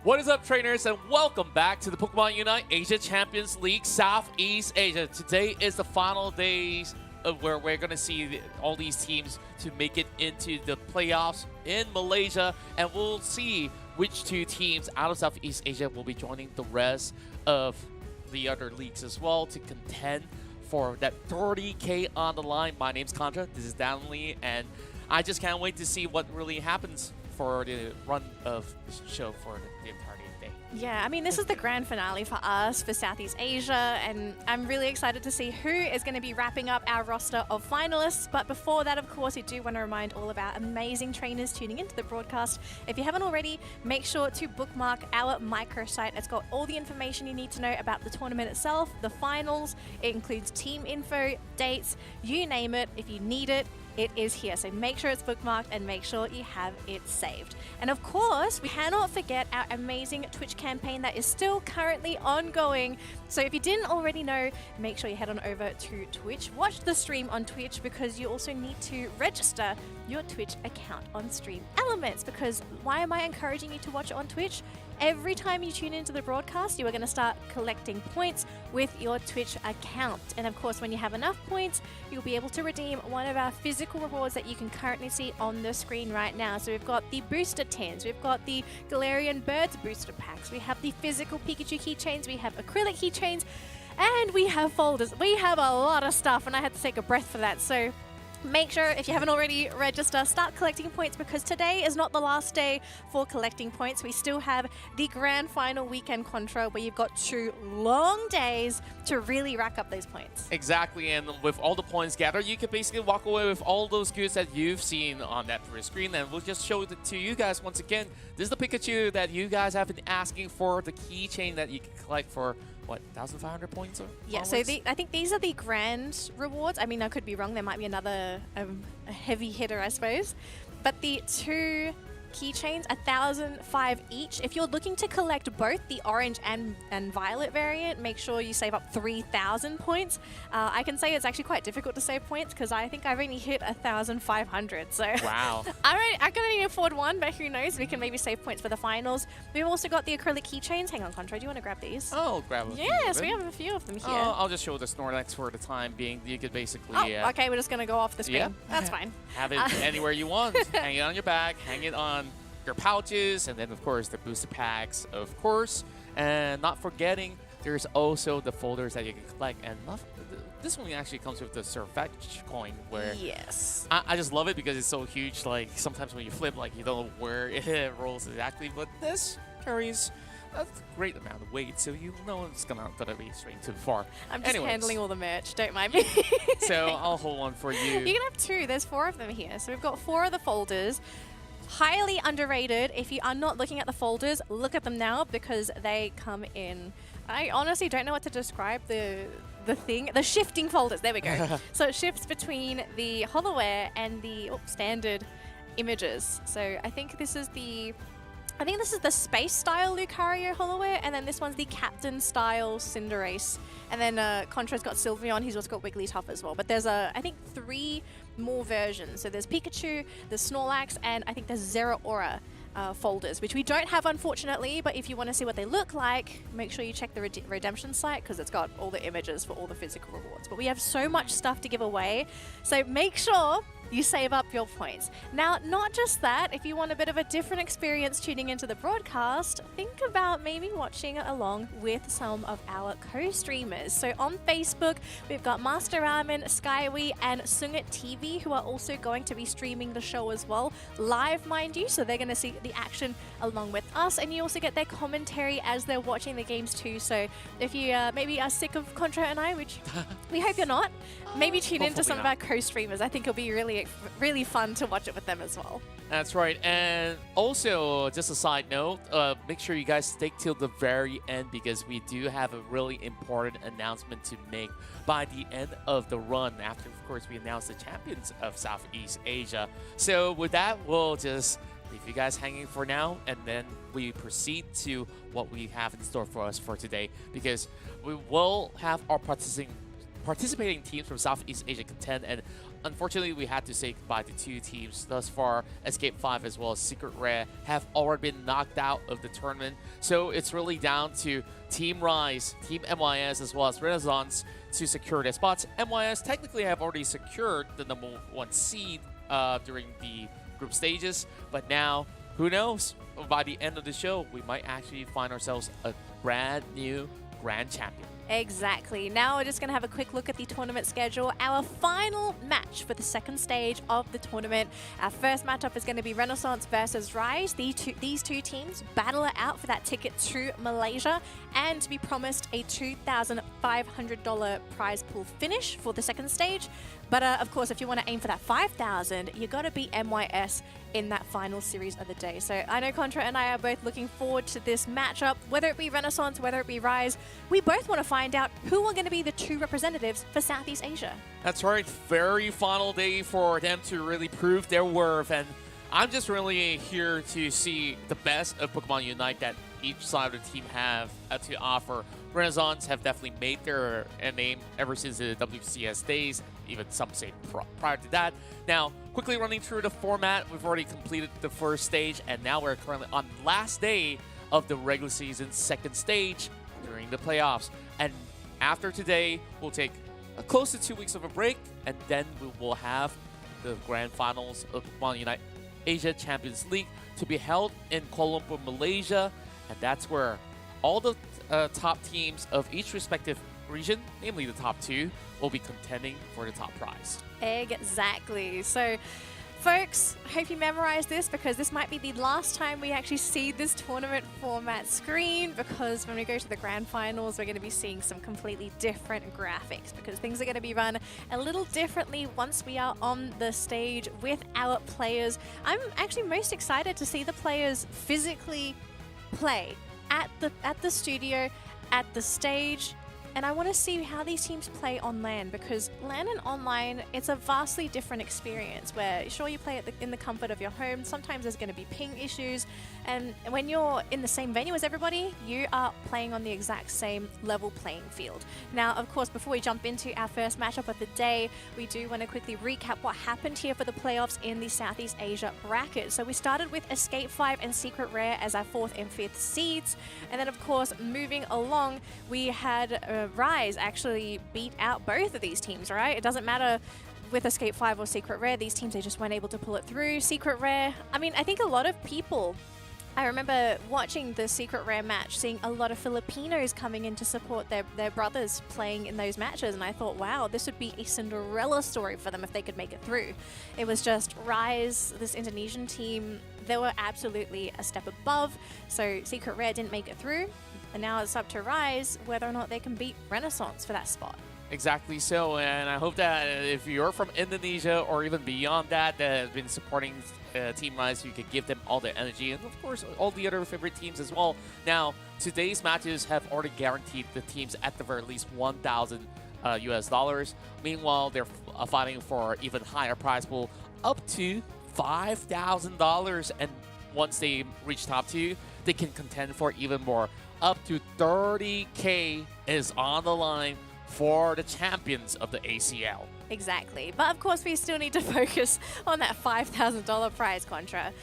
What is up, trainers, and welcome back to the Pokemon UNITE Asia Champions League Southeast Asia. Today is the final days of where we're going to see all these teams to make it into the playoffs in Malaysia, and we'll see which two teams out of Southeast Asia will be joining the rest of the other leagues as well to contend for that 30K on the line. My name's Contra, this is Danley, and I just can't wait to see what really happens for the run of this show for the entirety of the day. Yeah, I mean, this is the grand finale for us, for Southeast Asia, and I'm really excited to see who is going to be wrapping up our roster of finalists. But before that, of course, we do want to remind all of our amazing trainers tuning into the broadcast. If you haven't already, make sure to bookmark our microsite. It's got all the information you need to know about the tournament itself, the finals. It includes team info, dates, you name it. If you need it, it is here. So make sure it's bookmarked and make sure you have it saved. And of course, we cannot forget our amazing Twitch campaign that is still currently ongoing. So if you didn't already know, make sure you head on over to Twitch. Watch the stream on Twitch because you also need to register your Twitch account on Stream Elements. Because why am I encouraging you to watch it on Twitch? Every time you tune into the broadcast, you are going to start collecting points with your Twitch account. And of course, when you have enough points, you'll be able to redeem one of our physical rewards that you can currently see on the screen right now. So we've got the booster tins, we've got the Galarian Birds booster packs, we have the physical Pikachu keychains, we have acrylic keychains, and we have folders. We have a lot of stuff, and I had to take a breath for that. So make sure, if you haven't already, register, start collecting points, because today is not the last day for collecting points. We still have the grand final weekend contra where you've got 2 long days to really rack up those points. Exactly, and with all the points gathered, you can basically walk away with all those goods that you've seen on that screen, and we'll just show it to you guys once again. This is the Pikachu that you guys have been asking for, the keychain that you can collect for what, 1,500 points? Or yeah, so I think these are the grand rewards. I mean, I could be wrong. There might be another a heavy hitter, I suppose. But the 2 keychains, 1,005 each. If you're looking to collect both the orange and violet variant, make sure you save up 3,000 points. I can say it's actually quite difficult to save points because I think I've only hit 1,500. So wow. I can only afford one, but who knows? We can maybe save points for the finals. We've also got the acrylic keychains. Hang on, Contra, do you want to grab these? Oh, grab a few. Yes, we have a few of them here. I'll just show the Snorlax for the time being. You could basically... okay, we're just going to go off the screen. Yeah. That's fine. Have it anywhere you want. Hang it on your back, hang it on your pouches, and then of course the booster packs, of course, and not forgetting there's also the folders that you can collect. And this one actually comes with the Surfetch coin, where yes, I just love it because it's so huge. Like sometimes when you flip, like you don't know where it rolls exactly, but this carries a great amount of weight, so you know it's gonna be straight too far. I'm just handling all the merch, don't mind me. So I'll hold one for you. You can have 2. There's 4 of them here. So we've got 4 of the folders. Highly underrated. If you are not looking at the folders, look at them now because they come in. I honestly don't know what to describe the shifting folders. There we go. So it shifts between the holoware and the standard images. So I think this is the space style Lucario holoware, and then this one's the captain style Cinderace. And then Contra's got Sylveon, he's also got Wigglytuff as well. But there's I think 3 more versions. So there's Pikachu, there's Snorlax, and I think there's Zeraora folders, which we don't have unfortunately, but if you want to see what they look like, make sure you check the redemption site because it's got all the images for all the physical rewards. But we have so much stuff to give away, so make sure you save up your points. Now, not just that, if you want a bit of a different experience tuning into the broadcast, think about maybe watching along with some of our co-streamers. So on Facebook, we've got Master Ramen, Skyway, and Sungit TV, who are also going to be streaming the show as well, live, mind you, so they're going to see the action along with us, and you also get their commentary as they're watching the games too. So if you maybe are sick of Contra and I, which we hope you're not, maybe tune into some of our co-streamers. I think it'll be really fun to watch it with them as well. That's right. And also, just a side note, make sure you guys stick till the very end because we do have a really important announcement to make by the end of the run after, of course, we announce the champions of Southeast Asia. So with that, we'll just leave you guys hanging for now, and then we proceed to what we have in store for us for today, because we will have our participating teams from Southeast Asia contend, and unfortunately we had to say goodbye to 2 teams thus far. Escape 5 as well as Secret Rare have already been knocked out of the tournament, so it's really down to Team Rise, Team MYS, as well as Renaissance to secure their spots. MYS technically have already secured the #1 seed during the group stages, but now, who knows? By the end of the show, we might actually find ourselves a brand new grand champion. Exactly. Now we're just going to have a quick look at the tournament schedule. Our final match for the second stage of the tournament. Our first matchup is going to be Renaissance versus Rise. These two teams battle it out for that ticket to Malaysia and to be promised a $2,500 prize pool finish for the second stage. But of course, if you want to aim for that 5,000, you got to beat MYS in that final series of the day. So I know Contra and I are both looking forward to this matchup. Whether it be Renaissance, whether it be Rise, we both want to find out who are going to be the 2 representatives for Southeast Asia. That's right. Very final day for them to really prove their worth. And I'm just really here to see the best of Pokemon Unite that each side of the team have to offer. Renaissance have definitely made their name ever since the WCS days, even some say prior to that. Now, quickly running through the format, we've already completed the first stage, and now we're currently on the last day of the regular season second stage during the playoffs. And after today, we'll take close to 2 weeks of a break, and then we will have the grand finals of Pokemon Unite Asia Champions League to be held in Kuala Lumpur, Malaysia. And that's where all the top teams of each respective region, namely the top 2, will be contending for the top prize. Exactly. So, folks, I hope you memorize this, because this might be the last time we actually see this tournament format screen, because when we go to the grand finals, we're going to be seeing some completely different graphics, because things are going to be run a little differently once we are on the stage with our players. I'm actually most excited to see the players physically play at the studio, at the stage. And I want to see how these teams play on LAN, because LAN and online, it's a vastly different experience where, sure, you play in the comfort of your home. Sometimes there's going to be ping issues. And when you're in the same venue as everybody, you are playing on the exact same level playing field. Now, of course, before we jump into our first matchup of the day, we do want to quickly recap what happened here for the playoffs in the Southeast Asia bracket. So we started with Escape 5 and Secret Rare as our 4th and 5th seeds. And then, of course, moving along, we had Rise actually beat out both of these teams, right? It doesn't matter with Escape 5 or Secret Rare, these teams, they just weren't able to pull it through. Secret Rare, I mean, I think a lot of people, I remember watching the Secret Rare match, seeing a lot of Filipinos coming in to support their brothers playing in those matches, and I thought, wow, this would be a Cinderella story for them if they could make it through. It was just Rise, this Indonesian team, they were absolutely a step above, so Secret Rare didn't make it through, and now it's up to Rise whether or not they can beat Renaissance for that spot. Exactly so, and I hope that if you're from Indonesia or even beyond that has been supporting Team Rise, you can give them all the energy, and of course all the other favorite teams as well. Now, today's matches have already guaranteed the teams at the very least $1,000 US. Meanwhile, they're fighting for even higher prize pool, up to $5,000, and once they reach top 2, they can contend for even more. Up to 30K is on the line for the champions of the ACL. Exactly. But of course, we still need to focus on that $5,000 prize, Contra.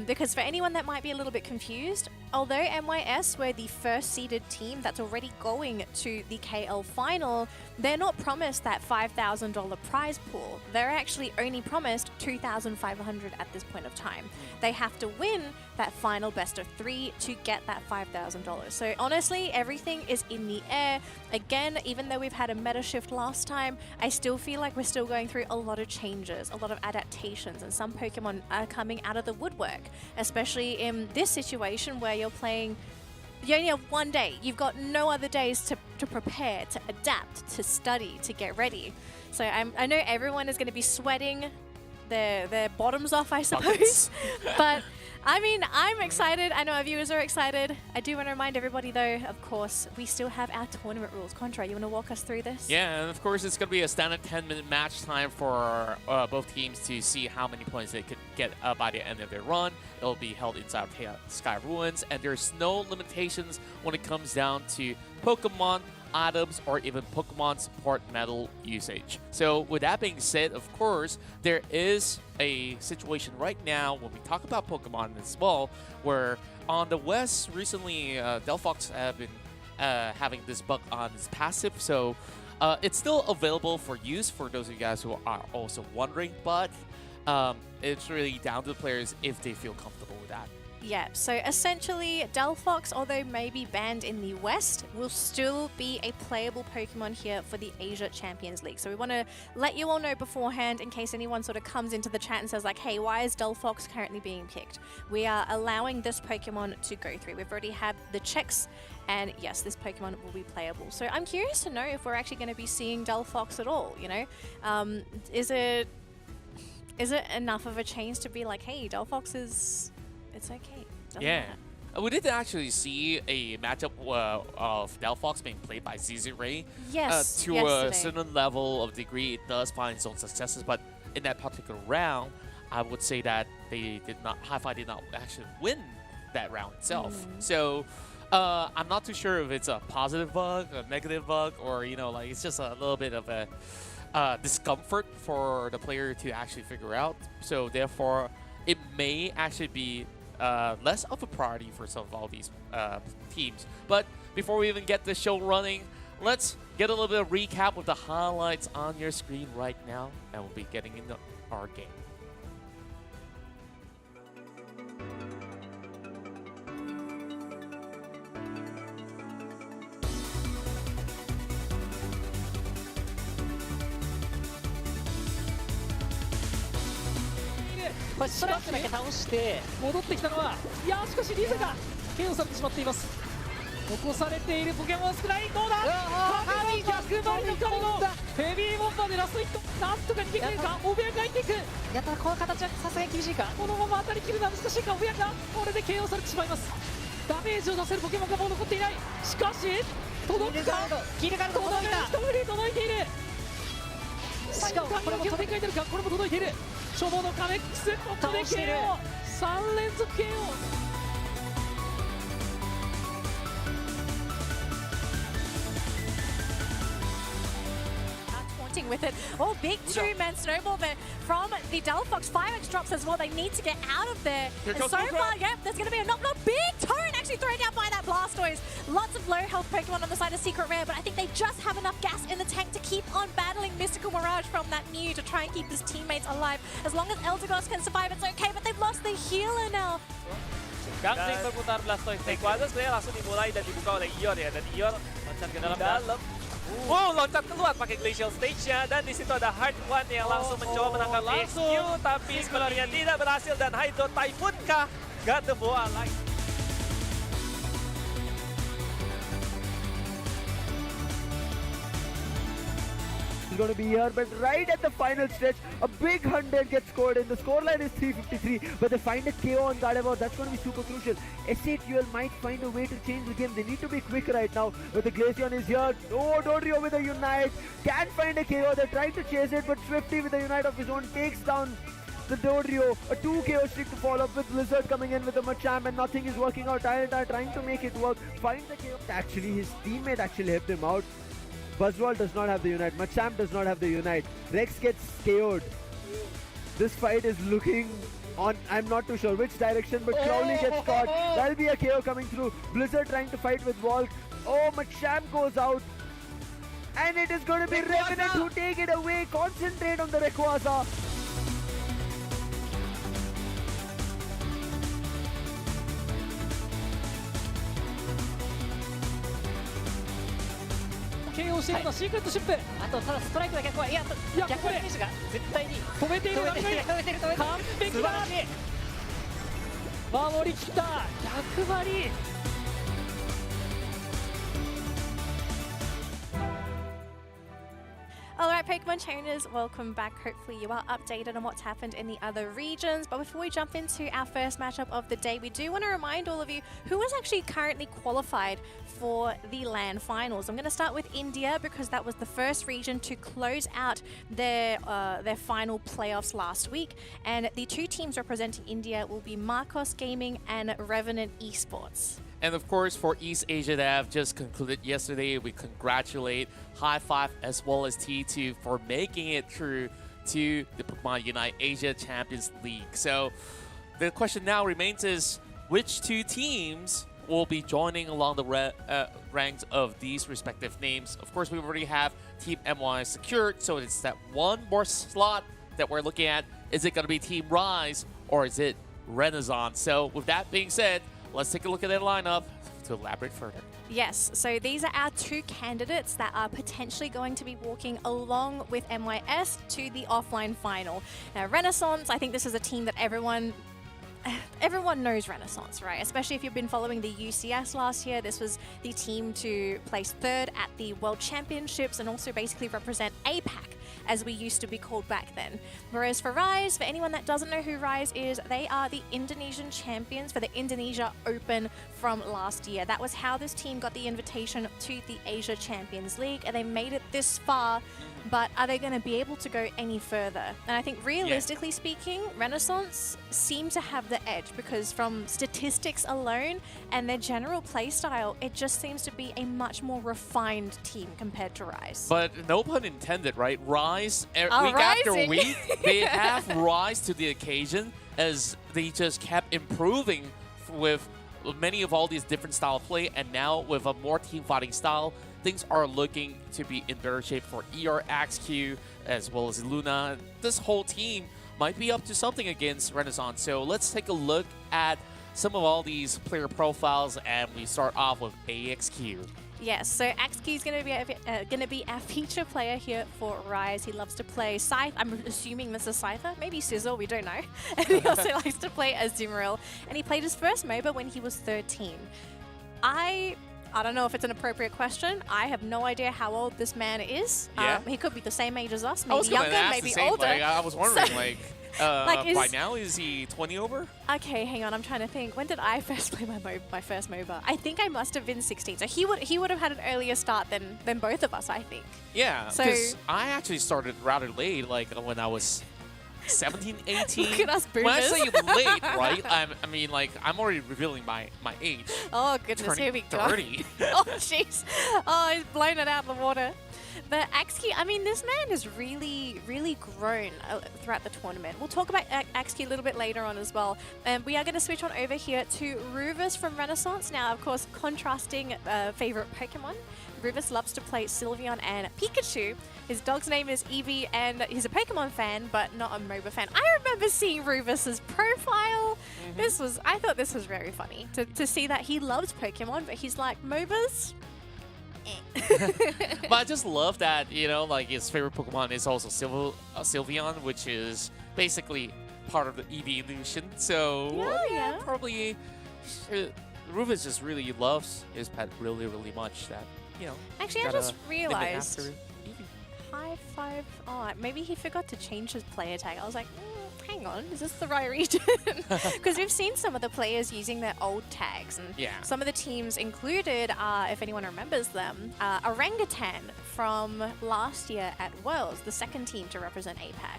Because for anyone that might be a little bit confused, although MYS were the first seeded team that's already going to the KL final, they're not promised that $5,000 prize pool. They're actually only promised $2,500 at this point of time. They have to win that final best of 3 to get that $5,000. So honestly, everything is in the air. Again, even though we've had a meta shift last time, I still feel like we're still going through a lot of changes, a lot of adaptations, and some Pokemon are coming out of the woodwork, especially in this situation where you're playing, you only have one day. You've got no other days to prepare, to adapt, to study, to get ready. So I know everyone is going to be sweating their bottoms off, I suppose. But I mean, I'm excited. I know our viewers are excited. I do want to remind everybody, though, of course, we still have our tournament rules. Contra, you want to walk us through this? Yeah, and of course, it's going to be a standard 10-minute match time for both teams to see how many points they could get by the end of their run. It'll be held inside Sky Ruins, and there's no limitations when it comes down to Pokemon items, or even Pokemon support medal usage. So with that being said, of course, there is a situation right now when we talk about Pokemon as well, where on the West recently, Delphox have been having this bug on its passive, so it's still available for use for those of you guys who are also wondering, but it's really down to the players if they feel comfortable with that. Yeah, so essentially, Delphox, although maybe banned in the West, will still be a playable Pokemon here for the Asia Champions League. So we want to let you all know beforehand in case anyone sort of comes into the chat and says like, hey, why is Delphox currently being picked? We are allowing this Pokemon to go through. We've already had the checks, and yes, this Pokemon will be playable. So I'm curious to know if we're actually going to be seeing Delphox at all, you know? Is it enough of a change to be like, hey, Delphox is... It's okay. Doesn't Yeah. matter. We did actually see a matchup of Delphox being played by ZZ Ray. Yes, to yesterday. a certain level of degree, it does find its own successes, but in that particular round, I would say that Hi-Fi did not actually win that round itself. So I'm not too sure if it's a positive bug, a negative bug, or like it's just a little bit of a discomfort for the player to actually figure out. So therefore, it may actually be less of a priority for some of all these teams. But before we even get the show running, let's get a little bit of recap with the highlights on your screen right now, and we'll be getting into our game.これストライクだけ倒して戻ってきたのは、いやしかしリゼが KO されてしまっています。残されているポケモン少ない。どうだ、神100倍の神のヘビーボンバーでラストヒット、なんとか逃げ切れるか。オベアが入っていく。やったらこの形はさすがに厳しいか。このまま当たりきるのは難しいか。オベアがこれで KO されてしまいます。ダメージを出せるポケモンがもう残っていない。しかし届くか。ギルガルド届いた。一振り届いている。しかもこれも展開出るか。これも届いている。初歩のカメックス、ここで KO、3連続 KO。With it. Oh, big two-man snowball there from the Delphox. 5x drops as well. They need to get out of there. And so far, yep, there's going to be a knock. Big turn actually thrown down by that Blastoise. Lots of low health Pokemon on the side of Secret Rare, but I think they just have enough gas in the tank to keep on battling Mystical Mirage from that Mew to try and keep his teammates alive. As long as Eldegoss can survive, it's okay, but they've lost the healer now. Gangsing berputar Blastoise. Taekwondo sebenarnya langsung dimulai dan dibuka oleh Ion ya, dan Ion loncat ke dalam. Wow, loncat keluar pakai Glacial Stage-nya, dan di situ ada Hard One yang langsung mencoba menangkap XQ, tapi sebenarnya tidak berhasil, dan Hydro Typhoon kah? Got the boa lagi. Going to be here, but right at the final stretch, a big 100 gets scored and the scoreline is 353, but they find a KO on Gardevoir. That's going to be super crucial. S8UL might find a way to change the game. They need to be quick right now, but the Glaceon is here. Oh, Dodrio with a Unite, can find a KO. They're trying to chase it, but Swifty with a Unite of his own takes down the Dodrio. A 2 KO streak to follow up with Blizzard coming in with a Machamp, and nothing is working out. Tyranitar trying to make it work, find the KO. Actually, his teammate actually helped him out. Buzzwole does not have the Unite. Machamp does not have the Unite. Rex gets KO'd. This fight is looking on, I'm not too sure which direction, but Crowley gets caught. That'll be a KO coming through. Blizzard trying to fight with Walk. Oh, Machamp goes out. And it is going to be Revenant who take it away. Concentrate on the Rayquaza. KO しているのはシークレットシップ。あとただストライクだけ怖い。いや逆選手が絶対に止めている。完璧だ。守りきった。逆張り。Alright, Pokemon trainers, welcome back. Hopefully you are updated on what's happened in the other regions. But before we jump into our first matchup of the day, we do want to remind all of you who is actually currently qualified for the LAN finals. I'm going to start with India because that was the first region to close out their final playoffs last week. And the two teams representing India will be Marcos Gaming and Revenant Esports. And of course, for East Asia that have just concluded yesterday, we congratulate High Five as well as T2 for making it through to the Pokemon Unite Asia Champions League. So the question now remains is, which two teams will be joining along the ranks of these respective names? Of course, we already have Team MY secured, so it's that one more slot that we're looking at. Is it going to be Team Rise or is it Renaissance? So with that being said, let's take a look at their lineup to elaborate further. Yes, so these are our two candidates that are potentially going to be walking along with MYS to the offline final. Now, Renaissance, I think this is a team that everyone knows Renaissance, right? Especially if you've been following the UCS last year. This was the team to place third at the World Championships and also basically represent APAC, as we used to be called back then. Whereas for Rise, for anyone that doesn't know who Rise is, they are the Indonesian champions for the Indonesia Open from last year. That was how this team got the invitation to the Asia Champions League, and they made it this far. But are they going to be able to go any further? And I think realistically speaking, Renaissance seem to have the edge because from statistics alone and their general play style, it just seems to be a much more refined team compared to Rise. But no pun intended, right? Rise, week after rising. week, they have rise to the occasion as they just kept improving with many of all these different style of play, and now with a more team fighting style, things are looking to be in better shape for ERXQ as well as Luna. This whole team might be up to something against Renaissance. So let's take a look at some of all these player profiles, and we start off with AXQ. Yes, so AXQ is going to be our feature player here for Rise. He loves to play Scythe. I'm assuming this is Scyther, maybe Sizzle, we don't know. And he also likes to play Azumarill. And he played his first MOBA when he was 13. I don't know if it's an appropriate question. I have no idea how old this man is. Yeah. He could be the same age as us, I was maybe gonna younger, ask maybe the same, older. like, I was wondering, So- by now, is he 20 over? Okay, hang on. I'm trying to think. When did I first play my first MOBA? I think I must have been 16. So he would have had an earlier start than both of us, I think. Yeah, So- because I actually started rather late, like when I was 17, 18. Look at us When I boomers. say late, right? I mean, like, I'm already revealing my age. Oh goodness, Turning here we go. 30. Oh jeez. Oh, he's blown it out of the water. But AXQ, I mean, this man has really, really grown throughout the tournament. We'll talk about AXQ a little bit later on as well. We are going to switch on over here to Rufus from Renaissance. Now, of course, contrasting favorite Pokemon. Rufus loves to play Sylveon and Pikachu. His dog's name is Eevee, and he's a Pokemon fan, but not a MOBA fan. I remember seeing Rufus's profile. I thought this was very funny to see that he loves Pokemon, but he's like, MOBAs? But I just love that, you know, like his favorite Pokemon is also Sylveon, which is basically part of the evolution. So Yeah. probably Rufus just really loves his pet really, really much. That, you know. Actually, I gotta just name it realized. after Eevee. High Five. Oh, maybe he forgot to change his player tag. I was like, hang on, is this the right region? Because we've seen some of the players using their old tags, and Yeah. some of the teams included, if anyone remembers them, Orangutan from last year at Worlds, the second team to represent APAC.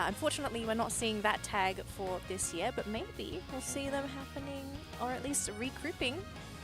Unfortunately, we're not seeing that tag for this year, but maybe we'll see them happening, or at least regrouping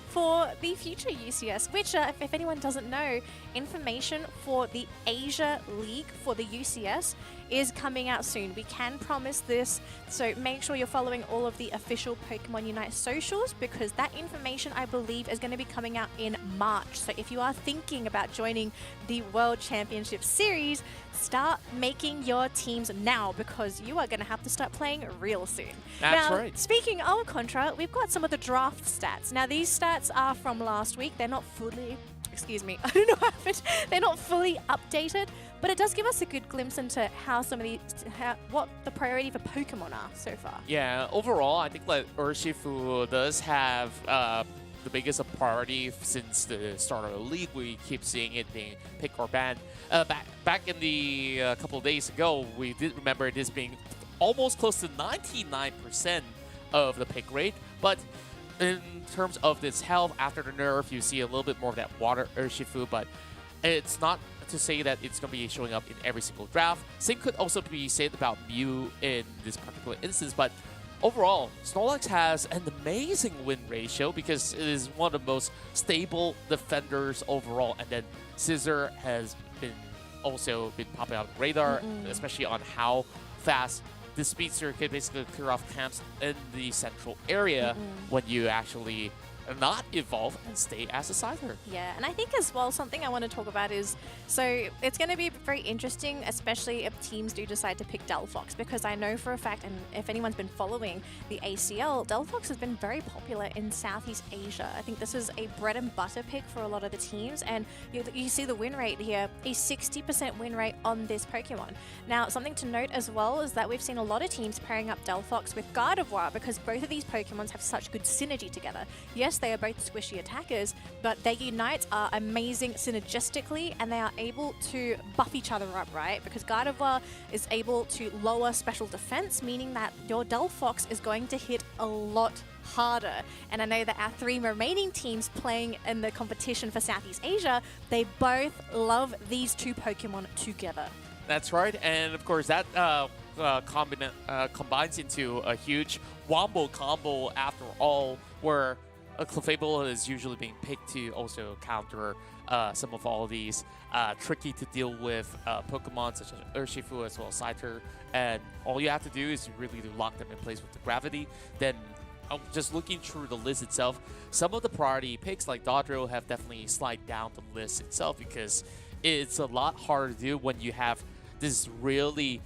for the future UCS, which, if anyone doesn't know, information for the Asia League for the UCS is coming out soon. We can promise this, so make sure you're following all of the official Pokemon Unite socials, because that information, I believe, is going to be coming out in March. So if you are thinking about joining the World Championship Series, start making your teams now, because you are going to have to start playing real soon. That's now, right. Speaking of Contra, we've got some of the draft stats. Now, these stats are from last week. They're not fully, excuse me, I don't know what happened. They're not fully updated, but it does give us a good glimpse into how some of these, what the priority for Pokemon are so far. Yeah, overall, I think like Urshifu does have the biggest of priority since the start of the league. We keep seeing it being pick or ban. Back in the couple of days ago, we did remember this being almost close to 99% of the pick rate, but in terms of this health after the nerf, you see a little bit more of that water Urshifu, but it's not to say that it's going to be showing up in every single draft. Same could also be said about Mew in this particular instance, but overall, Snorlax has an amazing win ratio because it is one of the most stable defenders overall. And then Scissor has also been popping out radar, especially on how fast the speedster can basically clear off camps in the central area when you actually not evolve and stay as a Scyther. Yeah, and I think as well, something I want to talk about is, so it's going to be very interesting, especially if teams do decide to pick Delphox, because I know for a fact, and if anyone's been following the ACL, Delphox has been very popular in Southeast Asia. I think this is a bread and butter pick for a lot of the teams, and you see the win rate here, a 60% win rate on this Pokemon. Now, something to note as well is that we've seen a lot of teams pairing up Delphox with Gardevoir because both of these Pokemons have such good synergy together. Yes, they are both squishy attackers, but their unites are amazing synergistically, and they are able to buff each other up, right? Because Gardevoir is able to lower special defense, meaning that your Delphox is going to hit a lot harder. And I know that our 3 remaining teams playing in the competition for Southeast Asia, they both love these 2 Pokemon together. That's right, and of course that combines into a huge wombo combo after all, where a Clefable is usually being picked to also counter some of all these tricky to deal with Pokemon such as Urshifu as well as Scyther, and all you have to do is really to lock them in place with the gravity. Then just looking through the list itself, some of the priority picks like Dodrio have definitely slid down the list itself because it's a lot harder to do when you have this really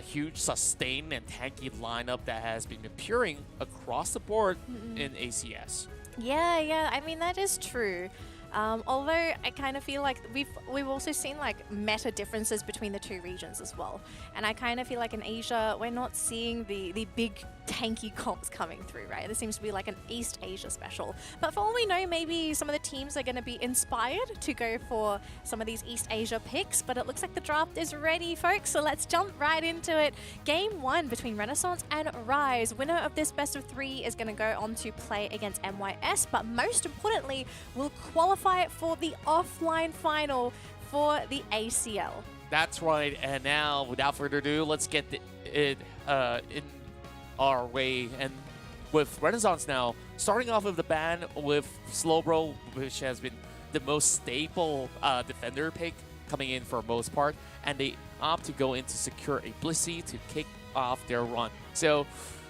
huge sustained and tanky lineup that has been appearing across the board in ACS. Yeah, I mean, that is true. Although I kind of feel like we've also seen like meta differences between the 2 regions as well. And I kind of feel like in Asia, we're not seeing the big tanky comps coming through, right? This seems to be like an East Asia special. But for all we know, maybe some of the teams are going to be inspired to go for some of these East Asia picks. But it looks like the draft is ready, folks. So let's jump right into it. Game 1 between Renaissance and Rise. Winner of this best of 3 is going to go on to play against MYS. But most importantly, will qualify for the offline final for the ACL. That's right, and now without further ado, let's get it in our way. And with Renaissance now starting off of the ban with Slowbro, which has been the most stable defender pick coming in for most part, and they opt to go in to secure a Blissey to kick off their run. So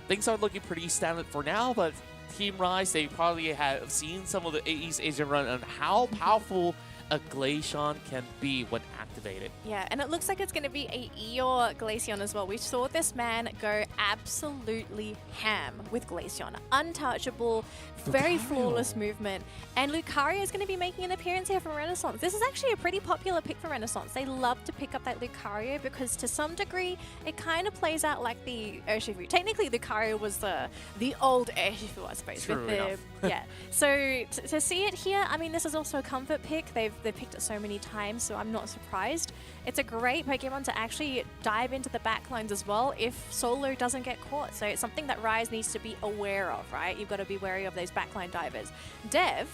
things are looking pretty standard for now, but Team Rise, they probably have seen some of the East Asian run and how powerful a Glaceon can be when activated. Yeah, and it looks like it's going to be a Eeyore Glaceon as well. We saw this man go absolutely ham with Glaceon. Untouchable, very flawless movement. And Lucario is going to be making an appearance here from Renaissance. This is actually a pretty popular pick for Renaissance. They love to pick up that Lucario because to some degree, it kind of plays out like the Urshifu. Technically, Lucario was the old Urshifu, I suppose. True enough. Yeah. So to see it here, I mean, this is also a comfort pick. They've picked it so many times, so I'm not surprised. It's a great Pokemon to actually dive into the backlines as well if solo doesn't get caught. So it's something that Rise needs to be aware of, right? You've got to be wary of those backline divers. Dev,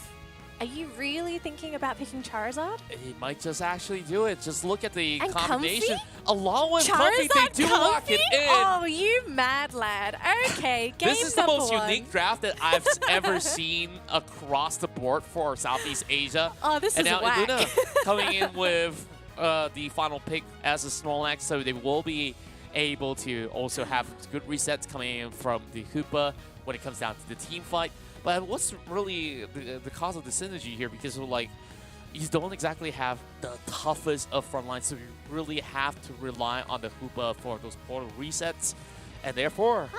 are you really thinking about picking Charizard? He might just actually do it. Just look at the And combination. Comfy? Along with Comfy, they do lock it in. Oh, you mad lad. Okay, game This is the number most 1. unique draft that I've ever seen across the board for Southeast Asia. Oh, this and is now whack. Luna coming in with the final pick as a Snorlax, so they will be able to also have good resets coming in from the Hoopa when it comes down to the team fight. But what's really the cause of the synergy here? Because like you don't exactly have the toughest of front lines, so you really have to rely on the Hoopa for those portal resets, and therefore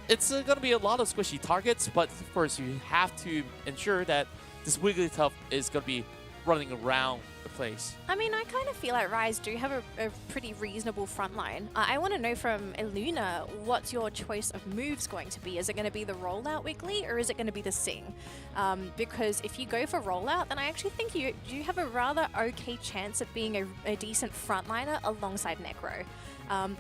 it's going to be a lot of squishy targets. But of course, you have to ensure that this Wigglytuff is going to be running around the place. I mean, I kind of feel like Rise do have a pretty reasonable front line. I want to know from Eluna, what's your choice of moves going to be? Is it going to be the rollout Wiggly or is it going to be the Sing? Because if you go for rollout, then I actually think you have a rather okay chance of being a decent frontliner alongside Necro.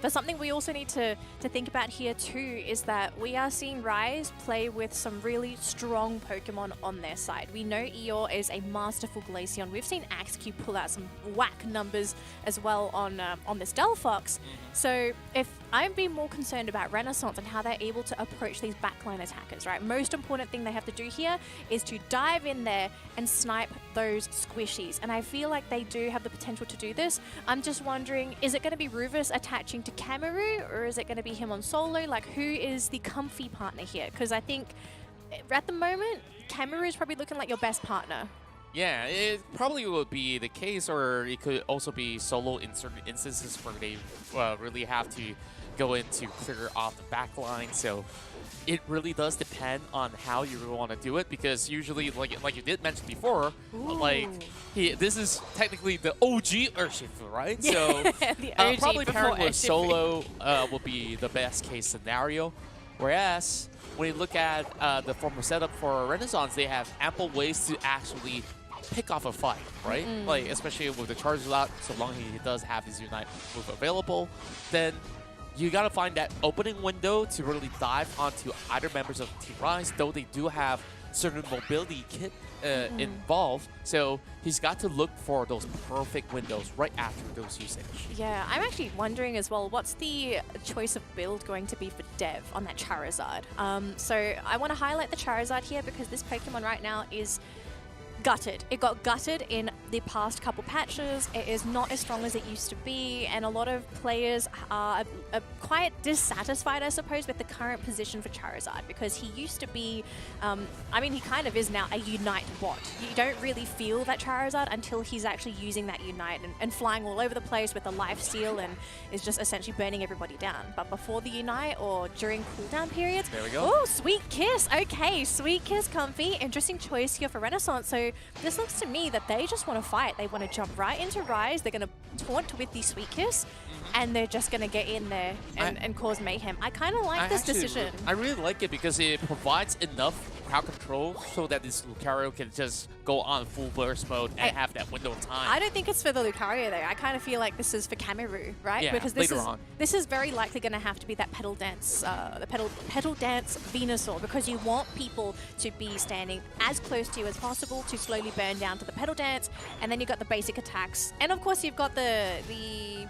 But something we also need to think about here too is that we are seeing Rise play with some really strong Pokemon on their side. We know Eeyore is a masterful Glaceon. We've seen Axew pull out some whack numbers as well on this Delphox. So if I've been more concerned about Renaissance and how they're able to approach these backline attackers, right? Most important thing they have to do here is to dive in there and snipe those squishies. And I feel like they do have the potential to do this. I'm just wondering, is it going to be Rufus attaching to Cameru, or is it going to be him on solo? Like, who is the comfy partner here? Because I think at the moment, Cameru is probably looking like your best partner. Yeah, it probably would be the case, or it could also be solo in certain instances where they really have to go in to clear off the back line. So it really does depend on how you want to do it, because usually, like you did mention before, this is technically the OG Urshifu, right? Yeah, so the OG probably pairing with Urshifu. solo will be the best case scenario. Whereas when you look at the former setup for Renaissance, they have ample ways to actually pick off a fight, right? Like, especially with the charges out, so long as he does have his Unite move available, then you gotta find that opening window to really dive onto either members of Team Rise, though they do have certain mobility kit involved. So he's got to look for those perfect windows right after those usage. Yeah, I'm actually wondering as well, what's the choice of build going to be for Dev on that Charizard? So I want to highlight the Charizard here because this Pokemon right now is gutted. It got gutted in the past couple patches. It is not as strong as it used to be, and a lot of players are quite dissatisfied, I suppose, with the current position for Charizard, because he used to be, I mean, he kind of is now a Unite bot. You don't really feel that Charizard until he's actually using that Unite and flying all over the place with the life steal and is just essentially burning everybody down. But before the Unite or during cooldown periods, there we go. Oh, Sweet Kiss. Okay, Sweet Kiss comfy. Interesting choice here for Renaissance. So this looks to me that they just want to fight. They want to jump right into Rise. They're going to taunt with the Sweet Kiss, and they're just going to get in there and cause mayhem. I kind of like this decision. I really like it because it provides enough crowd control so that this Lucario can just go on full burst mode and have that window of time. I don't think it's for the Lucario though. I kind of feel like this is for Cameru, right? Yeah, because later on. This is very likely going to have to be that pedal dance, the pedal dance Venusaur, because you want people to be standing as close to you as possible to slowly burn down to the pedal dance, and then you've got the basic attacks, and of course you've got the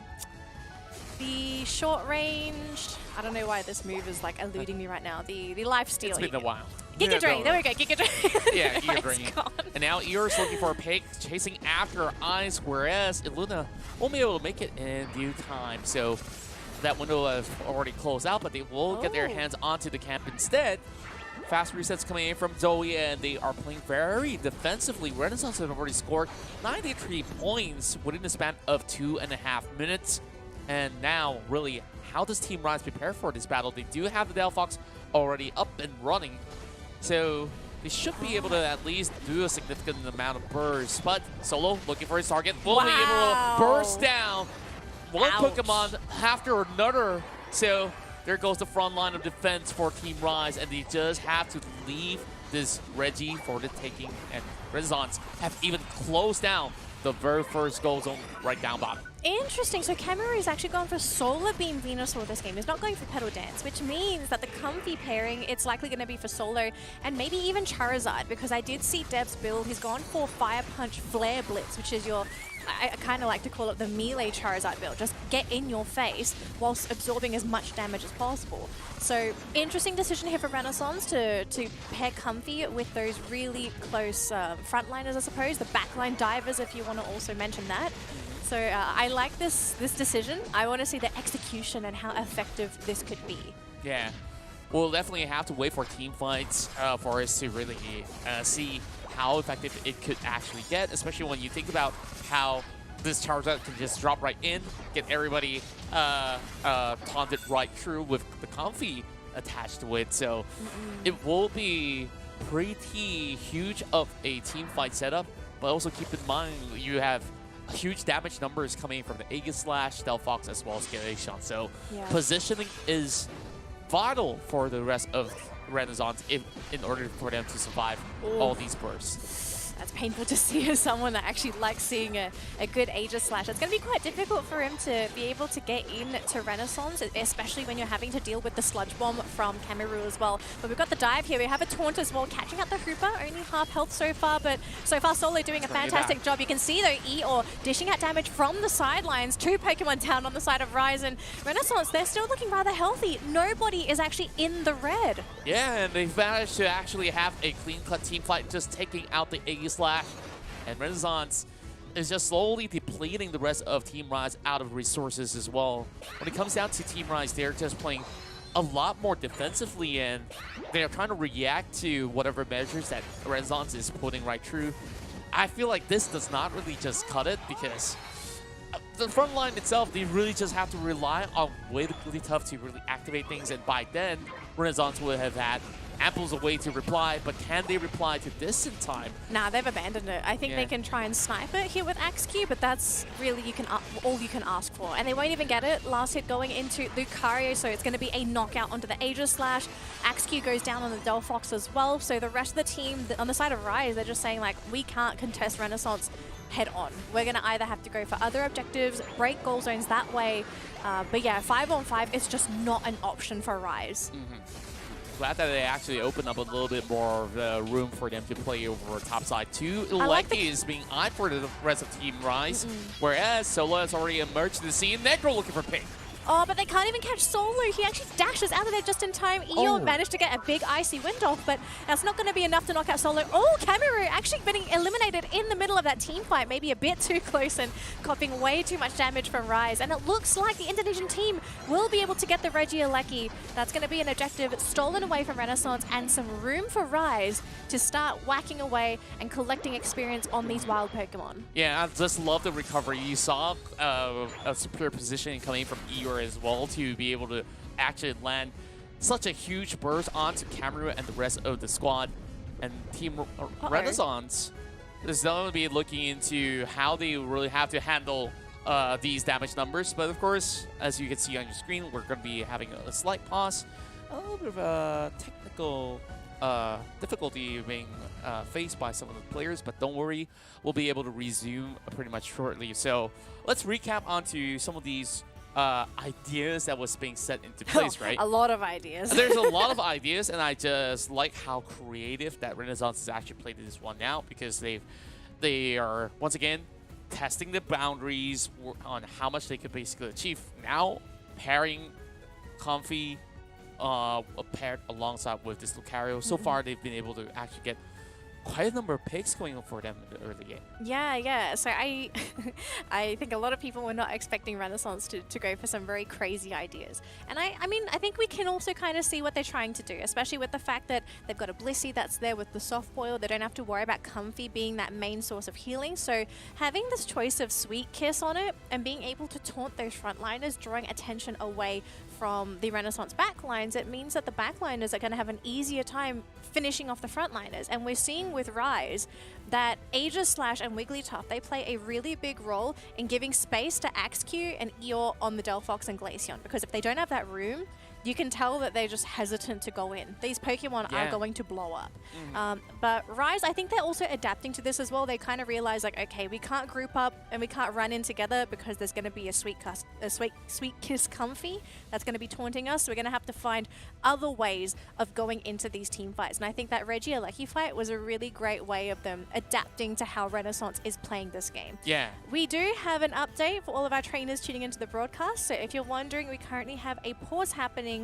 short range. I don't know why this move is like eluding me right now. The life steal. It's been a while. Giga Drain. There we go. Giga Drain. Yeah, Giga Drain. And now Eeyore's looking for a pick, chasing after Ice, whereas Illuna won't be able to make it in due time. So that window has already closed out, but they will get their hands onto the camp instead. Fast resets coming in from Zoe, and they are playing very defensively. Renaissance have already scored 93 points within the span of 2.5 minutes. And now, really, how does Team Rise prepare for this battle? They do have the Delphox already up and running, so they should be able to at least do a significant amount of bursts. But Solo looking for his target, will be able to burst down one Pokemon after another. So there goes the front line of defense for Team Rise, and they just have to leave this Reggie for the taking. And Renaissance have even closed down the very first goal zone right down bottom. Interesting. So Cameru is actually going for Solar Beam Venusaur this game. He's not going for Pedal Dance, which means that the comfy pairing, it's likely going to be for Solo and maybe even Charizard, because I did see Dev's build. He's gone for Fire Punch Flare Blitz, which is your, I kind of like to call it the melee Charizard build. Just get in your face whilst absorbing as much damage as possible. So interesting decision here for Renaissance to pair Comfy with those really close frontliners, I suppose, the backline divers, if you want to also mention that. So I like this decision. I want to see the execution and how effective this could be. Yeah, we'll definitely have to wait for team fights for us to really see how effective it could actually get, especially when you think about how this Charizard can just drop right in, get everybody taunted right through with the Comfy attached to it. So it will be pretty huge of a team fight setup, but also keep in mind you have huge damage numbers coming from the Aegislash, Delphox, as well as Galation. So positioning is vital for the rest of Renaissance in order for them to survive all these bursts. That's painful to see as someone that actually likes seeing a good Aegis slash. It's going to be quite difficult for him to be able to get into Renaissance, especially when you're having to deal with the Sludge Bomb from Cameru as well. But we've got the dive here. We have a taunt as well, catching out the Hooper. Only half health so far, but so far Solo doing a fantastic job. You can see though Eeyore dishing out damage from the sidelines. 2 Pokemon down on the side of Rise, and Renaissance, they're still looking rather healthy. Nobody is actually in the red. Yeah, and they've managed to actually have a clean-cut team fight, just taking out the Aegis Slash. And Renaissance is just slowly depleting the rest of Team Rise out of resources as well. When it comes down to Team Rise, they're just playing a lot more defensively, and they're trying to react to whatever measures that Renaissance is putting right through. I feel like this does not really just cut it, because the front line itself, they really just have to rely on Wigglytuff to really activate things, and by then, Renaissance would have had ample a way to reply, but can they reply to this in time? Nah, they've abandoned it. I think they can try and snipe it here with Axe-Q, but that's really all you can ask for. And they won't even get it. Last hit going into Lucario, so it's going to be a knockout onto the Aegis Slash. Axe-Q goes down on the Delphox as well, so the rest of the team on the side of Rise, they're just saying, like, we can't contest Renaissance head on. We're going to either have to go for other objectives, break goal zones that way, but yeah, 5-on-5 is just not an option for Rise. Glad that they actually opened up a little bit more of the room for them to play over topside. 2 Lecky is being eyed for the rest of Team Rise, whereas Solo has already emerged to the scene. Necro looking for Pink. Oh, but they can't even catch Solo. He actually dashes out of there just in time. Eeyore managed to get a big icy wind off, but that's not going to be enough to knock out Solo. Oh, Cameru actually getting eliminated in the middle of that team fight, maybe a bit too close and copping way too much damage from Rise. And it looks like the Indonesian team will be able to get the Regieleki. That's going to be an objective stolen away from Renaissance, and some room for Rise to start whacking away and collecting experience on these wild Pokemon. Yeah, I just love the recovery. You saw a superior positioning coming from Eeyore as well to be able to actually land such a huge burst onto Cameru and the rest of the squad. And Team Renaissance is going to be looking into how they really have to handle these damage numbers. But of course, as you can see on your screen, we're going to be having a slight pause. A little bit of a technical difficulty being faced by some of the players, but don't worry, we'll be able to resume pretty much shortly. So let's recap onto some of these ideas that was being set into place, right? A lot of ideas. There's a lot of ideas, and I just like how creative that Renaissance has actually played this one out, because they are once again testing the boundaries on how much they could basically achieve. Now pairing Comfy paired alongside with this Lucario. So far they've been able to actually get quite a number of picks going for them in the early game. Yeah. So I think a lot of people were not expecting Renaissance to go for some very crazy ideas. And I mean, I think we can also kind of see what they're trying to do, especially with the fact that they've got a Blissey that's there with the soft boil. They don't have to worry about Comfy being that main source of healing. So having this choice of Sweet Kiss on it and being able to taunt those frontliners, drawing attention away from the Renaissance backlines, it means that the backliners are going to have an easier time finishing off the frontliners. And we're seeing with Rise that Aegis Slash and Wigglytuff, they play a really big role in giving space to Axe-Q and Eeyore on the Delphox and Glaceon, because if they don't have that room, you can tell that they're just hesitant to go in. These Pokemon are going to blow up. But Rise, I think they're also adapting to this as well. They kind of realize, like, okay, we can't group up and we can't run in together because there's going to be a Sweet Kiss Comfy that's going to be taunting us. So we're going to have to find other ways of going into these team fights. And I think that Regieleki fight was a really great way of them adapting to how Renaissance is playing this game. Yeah. We do have an update for all of our trainers tuning into the broadcast. So if you're wondering, we currently have a pause happening.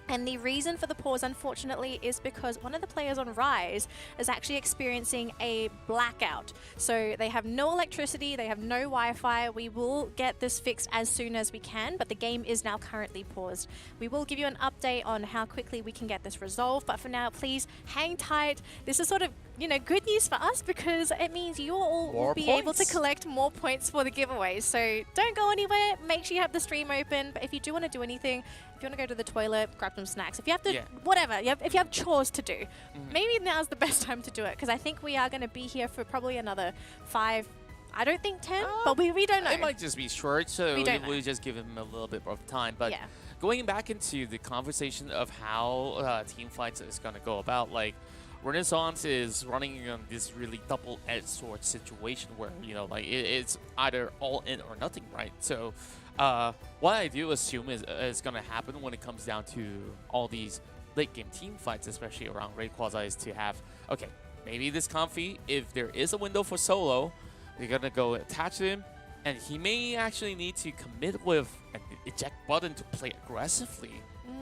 And the reason for the pause, unfortunately, is because one of the players on Rise is actually experiencing a blackout. So they have no electricity, they have no Wi-Fi. We will get this fixed as soon as we can, but the game is now currently paused. We will give you an update on how quickly we can get this resolved, but for now, please hang tight. This is sort of, you know, good news for us, because it means you all will be able to collect more points for the giveaways. So don't go anywhere. Make sure you have the stream open. But if you do want to do anything, if you want to go to the toilet, grab some snacks. If you have to, whatever, if you have chores to do, maybe now's the best time to do it, because I think we are going to be here for probably another 5, I don't think 10, but we don't know. It might just be short, so we just give him a little bit of time. But going back into the conversation of how team fights is going to go about, like, Renaissance is running on this really double-edged sword situation where, you know, like it's either all in or nothing, right? So what I do assume is going to happen when it comes down to all these late-game team fights, especially around Rayquaza, is to have, okay, maybe this Comfy, if there is a window for solo, they're going to go attach him, and he may actually need to commit with an eject button to play aggressively.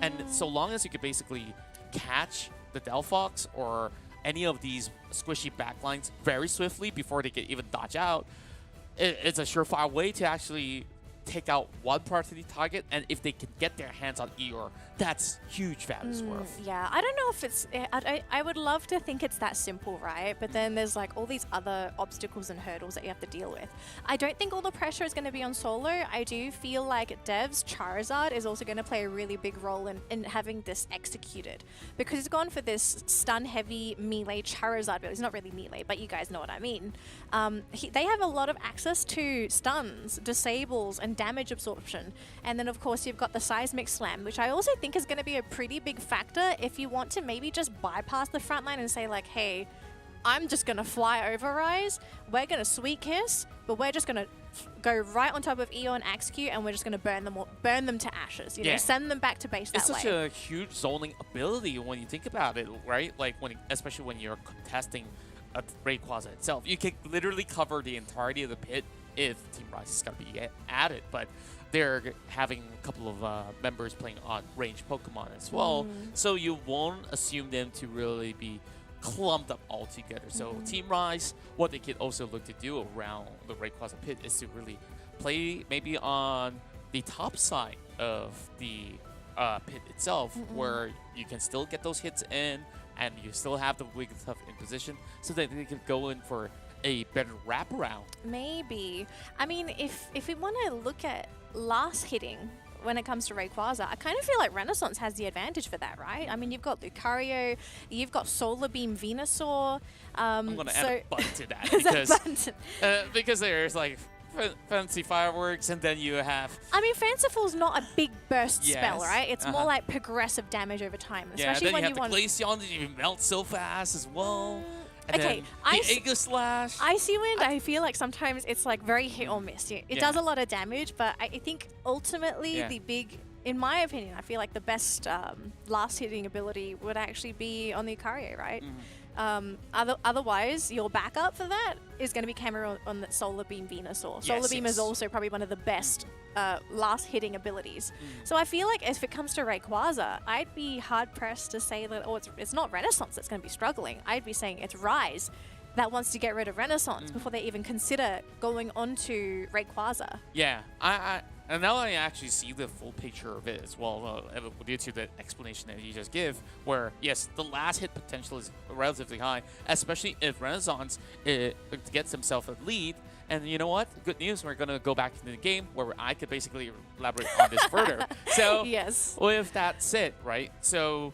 And so long as you could basically catch the Delphox or any of these squishy backlines very swiftly before they can even dodge out, it's a surefire way to actually take out one priority target, and if they can get their hands on Eeyore, that's huge value's worth. Yeah, I don't know if it's... I would love to think it's that simple, right? But then there's like all these other obstacles and hurdles that you have to deal with. I don't think all the pressure is going to be on solo. I do feel like Dev's Charizard is also going to play a really big role in having this executed, because he's gone for this stun-heavy melee Charizard build. It's not really melee, but you guys know what I mean. They have a lot of access to stuns, disables, and damage absorption. And then, of course, you've got the Seismic Slam, which I also think is going to be a pretty big factor if you want to maybe just bypass the front line and say, like, hey, I'm just going to fly over Rise. We're going to Sweet Kiss, but we're just going to go right on top of Eeyore and Execute, and we're just going to burn them to ashes. You know, send them back to base It's that such way. a huge zoning ability when you think about it, right? Like, especially when you're contesting a Rayquaza itself. You can literally cover the entirety of the pit if Team Rise is going to be at it, but they're having a couple of members playing on range Pokemon as well, so you won't assume them to really be clumped up all together. So Team Rise, what they could also look to do around the Rayquaza pit is to really play maybe on the top side of the pit itself, where you can still get those hits in, and you still have the Wigglytuff in position, so that they can go in for a better wraparound. Maybe. I mean, if we want to look at last hitting when it comes to Rayquaza, I kind of feel like Renaissance has the advantage for that, right? I mean, you've got Lucario, you've got Solar Beam Venusaur. I'm going to add a button to that because there's like fancy fireworks, and then you have... I mean, Fanciful's not a big burst spell, right? It's more like progressive damage over time. Especially then when you have the Glaceon that you melt so fast as well. And okay, then the Aegis Slash. Icy Wind, I feel like sometimes it's like very hit or miss. It does a lot of damage, but I think ultimately the big, in my opinion, I feel like the best last hitting ability would actually be on the Lucario, right? Otherwise, your backup for that is going to be Cameron on the Solar Beam Venusaur. Solar Beam is also probably one of the best last hitting abilities. So I feel like if it comes to Rayquaza, I'd be hard pressed to say that, oh, it's not Renaissance that's going to be struggling. I'd be saying it's Rise that wants to get rid of Renaissance before they even consider going on to Rayquaza. Yeah, and now I actually see the full picture of it as well, due to the explanation that you just give, where, yes, the last hit potential is relatively high, especially if Renaissance gets himself a lead. And you know what? Good news, we're going to go back into the game where I could basically elaborate on this further. So, with that said, right, so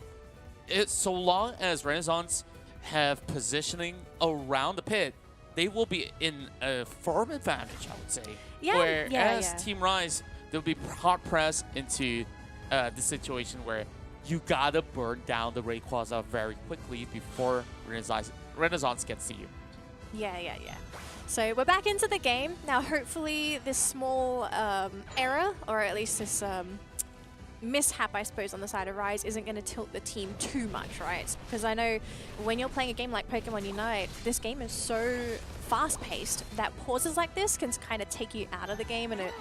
long as Renaissance have positioning around the pit, they will be in a firm advantage, I would say. Whereas Team Rise, they'll be hard pressed into the situation where you gotta burn down the Rayquaza very quickly before Renaissance gets to you. Yeah. So we're back into the game. Now hopefully this small error, or at least this mishap, I suppose, on the side of Rise isn't going to tilt the team too much, right? Because I know when you're playing a game like Pokemon Unite, this game is so fast-paced that pauses like this can kind of take you out of the game, and it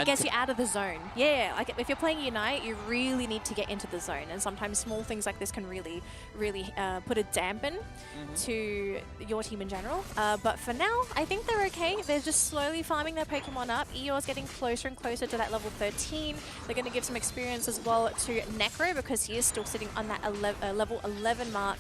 gets you out of the zone. Yeah, like if you're playing Unite, you really need to get into the zone, and sometimes small things like this can really put a dampen to your team in general. But for now, I think they're okay. They're just slowly farming their Pokemon up. Eeyore's getting closer and closer to that level 13. They're going to give some experience as well to Necro, because he is still sitting on that level 11 mark.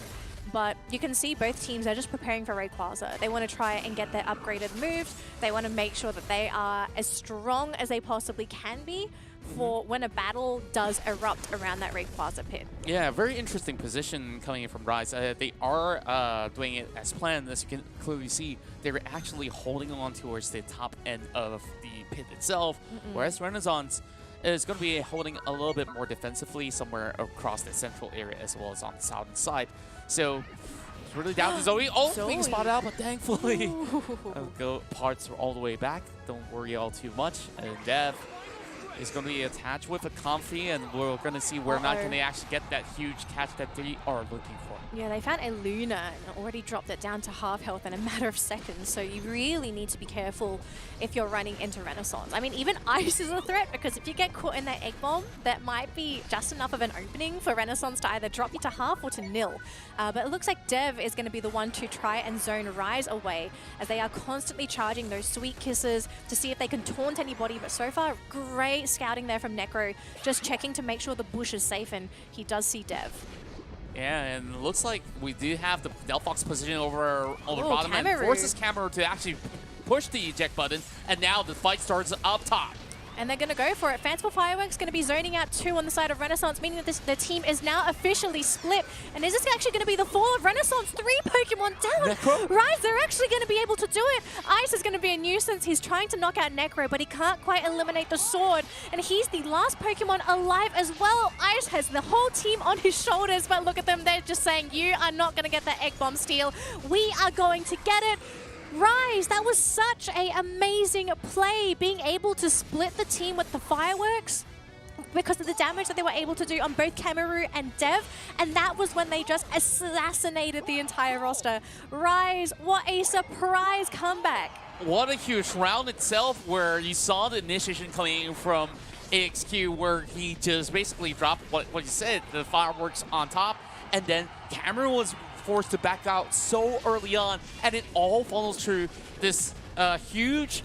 But you can see both teams are just preparing for Rayquaza. They want to try and get their upgraded moves. They want to make sure that they are as strong as they possibly can be for when a battle does erupt around that Rayquaza pit. Yeah, very interesting position coming in from Rise. They are doing it as planned. As you can clearly see, they're actually holding on towards the top end of the pit itself, whereas Renaissance is going to be holding a little bit more defensively somewhere across the central area as well as on the southern side. So really down to Zoe. Oh, being Zoe. spotted out, but thankfully, go parts all the way back. Don't worry all too much. And Dev is going to be attached with a Comfy, and we're going to see where or not can they actually get that huge catch that they are looking for. Yeah, they found a Luna and already dropped it down to half health in a matter of seconds. So you really need to be careful if you're running into Renaissance. I mean, even Ice is a threat, because if you get caught in that egg bomb, that might be just enough of an opening for Renaissance to either drop you to half or to nil. But it looks like Dev is going to be the one to try and zone Rise away, as they are constantly charging those sweet kisses to see if they can taunt anybody. But so far, great scouting there from Necro, just checking to make sure the bush is safe, and he does see Dev. Yeah, and it looks like we do have the Delphox position over bottom and Cameru. forces Cameru to actually push the eject button, and now the fight starts up top. And they're going to go for it. Fanciful Fireworks going to be zoning out 2 on the side of Renaissance, meaning that the team is now officially split. And is this actually going to be the fall of Renaissance? 3 Pokemon down. Necro? Rise, they're actually going to be able to do it. Ice is going to be a nuisance. He's trying to knock out Necro, but he can't quite eliminate the sword. And he's the last Pokemon alive as well. Ice has the whole team on his shoulders, but look at them. They're just saying, you are not going to get that Egg Bomb steal. We are going to get it. Rise, that was such an amazing play, being able to split the team with the fireworks because of the damage that they were able to do on both Cameru and Dev, and that was when they just assassinated the entire roster. Rise, what a surprise comeback. What a huge round itself, where you saw the initiation coming from AXQ, where he just basically dropped what you said, the fireworks on top, and then Cameron was forced to back out so early on, and it all funnels through this huge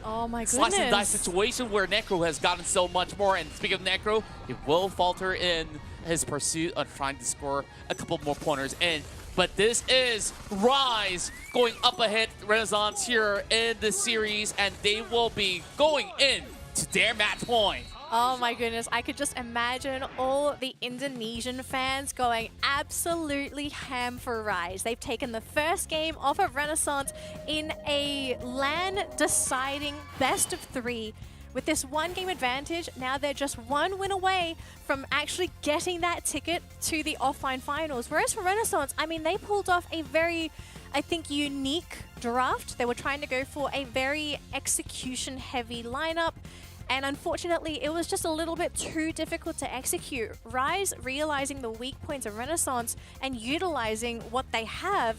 slice and dice situation where Necro has gotten so much more. And speaking of Necro, he will falter in his pursuit of trying to score a couple more pointers in. But this is Rise going up ahead Renaissance here in the series, and they will be going in to their match point. Oh my goodness, I could just imagine all the Indonesian fans going absolutely ham for Rise. They've taken the first game off of Renaissance in a LAN-deciding best of 3. With this 1-game advantage, now they're just 1 win away from actually getting that ticket to the offline finals. Whereas for Renaissance, I mean, they pulled off a very, I think, unique draft. They were trying to go for a very execution-heavy lineup. And unfortunately, it was just a little bit too difficult to execute. Rise, realizing the weak points of Renaissance and utilizing what they have,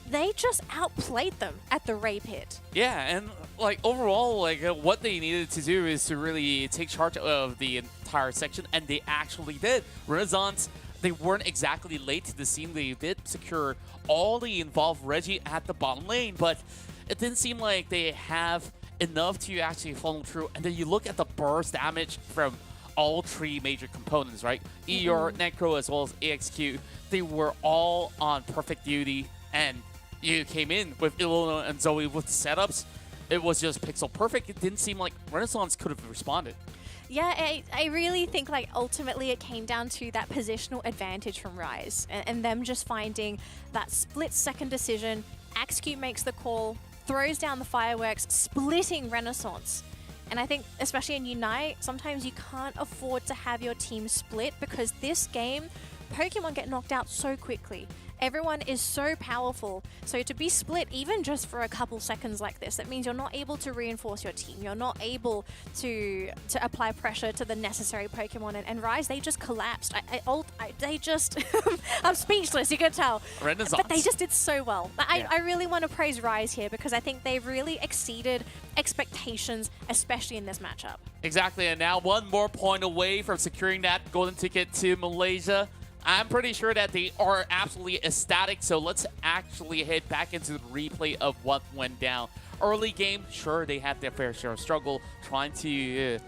they just outplayed them at the Ray Pit. Yeah, and like overall, like what they needed to do is to really take charge of the entire section, and they actually did. Renaissance, they weren't exactly late to the scene. They did secure all the involved Reggie at the bottom lane, but it didn't seem like they have enough to actually follow through. And then you look at the burst damage from all 3 major components, right? ER, Necro, as well as AXQ. They were all on perfect duty, and you came in with Ilona and Zoe with the setups. It was just pixel perfect. It didn't seem like Renaissance could have responded. Yeah, I really think like ultimately it came down to that positional advantage from Rise and them just finding that split-second decision. AXQ makes the call, throws down the fireworks, splitting Renaissance. And I think, especially in Unite, sometimes you can't afford to have your team split, because this game, Pokemon get knocked out so quickly. Everyone is so powerful. So to be split, even just for a couple seconds like this, that means you're not able to reinforce your team. You're not able to apply pressure to the necessary Pokemon. And Rise, they just collapsed. They just... I'm speechless, you can tell. Renaissance. But they just did so well. I really want to praise Rise here, because I think they've really exceeded expectations, especially in this matchup. Exactly, and now 1 more point away from securing that golden ticket to Malaysia. I'm pretty sure that they are absolutely ecstatic, so let's actually head back into the replay of what went down. Early game, sure, they had their fair share of struggle trying to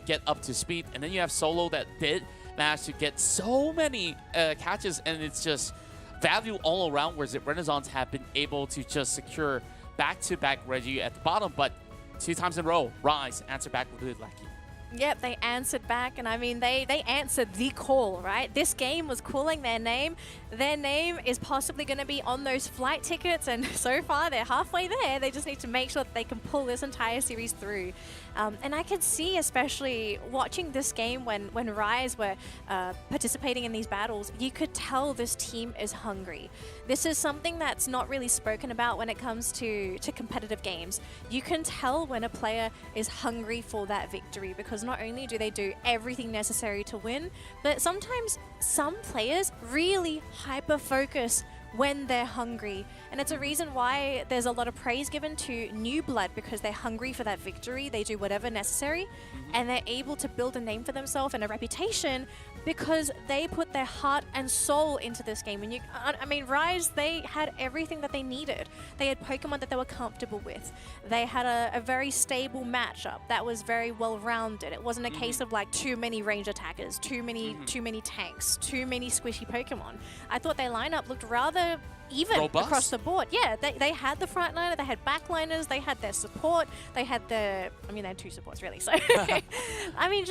get up to speed, and then you have Solo that did manage to get so many catches, and it's just value all around, whereas Renaissance have been able to just secure back-to-back Reggie at the bottom, but 2 times in a row, Rise answer back with good lucky. Yep, they answered back, and I mean, they answered the call, right? This game was calling their name. Their name is possibly going to be on those flight tickets, and so far they're halfway there. They just need to make sure that they can pull this entire series through. And I could see, especially watching this game when Rise were participating in these battles, you could tell this team is hungry. This is something that's not really spoken about when it comes to competitive games. You can tell when a player is hungry for that victory, because not only do they do everything necessary to win, but sometimes some players really hyper-focus when they're hungry. And it's a reason why there's a lot of praise given to new blood, because they're hungry for that victory. They do whatever necessary, and they're able to build a name for themselves and a reputation because they put their heart and soul into this game. And I mean, Rise, they had everything that they needed. They had Pokemon that they were comfortable with. They had a very stable matchup that was very well-rounded. It wasn't a case of like too many range attackers, too many tanks, too many squishy Pokemon. I thought their lineup looked rather even robust across the board. Yeah, they had the frontliner, they had backliners, they had their support, they had I mean, they had two supports really, so I mean,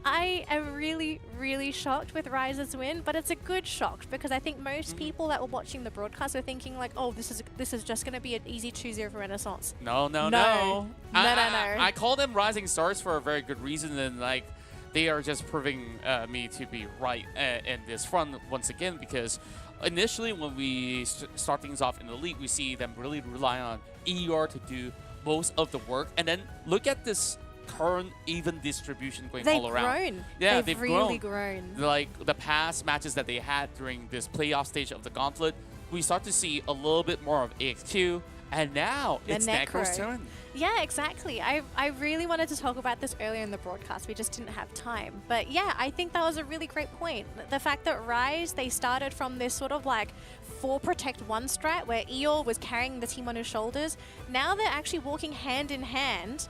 I am really, really shocked with Rise's win, but it's a good shock, because I think most people that were watching the broadcast are thinking like, oh, this is just going to be an easy 2-0 for Renaissance. No. I call them rising stars for a very good reason, and like they are just proving me to be right in this run once again, because initially when we start things off in the league, we see them really rely on ER to do most of the work, and then look at this current even distribution going all around. Yeah, they've really grown. Like the past matches that they had during this playoff stage of the gauntlet, we start to see a little bit more of AXQ, and now it's Necro's turn. Yeah, exactly. I really wanted to talk about this earlier in the broadcast. We just didn't have time. But yeah, I think that was a really great point. The fact that Rise, they started from this sort of like 4 protect 1 strat where Eeyore was carrying the team on his shoulders. Now they're actually walking hand in hand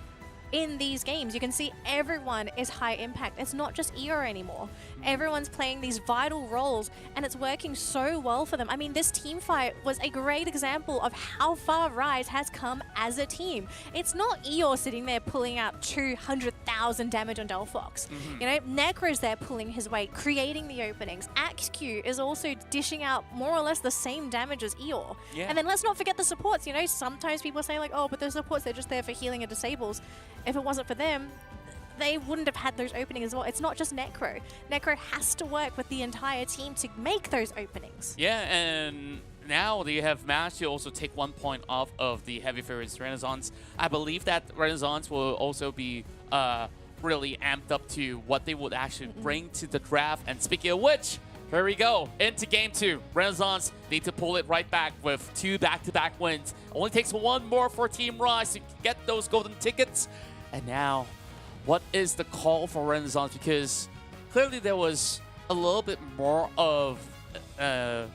in these games. You can see everyone is high impact. It's not just Eeyore anymore. Everyone's playing these vital roles, and it's working so well for them. I mean, this team fight was a great example of how far Rise has come as a team. It's not Eeyore sitting there pulling out 200,000 damage on Delphox. You know, Necro's there pulling his weight, creating the openings. AXQ is also dishing out more or less the same damage as Eeyore. And then let's not forget the supports. You know, sometimes people say like, oh, but the supports, they're just there for healing and disables. If it wasn't for them, they wouldn't have had those openings as well. It's not just Necro. Necro has to work with the entire team to make those openings. Yeah, and now they have managed to also take 1 point off of the heavy favorites Renaissance. I believe that Renaissance will also be really amped up to what they would actually bring to the draft. And speaking of which, here we go, into game 2. Renaissance need to pull it right back with 2 back-to-back wins. Only takes 1 more for Team Rise to get those golden tickets. And now, what is the call for Renaissance? Because clearly there was a little bit more of an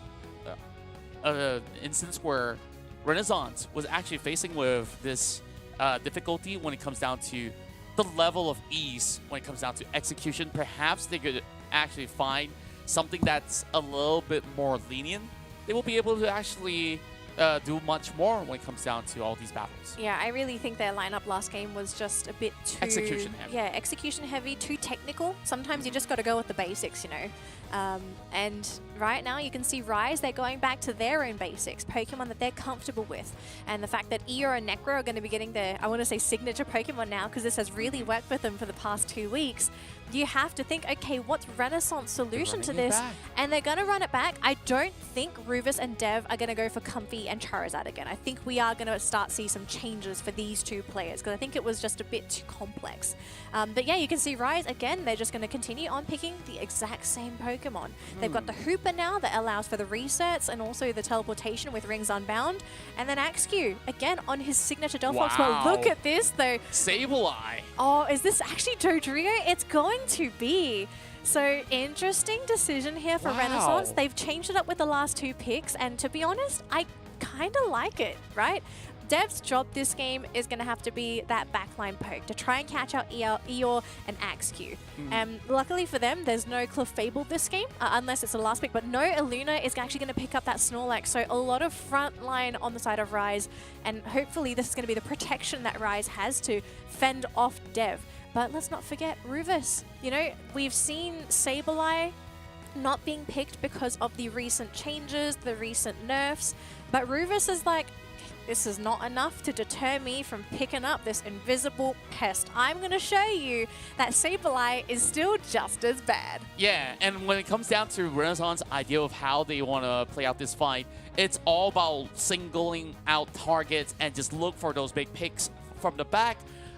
instance where Renaissance was actually facing with this difficulty when it comes down to the level of ease, when it comes down to execution. Perhaps they could actually find something that's a little bit more lenient. They will be able to actually do much more when it comes down to all these battles. Yeah, I really think their lineup last game was just a bit too... execution heavy. Yeah, execution heavy, too technical. Sometimes you just got to go with the basics, you know. And right now you can see Rise, they're going back to their own basics, Pokemon that they're comfortable with. And the fact that Eeyore and Necro are going to be getting their, I want to say, signature Pokemon now, because this has really worked with them for the past 2 weeks. You have to think, okay, what's Renaissance's solution to this? And they're going to run it back. I don't think Rufus and Dev are going to go for Comfy and Charizard again. I think we are going to start see some changes for these 2 players, because I think it was just a bit too complex. But yeah, you can see Rise, again, they're just going to continue on picking the exact same Pokemon. They've got the Hooper now that allows for the resets and also the teleportation with Rings Unbound. And then AXQ, again, on his signature Delphox. Wow. Well, look at this, though. Sableye. Oh, is this actually Dodrio? It's going to be. So, interesting decision here for Renaissance. They've changed it up with the last 2 picks, and to be honest, I kind of like it, right? Dev's job this game is going to have to be that backline poke to try and catch out Eeyore and AXQ. Luckily for them, there's no Clefable this game, unless it's the last pick, but no Illuna is actually going to pick up that Snorlax. So a lot of front line on the side of Rise, and hopefully this is going to be the protection that Rise has to fend off Dev. But let's not forget Rufus. You know, we've seen Sableye not being picked because of the recent changes, the recent nerfs, but Rufus is like, this is not enough to deter me from picking up this invisible pest. I'm going to show you that Sableye is still just as bad. Yeah, and when it comes down to Renaissance idea of how they want to play out this fight, it's all about singling out targets and just look for those big picks from the back.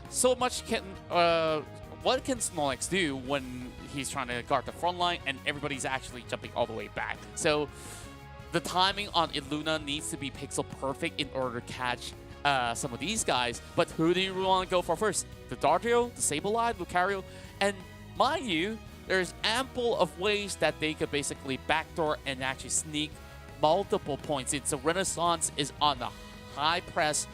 So much can... what can Snorlax do when he's trying to guard the front line and everybody's actually jumping all the way back? So the timing on Illuna needs to be pixel perfect in order to catch some of these guys. But who do you want to go for first? The Dardrio, the Sableye, Lucario? And mind you, there's ample of ways that they could basically backdoor and actually sneak multiple points in. So Renaissance is on the high press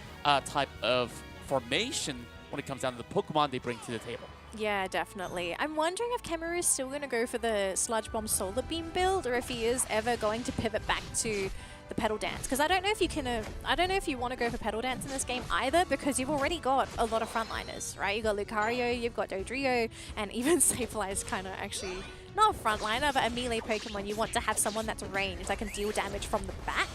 type of formation when it comes down to the Pokemon they bring to the table. Yeah, definitely. I'm wondering if Kemaru is still going to go for the Sludge Bomb Solar Beam build, or if he is ever going to pivot back to the Petal Dance. Because I don't know if you can. I don't know if you want to go for Petal Dance in this game either, because you've already got a lot of frontliners, right? You've got Lucario, you've got Dodrio, and even Sableye is kind of actually not a frontliner, but a melee Pokemon. You want to have someone that's ranged that can deal damage from the back.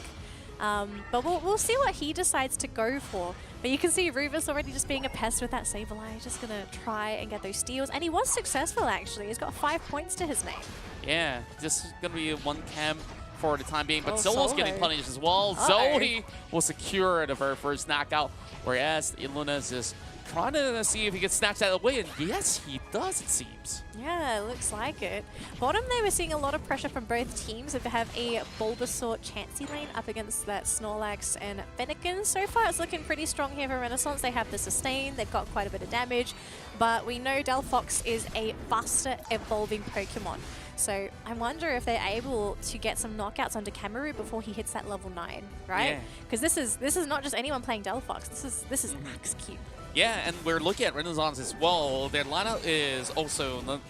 But we'll see what he decides to go for. But you can see Rufus already just being a pest with that Sableye, just going to try and get those steals. And he was successful, actually. He's got 5 points to his name. Yeah, just going to be one cam for the time being. But Solo. Solo's getting punished as well. Zoe will secure the very first knockout, whereas Illuna is just trying to see if he can snatch that away. And yes, he does, it seems. Yeah, looks like it. Bottom there, we're seeing a lot of pressure from both teams. If they have a Bulbasaur Chansey lane up against that Snorlax and Fennekin. So far, it's looking pretty strong here for Renaissance. They have the sustain, they've got quite a bit of damage, but we know Delphox is a faster evolving Pokemon. So I wonder if they're able to get some knockouts onto Kemaru before he hits that level 9, right? Because this is not just anyone playing Delphox. This is Max Q. Yeah, and we're looking at Renaissance as well. Their lineup is also going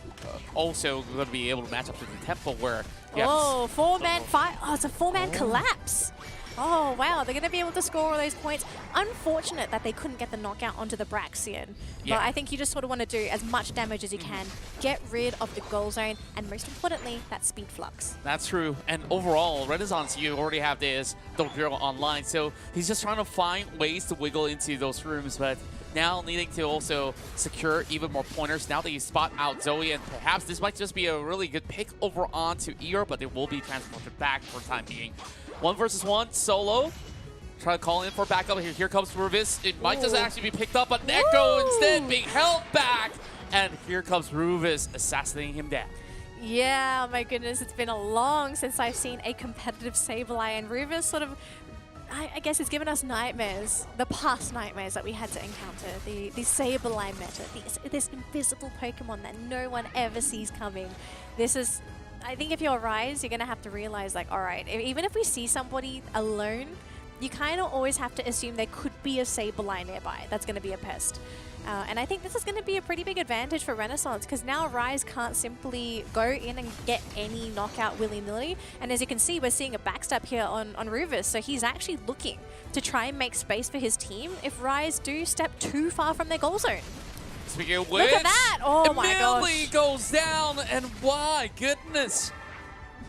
to be able to match up to the Temple where... Oh, 4-man fight. Oh, it's a 4-man collapse. Oh, wow. They're going to be able to score all those points. Unfortunate that they couldn't get the knockout onto the Braxian. Yeah. But I think you just sort of want to do as much damage as you can, get rid of the goal zone, and most importantly, that speed flux. That's true. And overall, Renaissance, you already have this Dodrio online, so he's just trying to find ways to wiggle into those rooms, but now needing to also secure even more pointers. Now that you spot out Zoe, and perhaps this might just be a really good pick over onto Eeyore, but it will be transported back for the time being. 1 versus 1, solo. Try to call in for backup. Here comes Rufus. It might just actually be picked up, but Neko instead being held back. And here comes Rufus assassinating him down. Yeah, my goodness, it's been a long since I've seen a competitive Sableye, and Rufus sort of, I guess, it's given us nightmares, the past nightmares that we had to encounter, the Sableye meta, this invisible Pokemon that no one ever sees coming. This is, I think if you're Rise, you're going to have to realize, like, all right, even if we see somebody alone, you kind of always have to assume there could be a Sableye nearby that's going to be a pest. And I think this is going to be a pretty big advantage for Renaissance, because now Rise can't simply go in and get any knockout willy-nilly. And as you can see, we're seeing a backstab here on Rufus, so he's actually looking to try and make space for his team if Rise do step too far from their goal zone. Speaking of which, look at that! Oh my gosh! immediately goes down, and my goodness,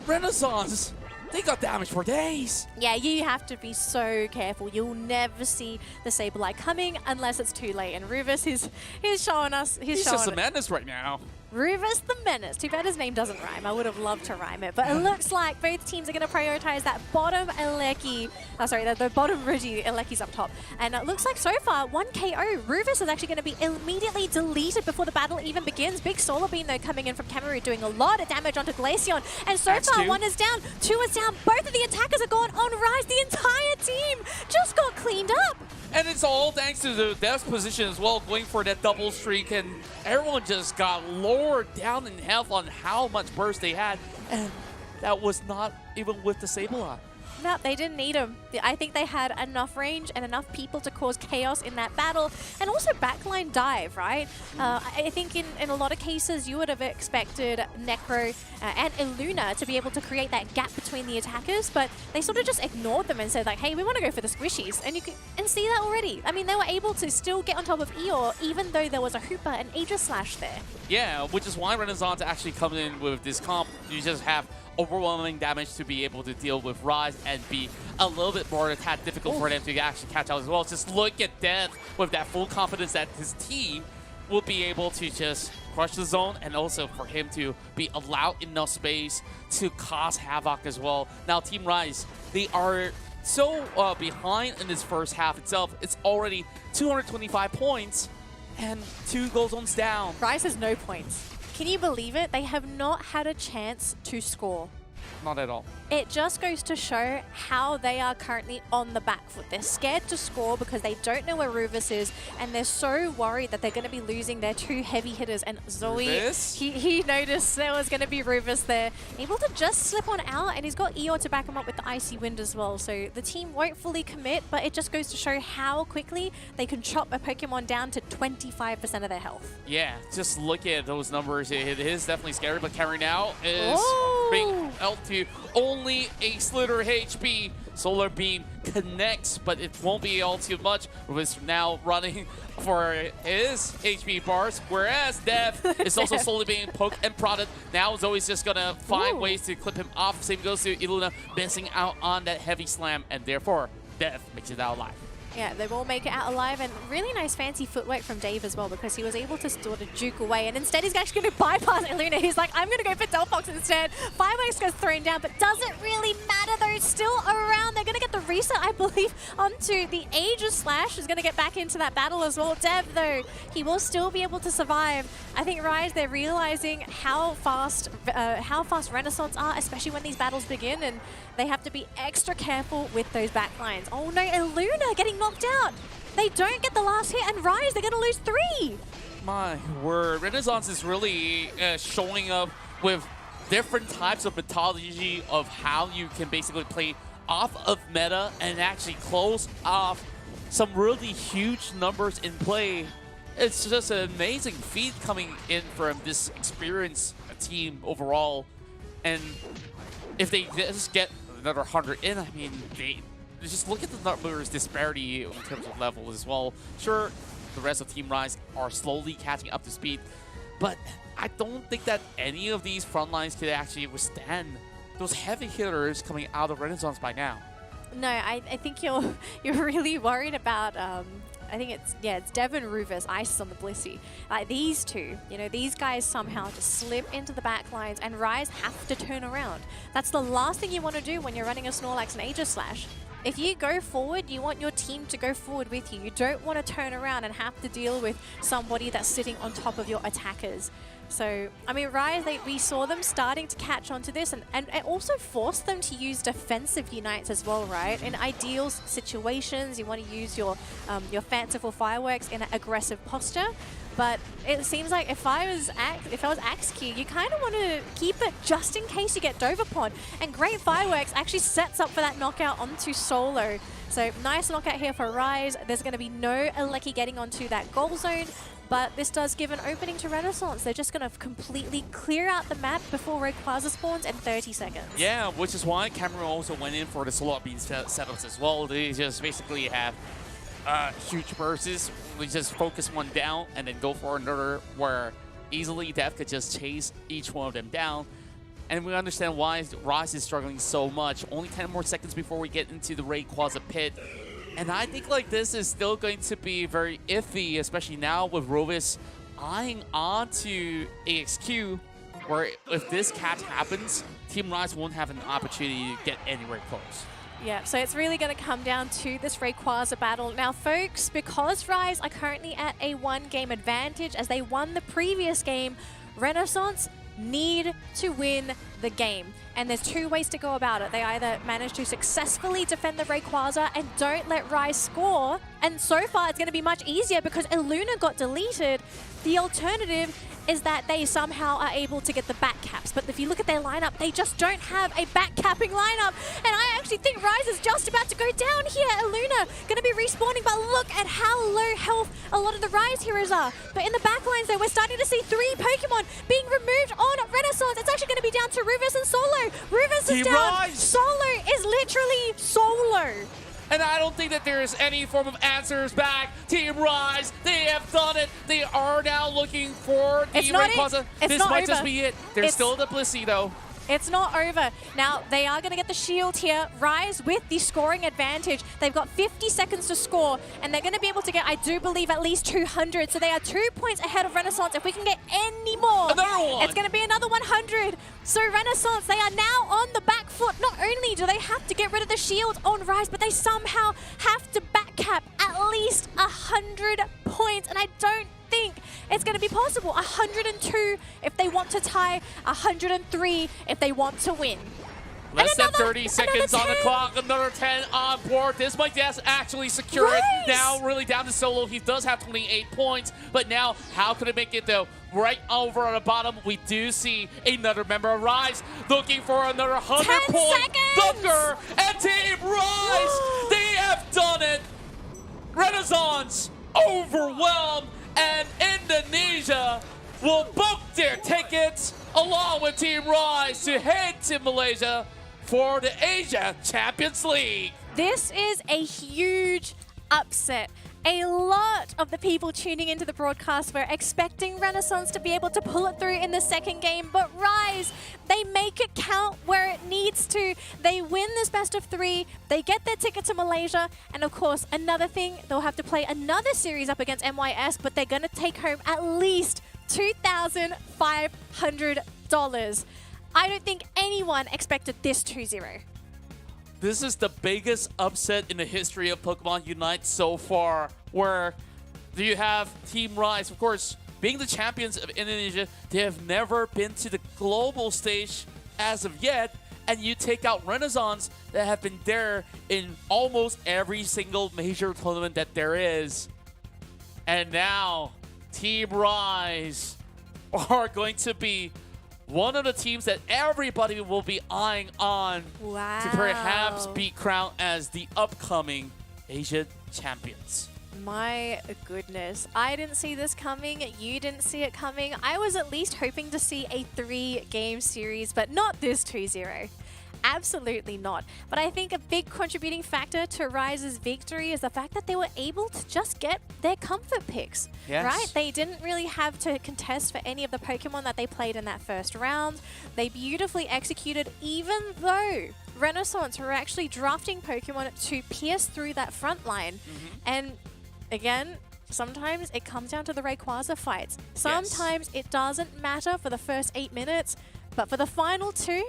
Renaissance, they got damage for days. Yeah, you have to be so careful. You'll never see the Sableye coming unless it's too late. And Rufus, he's showing us. He's just a madness right now. Rufus the Menace. Too bad his name doesn't rhyme. I would have loved to rhyme it. But it looks like both teams are going to prioritize that bottom Eleki. Oh, sorry, the bottom Reggie. Eleki's up top. And it looks like so far, 1 KO. Rufus is actually going to be immediately deleted before the battle even begins. Big Solar Beam, though, coming in from Kemaru, doing a lot of damage onto Glaceon. And so far, 1 is down, 2 is down. Both of the attackers are gone on Rise. The entire team just got cleaned up. And it's all thanks to the death position as well, going for that double streak, and everyone just got lowered down in health on how much burst they had, and that was not even with the Sableye. No, they didn't need him. I think they had enough range and enough people to cause chaos in that battle. And also backline dive, right? I think in a lot of cases, you would have expected Necro and Illuna to be able to create that gap between the attackers, but they sort of just ignored them and said like, hey, we want to go for the squishies. And you can see that already. I mean, they were able to still get on top of Eeyore, even though there was a Hooper and Aegis Slash there. Yeah, which is why Renaissance actually comes in with this comp. You just have overwhelming damage to be able to deal with Rise and be a little bit more a tad difficult for them to actually catch out as well. Just look at Death with that full confidence that his team will be able to just crush the zone, and also for him to be allowed enough space to cause havoc as well. Now Team Rise, they are so behind in this first half itself. It's already 225 points and 2 goal zones down. Rise has no points. Can you believe it? They have not had a chance to score. Not at all. It just goes to show how they are currently on the back foot. They're scared to score because they don't know where Rufus is, and they're so worried that they're going to be losing their 2 heavy hitters. And Zoe, he noticed there was going to be Rufus there. Able to just slip on out, and he's got Eeyore to back him up with the Icy Wind as well. So the team won't fully commit, but it just goes to show how quickly they can chop a Pokemon down to 25% of their health. Yeah, just look at those numbers. It is definitely scary, but Carry now is being held to only a slither HP. Solar Beam connects, but it won't be all too much. Rufus now running for his HP bars, whereas Dev is also slowly being poked and prodded. Now Zoe's just gonna find ways to clip him off. Same goes to Illuna, missing out on that heavy slam, and therefore Dev makes it out alive. Yeah, they will make it out alive, and really nice fancy footwork from Dave as well, because he was able to sort of juke away, and instead he's actually going to bypass Illuna. He's like, I'm going to go for Delphox instead. Fireworks goes thrown down, but doesn't really matter though. Still around. They're going to get the reset, I believe, onto the Aegis Slash. Is going to get back into that battle as well. Dev, though, he will still be able to survive. I think Rise, they're realizing how fast Renaissance are, especially when these battles begin, and they have to be extra careful with those backlines. Oh no, Illuna getting knocked out. They don't get the last hit, and Rise, they're going to lose 3. My word, Renaissance is really showing up with different types of methodology of how you can basically play off of meta and actually close off some really huge numbers in play. It's just an amazing feat coming in from this experienced team overall. And if they just get another 100 in, I mean, they just look at the numbers disparity in terms of level as well. Sure, the rest of Team Rise are slowly catching up to speed, but I don't think that any of these front lines could actually withstand those heavy hitters coming out of Renaissance by now. No, I think you're really worried about I think it's Devin, Rufus, Isis on the Blissey. Like these two, you know, these guys somehow just slip into the back lines, and Rise have to turn around. That's the last thing you want to do when you're running a Snorlax and Aegis Slash. If you go forward, you want your team to go forward with you. You don't want to turn around and have to deal with somebody that's sitting on top of your attackers. So, I mean, Rise, we saw them starting to catch on to this, and it also forced them to use defensive unites as well, right? In ideal situations, you want to use your fanciful fireworks in an aggressive posture. But it seems like if I was Axeq, you kind of want to keep it just in case you get Doverpon. And Great Fireworks actually sets up for that knockout onto Solo. So nice knockout here for Rise. There's going to be no Alecki getting onto that goal zone. But this does give an opening to Renaissance. They're just going to completely clear out the map before Rayquaza spawns in 30 seconds. Yeah, which is why Cameron also went in for the Solar Beam setups as well. They just basically have huge bursts. We just focus one down and then go for another where easily Death could just chase each one of them down. And we understand why Rise is struggling so much. Only 10 more seconds before we get into the Rayquaza pit. And I think like this is still going to be very iffy, especially now with Rufus eyeing on to AXQ, where if this catch happens, Team Rise won't have an opportunity to get anywhere close. Yeah, so it's really going to come down to this Rayquaza battle. Now, folks, because Rise are currently at a 1-game advantage as they won the previous game, Renaissance need to win the game. And there's 2 ways to go about it. They either manage to successfully defend the Rayquaza and don't let Rise score. And so far, it's going to be much easier because Illuna got deleted. The alternative is that they somehow are able to get the back caps. But if you look at their lineup, they just don't have a back capping lineup. And I actually think Rise is just about to go down here. Illuna going to be respawning, but look at how low health a lot of the Rise heroes are. But in the back lines though, we're starting to see 3 Pokemon being removed on Renaissance. It's actually going to be down to Rufus and Solo. Rufus is Team down. Rise. Solo is literally solo. And I don't think that there is any form of answers back. Team Rise, they have done it. They are now looking for the It's not Rayquaza. it. It's This not might over. just be it. There's It's- still the Blissey though. It's not over. Now, they are going to get the shield here. Rise with the scoring advantage. They've got 50 seconds to score, and they're going to be able to get, I do believe, at least 200. So they are 2 points ahead of Renaissance. If we can get any more, Another one. it's going to be another 100. So Renaissance, they are now on the back foot. Not only do they have to get rid of the shield on Rise, but they somehow have to back cap at least 100 points. And I don't think it's going to be possible. 102 if they want to tie, 103 if they want to win. Less than another- 30 seconds another on the 10. clock. Another 10 on board. This might just actually secure it. Rise. Now really down to Solo. He does have 28 points. But now, how could it make it though? Right over on the bottom, we do see another member of Rise looking for another 10 100-point seconds. Booker. And Team Rise, they have done it. Renaissance overwhelmed, and Indonesia will book their tickets along with Team Rise to head to Malaysia for the Asia Champions League. This is a huge upset. A lot of the people tuning into the broadcast were expecting Renaissance to be able to pull it through in the second game, but Rise, they make it count where it needs to. They win this best of 3, they get their ticket to Malaysia, and of course, another thing, they'll have to play another series up against MYS, but they're going to take home at least $2,500. I don't think anyone expected this 2-0. This is the biggest upset in the history of Pokemon Unite so far, where you have Team Rise, of course, being the champions of Indonesia. They have never been to the global stage as of yet, and you take out Renaissance that have been there in almost every single major tournament that there is. And now, Team Rise are going to be one of the teams that everybody will be eyeing on Wow. to perhaps be crowned as the upcoming Asia champions. My goodness. I didn't see this coming. You didn't see it coming. I was at least hoping to see a 3-game series, but not this 2-0. Absolutely not. But I think a big contributing factor to Rise's victory is the fact that they were able to just get their comfort picks, Yes. right? They didn't really have to contest for any of the Pokemon that they played in that first round. They beautifully executed, even though Renaissance were actually drafting Pokemon to pierce through that front line. And again, sometimes it comes down to the Rayquaza fights. Sometimes it doesn't matter for the first 8 minutes, but for the final 2,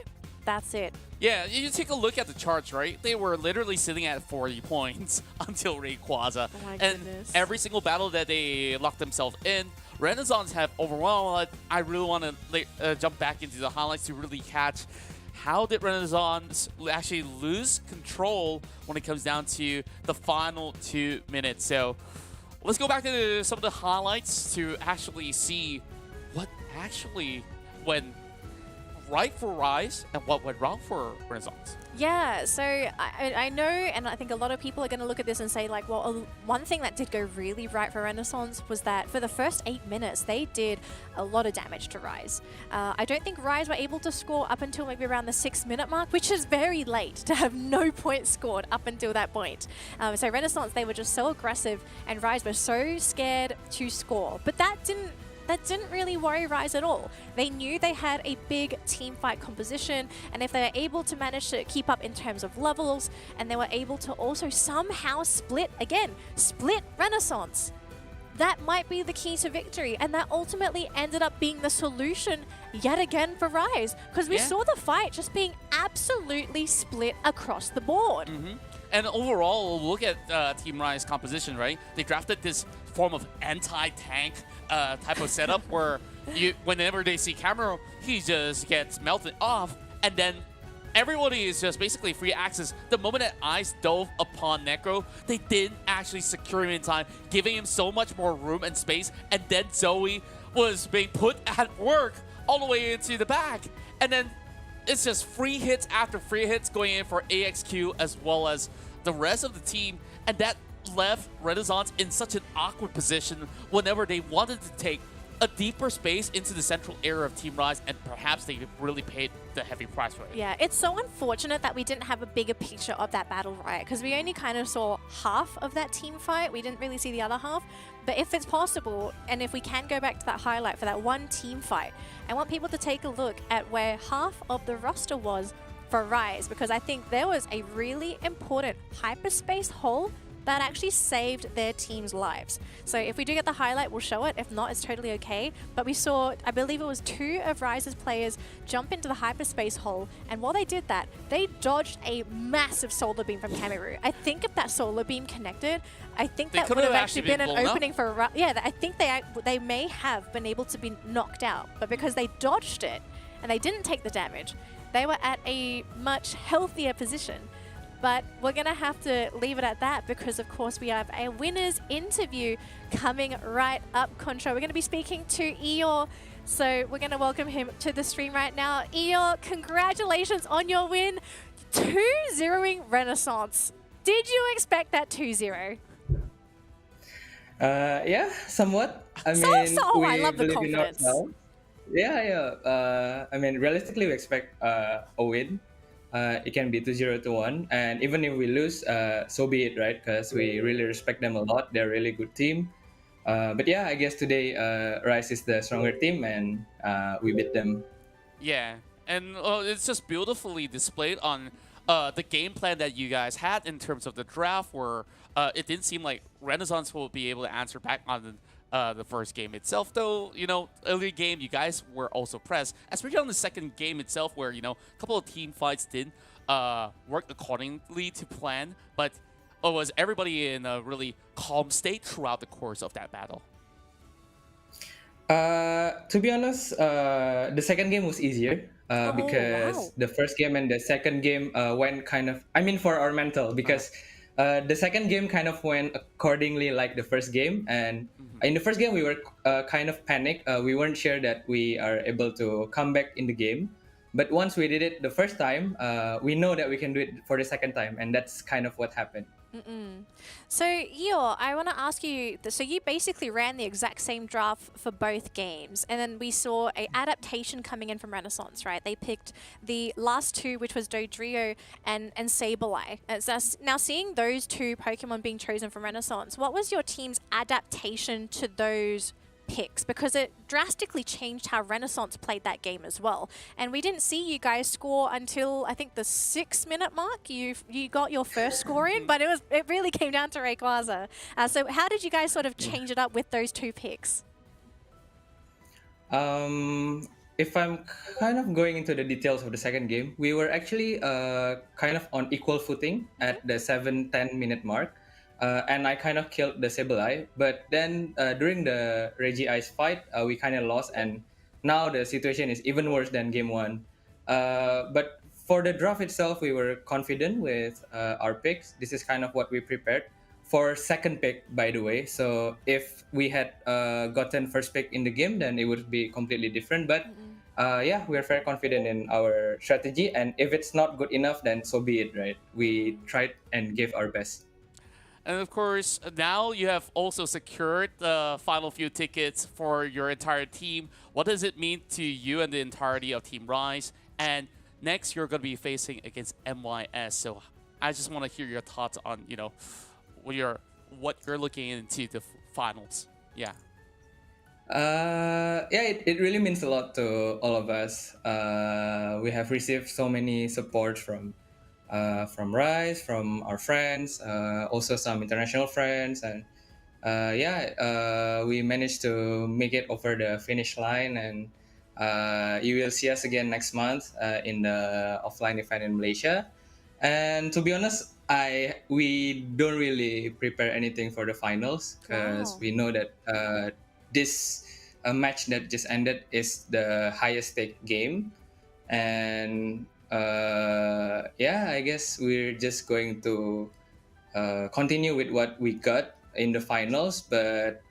that's it. Yeah, you take a look at the charts, right? They were literally sitting at 40 points until Rayquaza. Oh my And goodness. every single battle that they locked themselves in, Renaissance have overwhelmed. I really want to jump back into the highlights to really catch how did Renaissance actually lose control when it comes down to the final 2 minutes. So let's go back to some of the highlights to actually see what actually went right for Rise and what went wrong for Renaissance. Yeah, so I know, and I think a lot of people are going to look at this and say, like, well, one thing that did go really right for Renaissance was that for the first 8 minutes, they did a lot of damage to Rise. I don't think Rise were able to score up until maybe around the 6-minute mark, which is very late to have no points scored up until that point. So Renaissance, they were just so aggressive, and Rise were so scared to score. But that didn't really worry Rise at all. They knew they had a big team fight composition, and if they were able to manage to keep up in terms of levels, and they were able to also somehow split Renaissance, that might be the key to victory, and that ultimately ended up being the solution yet again for Rise, because we saw the fight just being absolutely split across the board. And overall, look at Team Rise composition, right? They drafted this form of anti-tank type of setup where whenever they see Camero, he just gets melted off, and then everybody is just basically free access. The moment that Ice dove upon Necro, they didn't actually secure him in time, giving him so much more room and space, and then Zoe was being put at work all the way into the back. And then it's just free hits after free hits going in for AXQ as well as the rest of the team. And that left Renaissance in such an awkward position whenever they wanted to take a deeper space into the central area of Team Rise, and perhaps they really paid the heavy price for it. Yeah, it's so unfortunate that we didn't have a bigger picture of that battle, right? Because we only kind of saw half of that team fight. We didn't really see the other half. But if it's possible, and if we can go back to that highlight for that one team fight, I want people to take a look at where half of the roster was for Rise, because I think there was a really important hyperspace hole that actually saved their team's lives. So if we do get the highlight, we'll show it. If not, it's totally okay. But we saw, I believe it was 2 of Rise's players jump into the hyperspace hole, and while they did that, they dodged a massive solar beam from Kamiru. I think if that solar beam connected, I think that would have actually been an opening for, yeah, I think they may have been able to be knocked out, but because they dodged it and they didn't take the damage, they were at a much healthier position. But we're going to have to leave it at that because, of course, we have a winner's interview coming right up, Contra. We're going to be speaking to Eeyore, so we're going to welcome him to the stream right now. Eeyore, congratulations on your win, 2-0ing Renaissance. Did you expect that 2-0? Yeah, somewhat. I mean, I love the confidence. I mean, realistically, we expect a win. It can be 2-0 to 1, and even if we lose, so be it, right? Because we really respect them a lot. They're a really good team. But yeah, I guess today Rise is the stronger team, and we beat them. Yeah, and it's just beautifully displayed on the game plan that you guys had in terms of the draft, where it didn't seem like Renaissance will be able to answer back on the first game itself, though, you know, early game, you guys were also pressed, especially on the second game itself, where, you know, a couple of team fights didn't work accordingly to plan, but was everybody in a really calm state throughout the course of that battle? To be honest, the second game was easier because the first game and the second game went kind of, I mean, for our mental, because the second game kind of went accordingly like the first game, and in the first game we were kind of panicked. We weren't sure that we are able to come back in the game, but once we did it the first time, we know that we can do it for the second time, and that's kind of what happened. So, Eeyore, I want to ask you, so you basically ran the exact same draft for both games, and then we saw an adaptation coming in from Renaissance, right? They picked the last 2, which was Dodrio and Sableye. Now, seeing those 2 Pokemon being chosen from Renaissance, what was your team's adaptation to those picks? Because it drastically changed how Renaissance played that game as well. And we didn't see you guys score until, I think, the 6-minute mark. You got your first score in, but it really came down to Rayquaza. So how did you guys sort of change it up with those 2 picks? If I'm kind of going into the details of the second game, we were actually kind of on equal footing at the 7-10 minute mark. And I kind of killed the Sableye, but then during the Reggie Ice fight, we kind of lost, and now the situation is even worse than game 1. But for the draft itself, we were confident with our picks. This is kind of what we prepared for second pick, by the way. So if we had gotten first pick in the game, then it would be completely different. But yeah, we are very confident in our strategy, and if it's not good enough, then so be it, right? We tried and gave our best. And of course, now you have also secured the final few tickets for your entire team. What does it mean to you and the entirety of Team Rise? And next, you're going to be facing against MYS. So I just want to hear your thoughts on, you know, what you're looking into the finals. Yeah. Yeah, it really means a lot to all of us. We have received so many support from Rise, from our friends, also some international friends, and we managed to make it over the finish line, and you will see us again next month in the offline event in Malaysia. And to be honest, we don't really prepare anything for the finals because we know that this match that just ended is the highest stake game, and I guess we're just going to continue with what we got in the finals, but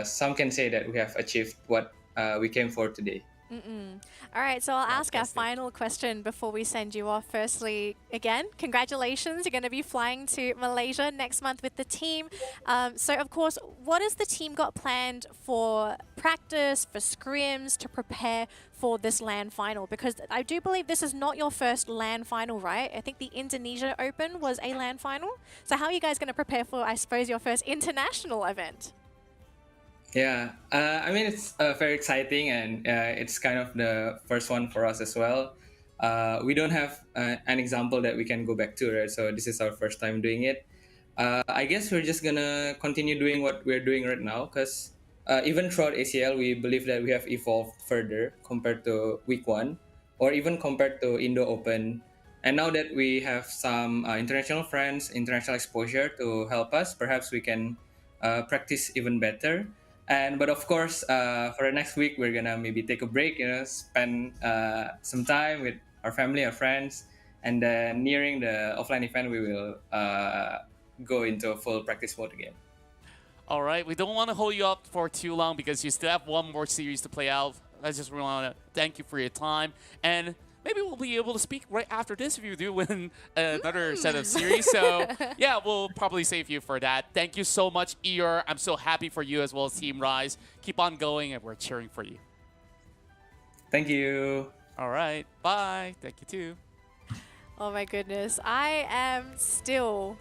some can say that we have achieved what we came for today. All right, so I'll ask our Fantastic. final question before we send you off. Firstly, again, congratulations. You're going to be flying to Malaysia next month with the team. So, of course, what has the team got planned for practice, for scrims, to prepare for this LAN final? Because I do believe this is not your first LAN final, right? I think the Indonesia Open was a LAN final. So how are you guys going to prepare for, I suppose, your first international event? Yeah, I mean, it's very exciting, and it's kind of the first one for us as well. We don't have an example that we can go back to, right? So this is our first time doing it. I guess we're just gonna continue doing what we're doing right now, because even throughout ACL, we believe that we have evolved further compared to week one, or even compared to Indo Open. And now that we have some international friends, international exposure to help us, perhaps we can practice even better. But of course, for the next week, we're gonna maybe take a break, spend some time with our family, our friends, and then nearing the offline event, we will go into a full practice mode again. All right, we don't want to hold you up for too long because you still have one more series to play out. I just really want to thank you for your time, and maybe we'll be able to speak right after this if you do win another set of series. So yeah, we'll probably save you for that. Thank you so much, Eeyore. I'm so happy for you as well as Team Rise. Keep on going, and we're cheering for you. Thank you. All right, bye. Thank you too. Oh my goodness, I am still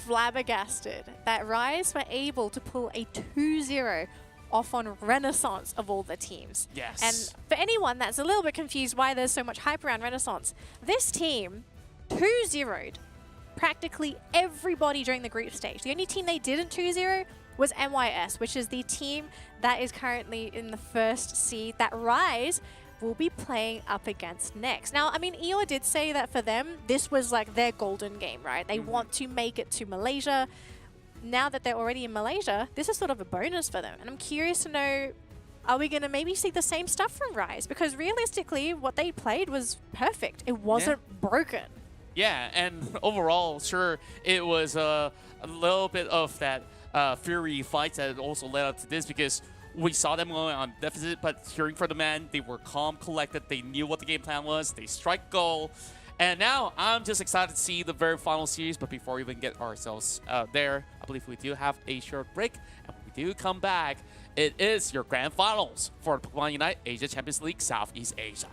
flabbergasted that Rise were able to pull a 2-0 off on Renaissance of all the teams. Yes. And for anyone that's a little bit confused why there's so much hype around Renaissance, this team 2-0'd practically everybody during the group stage. The only team they didn't 2-0 was MYS, which is the team that is currently in the first seed that Rise will be playing up against next. Now, I mean, Eeyore did say that for them, this was like their golden game, right? They want to make it to Malaysia. Now that they're already in Malaysia, this is sort of a bonus for them. And I'm curious to know, are we going to maybe see the same stuff from Rise? Because realistically, what they played was perfect. It wasn't broken. Yeah, and overall, sure, it was a little bit of that Fury fights that also led up to this, because we saw them going on deficit, but cheering for the man, they were calm, collected, they knew what the game plan was, they strike goal. And now I'm just excited to see the very final series, but before we even get ourselves there, I believe we do have a short break, and when we do come back, it is your grand finals for the Pokemon UNITE Asia Champions League Southeast Asia.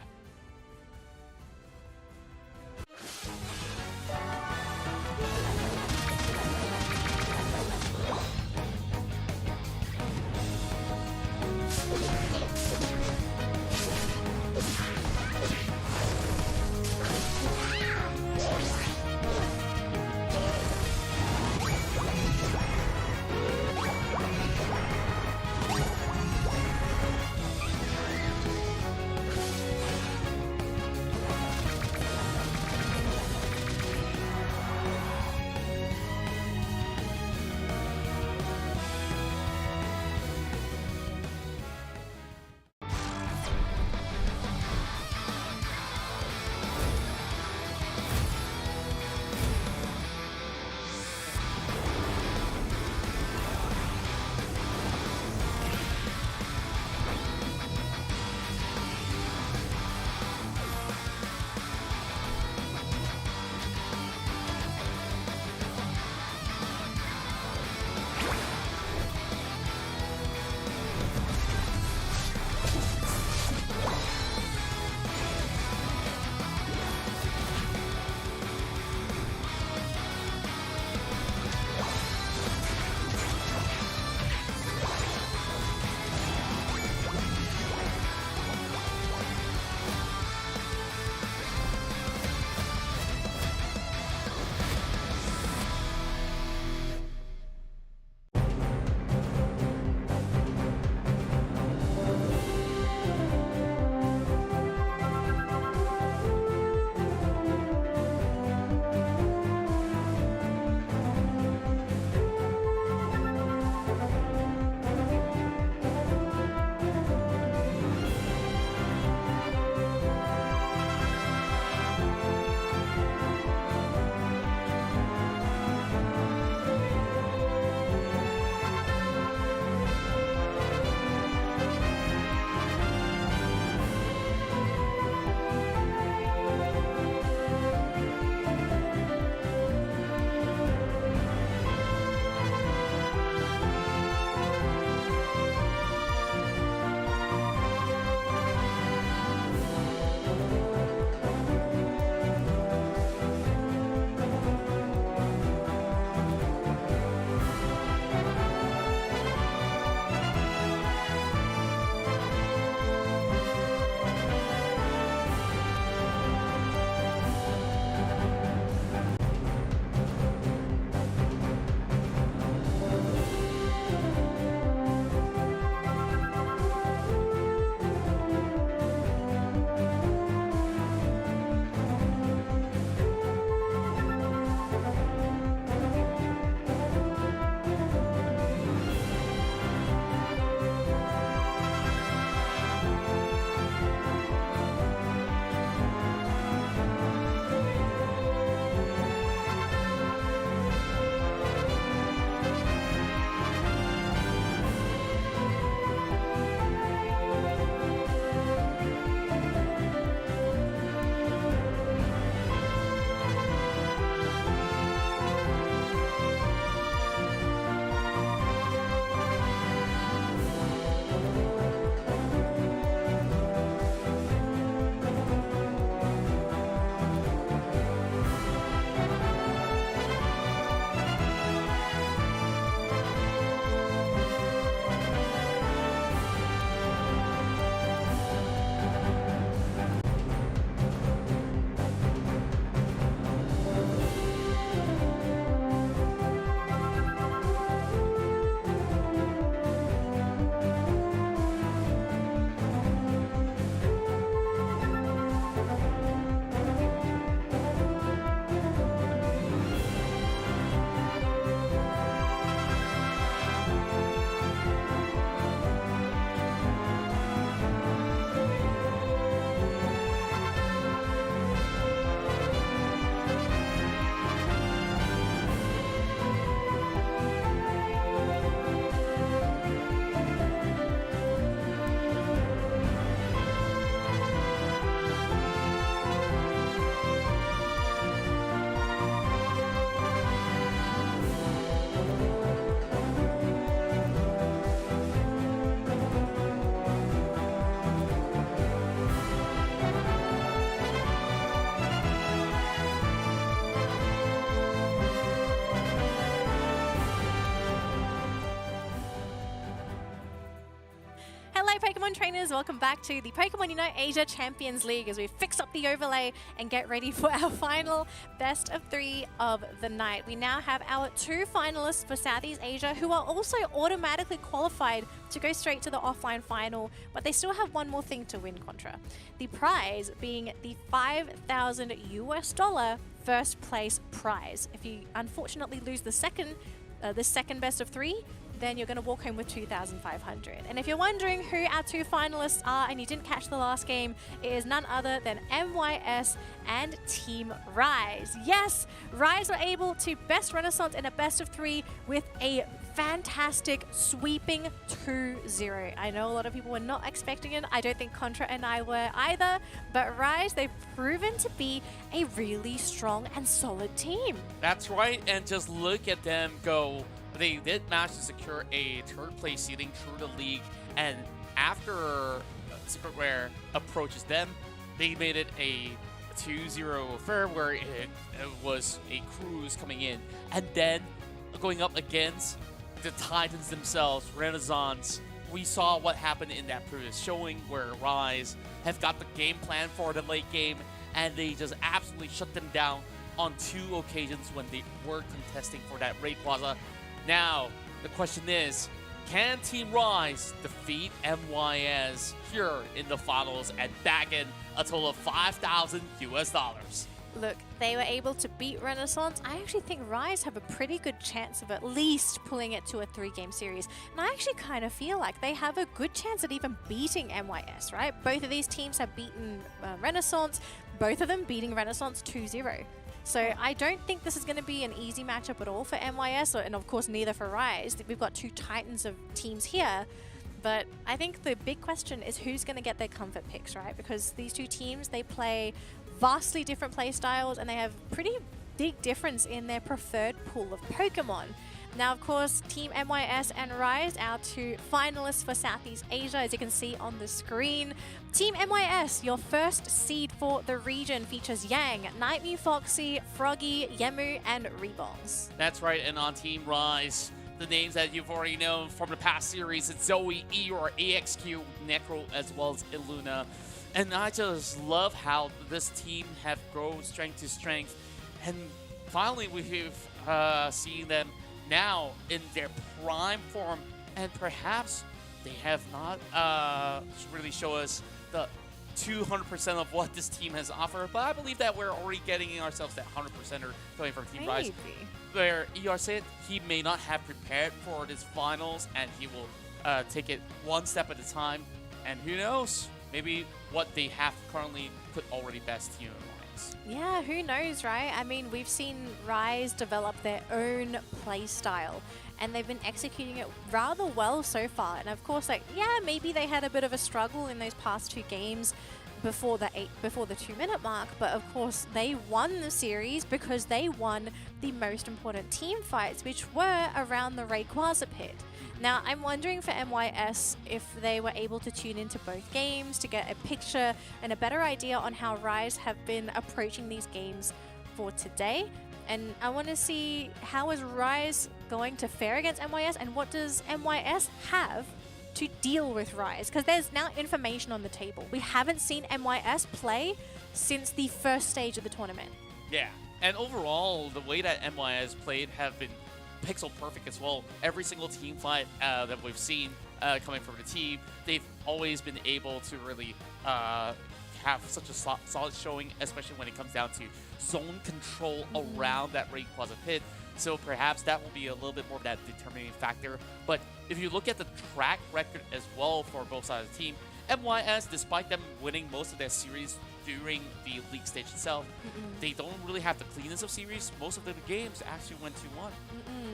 G'day Pokemon trainers, welcome back to the Pokemon UNITE Asia Champions League as we fix up the overlay and get ready for our final best of 3 of the night. We now have our 2 finalists for Southeast Asia who are also automatically qualified to go straight to the offline final, but they still have one more thing to win, Contra. The prize being the $5,000 first place prize. If you unfortunately lose the second best of 3, then you're going to walk home with 2,500. And if you're wondering who our 2 finalists are and you didn't catch the last game, it is none other than MYS and Team Rise. Yes, Rise were able to best Renaissance in a best of 3 with a fantastic sweeping 2-0. I know a lot of people were not expecting it. I don't think Contra and I were either, but Rise, they've proven to be a really strong and solid team. That's right, and just look at them go. They did manage to secure a 3rd place seeding through the league, and after Secret Rare approaches them, they made it a 2-0 affair where it was a cruise coming in, and then going up against the Titans themselves, Renaissance. We saw what happened in that previous showing where Rise have got the game plan for the late game, and they just absolutely shut them down on 2 occasions when they were contesting for that Rayquaza. Now, the question is, can Team Rise defeat MYS here in the finals and bag in a total of $5,000? Look, they were able to beat Renaissance. I actually think Rise have a pretty good chance of at least pulling it to a 3-game series. And I actually kind of feel like they have a good chance at even beating MYS, right? Both of these teams have beaten Renaissance, both of them beating Renaissance 2-0. So I don't think this is going to be an easy matchup at all for MYS, and of course neither for Rise. We've got 2 titans of teams here, but I think the big question is who's going to get their comfort picks, right? Because these 2 teams, they play vastly different play styles and they have pretty big difference in their preferred pool of Pokemon. Now, of course, Team MYS and Rise, our 2 finalists for Southeast Asia, as you can see on the screen. Team MYS, your first seed for the region, features Yang, Nightmare Foxy, Froggy, Yemu, and Reballs. That's right, and on Team Rise, the names that you've already known from the past series, it's Zoe, Eeyore, AXQ, Necro, as well as Illuna. And I just love how this team have grown strength to strength. And finally, we've seen them now in their prime form, and perhaps they have not really shown us the 200% of what this team has offered, but I believe that we're already getting ourselves that 100%er coming from Team Rise. Where ER said he may not have prepared for this finals, and he will take it one step at a time, and who knows, maybe what they have currently could already best Team Alliance. Yeah, who knows, right? I mean, we've seen Rise develop their own play style, and they've been executing it rather well so far. And of course, like, yeah, maybe they had a bit of a struggle in those past 2 games before the 2-minute mark, but of course they won the series because they won the most important team fights, which were around the Rayquaza pit. Now, I'm wondering for MYS if they were able to tune into both games to get a picture and a better idea on how Rise have been approaching these games for today. And I want to see how is Rise going to fare against MYS, and what does MYS have to deal with Rise? Because there's now information on the table. We haven't seen MYS play since the first stage of the tournament. Yeah, and overall, the way that MYS played have been pixel perfect as well. Every single team fight that we've seen coming from the team, they've always been able to really have such a solid showing, especially when it comes down to zone control around that Rayquaza pit. So perhaps that will be a little bit more of that determining factor. But if you look at the track record as well for both sides of the team, MYS, despite them winning most of their series during the league stage itself, they don't really have the cleanest of series. Most of the games actually went 2-1.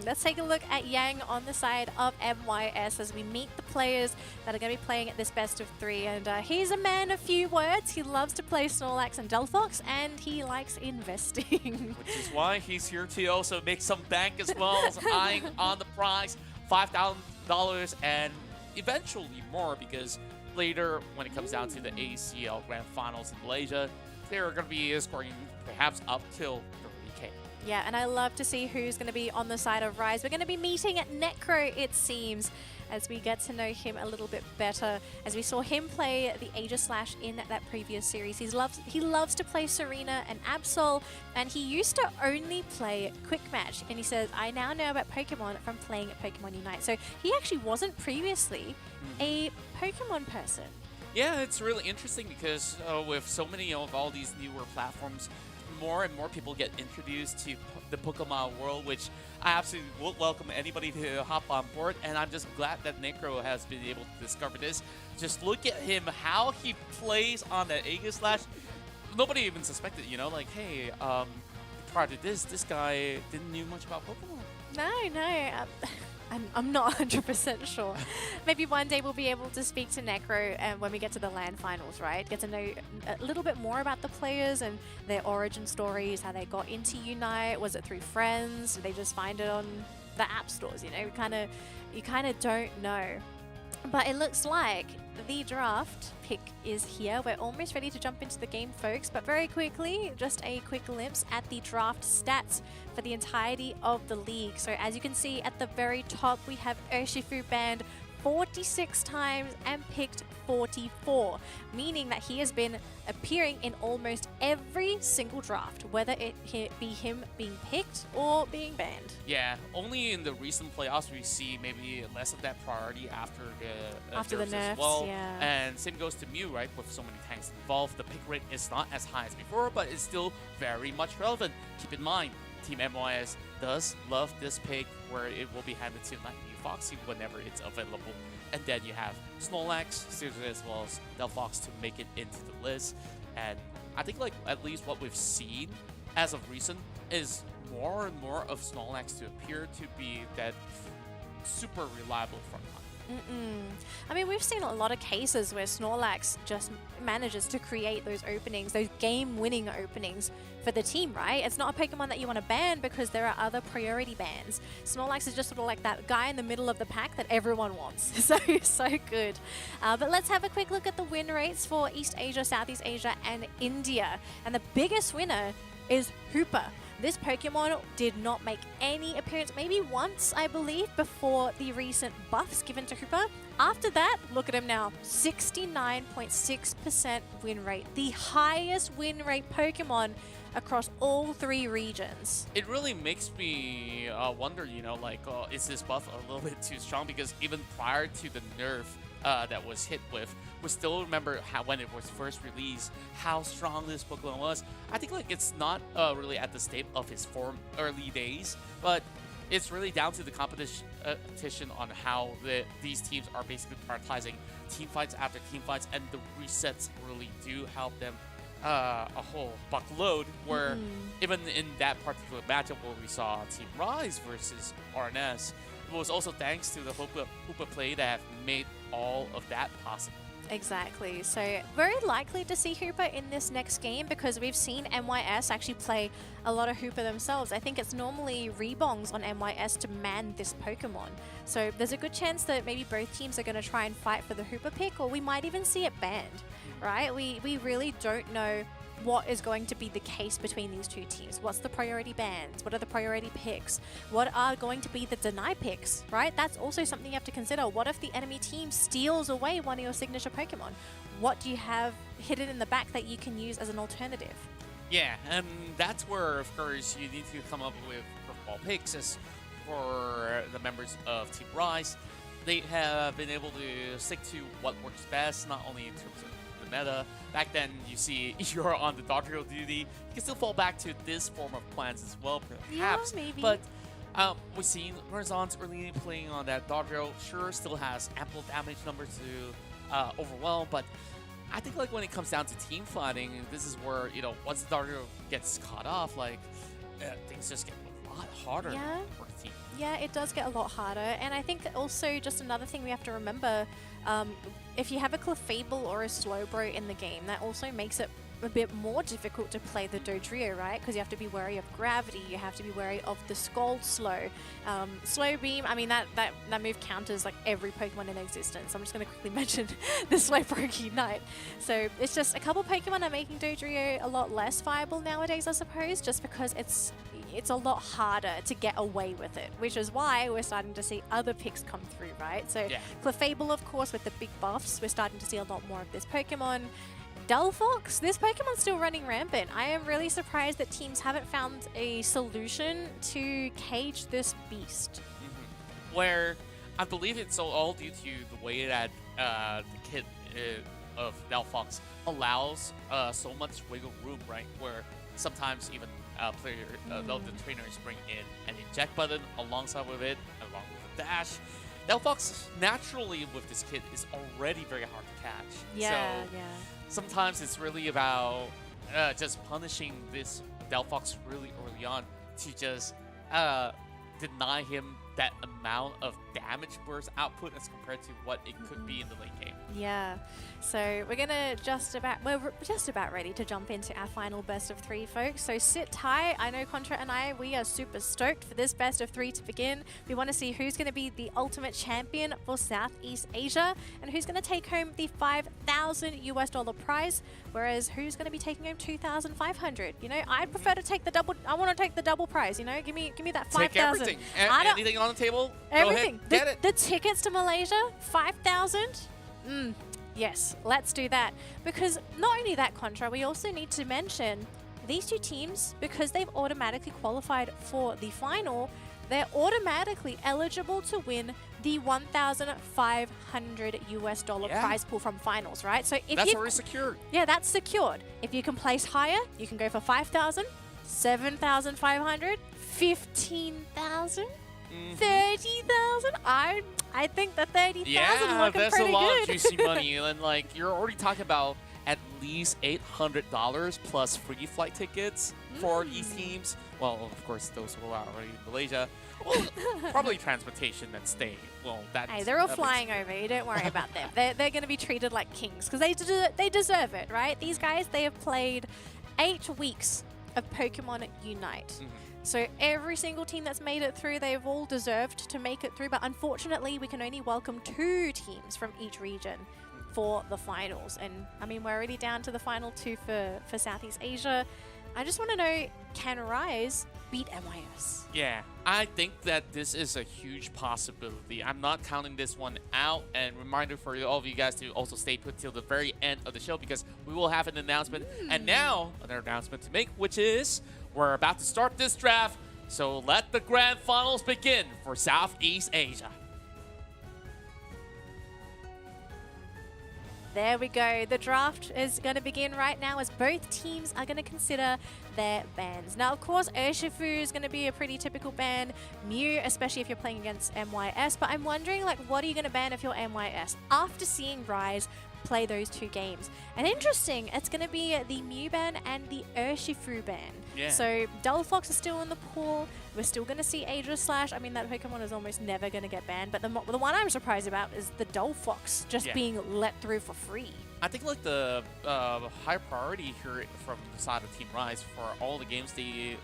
Let's take a look at Yang on the side of MYS as we meet the players that are going to be playing at this best of 3. And he's a man of few words. He loves to play Snorlax and Delphox, and he likes investing. Which is why he's here to also make some bank as well, as eyeing on the prize, $5,000 and eventually more, because later when it comes down to the ACL Grand Finals in Malaysia, they're going to be scoring perhaps up till 30K. Yeah, and I love to see who's going to be on the side of Rise. We're going to be meeting Necro, it seems, as we get to know him a little bit better. As we saw him play the Aegis Slash in that previous series, he loves to play Serena and Absol, and he used to only play Quick Match. And he says, I now know about Pokemon from playing at Pokemon Unite. So he actually wasn't previously a Pokemon person. Yeah, it's really interesting because with so many of all these newer platforms, more and more people get introduced to the Pokemon world, which I absolutely will welcome anybody to hop on board. And I'm just glad that Necro has been able to discover this. Just look at him, how he plays on that Aegis Slash. Nobody even suspected, you know, like, hey, prior to this guy didn't know much about Pokemon. No. I'm not 100% sure. Maybe one day we'll be able to speak to Necro when we get to the LAN finals, right? Get to know a little bit more about the players and their origin stories, how they got into Unite. Was it through friends? Did they just find it on the app stores? You know, you kind of don't know. But it looks like the draft pick is here. We're almost ready to jump into the game, folks, but very quickly, just a quick glimpse at the draft stats for the entirety of the league. So as you can see at the very top, we have Urshifu banned 46 times and picked 44, meaning that he has been appearing in almost every single draft, whether it be him being picked or being banned. Yeah, only in the recent playoffs we see maybe less of that priority after the nerfs nerfs, as well. yeah. And same goes to Mew, right? With so many tanks involved, the pick rate is not as high as before, but it's still very much relevant. Keep in mind, Team MYS does love this pick, where it will be handed to Lightning Foxy whenever it's available. And then you have Snorlax, Caesar, as well as Delphox to make it into the list. And I think like at least what we've seen as of recent is more and more of Snorlax to appear to be that super reliable front line. I mean, we've seen a lot of cases where Snorlax just manages to create those openings, those game-winning openings for the team, right? It's not a Pokemon that you want to ban because there are other priority bans. Snorlax is just sort of like that guy in the middle of the pack that everyone wants. So good. But let's have a quick look at the win rates for East Asia, Southeast Asia, and India. And the biggest winner is Hooper. This Pokemon did not make any appearance, maybe once, I believe, before the recent buffs given to Hooper. After that, look at him now, 69.6% win rate, the highest win rate Pokemon across all 3 regions. It really makes me wonder, you know, like, is this buff a little bit too strong? Because even prior to the nerf that was hit with, we still remember how when it was first released, how strong this Pokemon was. I think like it's not really at the state of his form early days, but it's really down to the competition on how these teams are basically prioritizing team fights after team fights, and the resets really do help them a whole buckload, where even in that particular matchup where we saw Team Rise versus RNS, it was also thanks to the Hoopa play that made all of that possible. Exactly. So very likely to see Hooper in this next game because we've seen MYS actually play a lot of Hooper themselves. I think it's normally Rebongs on MYS to man this Pokemon. So there's a good chance that maybe both teams are going to try and fight for the Hooper pick, or we might even see it banned, right? We really don't know what is going to be the case between these two teams. What's the priority bans? What are the priority picks? What are going to be the deny picks, right? That's also something you have to consider. What if the enemy team steals away one of your signature Pokemon? What do you have hidden in the back that you can use as an alternative? Yeah, and that's where, of course, you need to come up with curveball picks. As for the members of Team Rise, they have been able to stick to what works best, not only in terms of meta. Back then, you see you're on the Dodrio duty. You can still fall back to this form of plans as well, perhaps. Yeah, maybe. But we've seen Renaissance early playing on that Dodrio. Sure, still has ample damage numbers to overwhelm, but I think like when it comes down to team fighting, this is where, you know, once the Dodrio gets caught off, like things just get a lot harder for the team. Yeah, it does get a lot harder. And I think also just another thing we have to remember, if you have a Clefable or a Slowbro in the game, that also makes it a bit more difficult to play the Dodrio, right? Because you have to be wary of gravity, you have to be wary of the Scald Slow. Slow Beam, I mean, that move counters like every Pokemon in existence. I'm just going to quickly mention the Slowbro Unite. So it's just a couple Pokemon are making Dodrio a lot less viable nowadays, I suppose, just because it's a lot harder to get away with it, which is why we're starting to see other picks come through, right? So Clefable, of course, with the big buffs, we're starting to see a lot more of this Pokemon. Delphox, this Pokemon's still running rampant. I am really surprised that teams haven't found a solution to cage this beast. Where I believe it's all due to the way that the kit of Delphox allows so much wiggle room, right? Where sometimes even the trainers bring in an eject button alongside with it, along with a dash. Delphox naturally with this kit is already very hard to catch. Yeah, so sometimes it's really about just punishing this Delphox really early on to just deny him that amount of damage burst output as compared to what it could be in the late game. Yeah, so we're we're just about ready to jump into our final best of 3, folks. So sit tight. I know Contra and I, we are super stoked for this best of 3 to begin. We want to see who's going to be the ultimate champion for Southeast Asia and who's going to take home the $5,000 prize, whereas who's going to be taking home 2,500. You know, I'd prefer to take the double. I want to take the double prize. You know, give me that 5,000. Take everything. Anything on the table. Everything. Go ahead, get it. The tickets to Malaysia, 5,000. Yes, let's do that. Because not only that, Contra, we also need to mention these two teams, because they've automatically qualified for the final, they're automatically eligible to win the $1,500 prize pool from finals, right? So if that's already secured. Yeah, that's secured. If you can place higher, you can go for 5,000, 7,500, 15,000. 30,000. I think the 30,000 looking pretty good. That's a lot of juicy money, and like you're already talking about at least $800 plus free flight tickets for these teams. Well, of course, those who are already in Malaysia. Well, probably transportation and stay. Well, hey, they're all flying over. You don't worry about them. They're going to be treated like kings because they deserve it, right? These guys, they have played 8 weeks of Pokemon UNITE. So every single team that's made it through, they've all deserved to make it through. But unfortunately, we can only welcome 2 teams from each region for the finals. And I mean, we're already down to the final 2 for Southeast Asia. I just want to know, can Rise beat MYS? Yeah, I think that this is a huge possibility. I'm not counting this one out. And reminder for all of you guys to also stay put till the very end of the show because we will have an announcement. And now, another announcement to make, which is we're about to start this draft. So let the grand finals begin for Southeast Asia. There we go. The draft is going to begin right now as both teams are going to consider their bans. Now, of course, Urshifu is going to be a pretty typical ban. Mew, especially if you're playing against MYS. But I'm wondering, like, what are you going to ban if you're MYS? After seeing Rise play those 2 games. And interesting, it's going to be the Mew ban and the Urshifu ban. Yeah. So Delphox is still in the pool. We're still going to see Aegislash. I mean, that Pokemon is almost never going to get banned. But the one I'm surprised about is the Delphox just being let through for free. I think like the high priority here from the side of Team Rise for all the games, they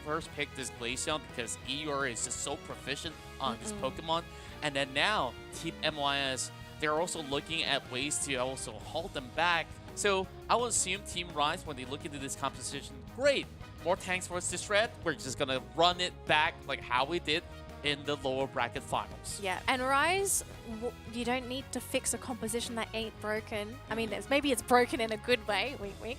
first picked this Glaceon because Eeyore is just so proficient on this Pokemon. And then now, Team MYS, they're also looking at ways to also hold them back. So I would assume Team Rise, when they look into this composition, great, more tanks for us to shred. We're just going to run it back like how we did in the lower bracket finals. Yeah, and Rise, you don't need to fix a composition that ain't broken. I mean, maybe it's broken in a good way, wink wink.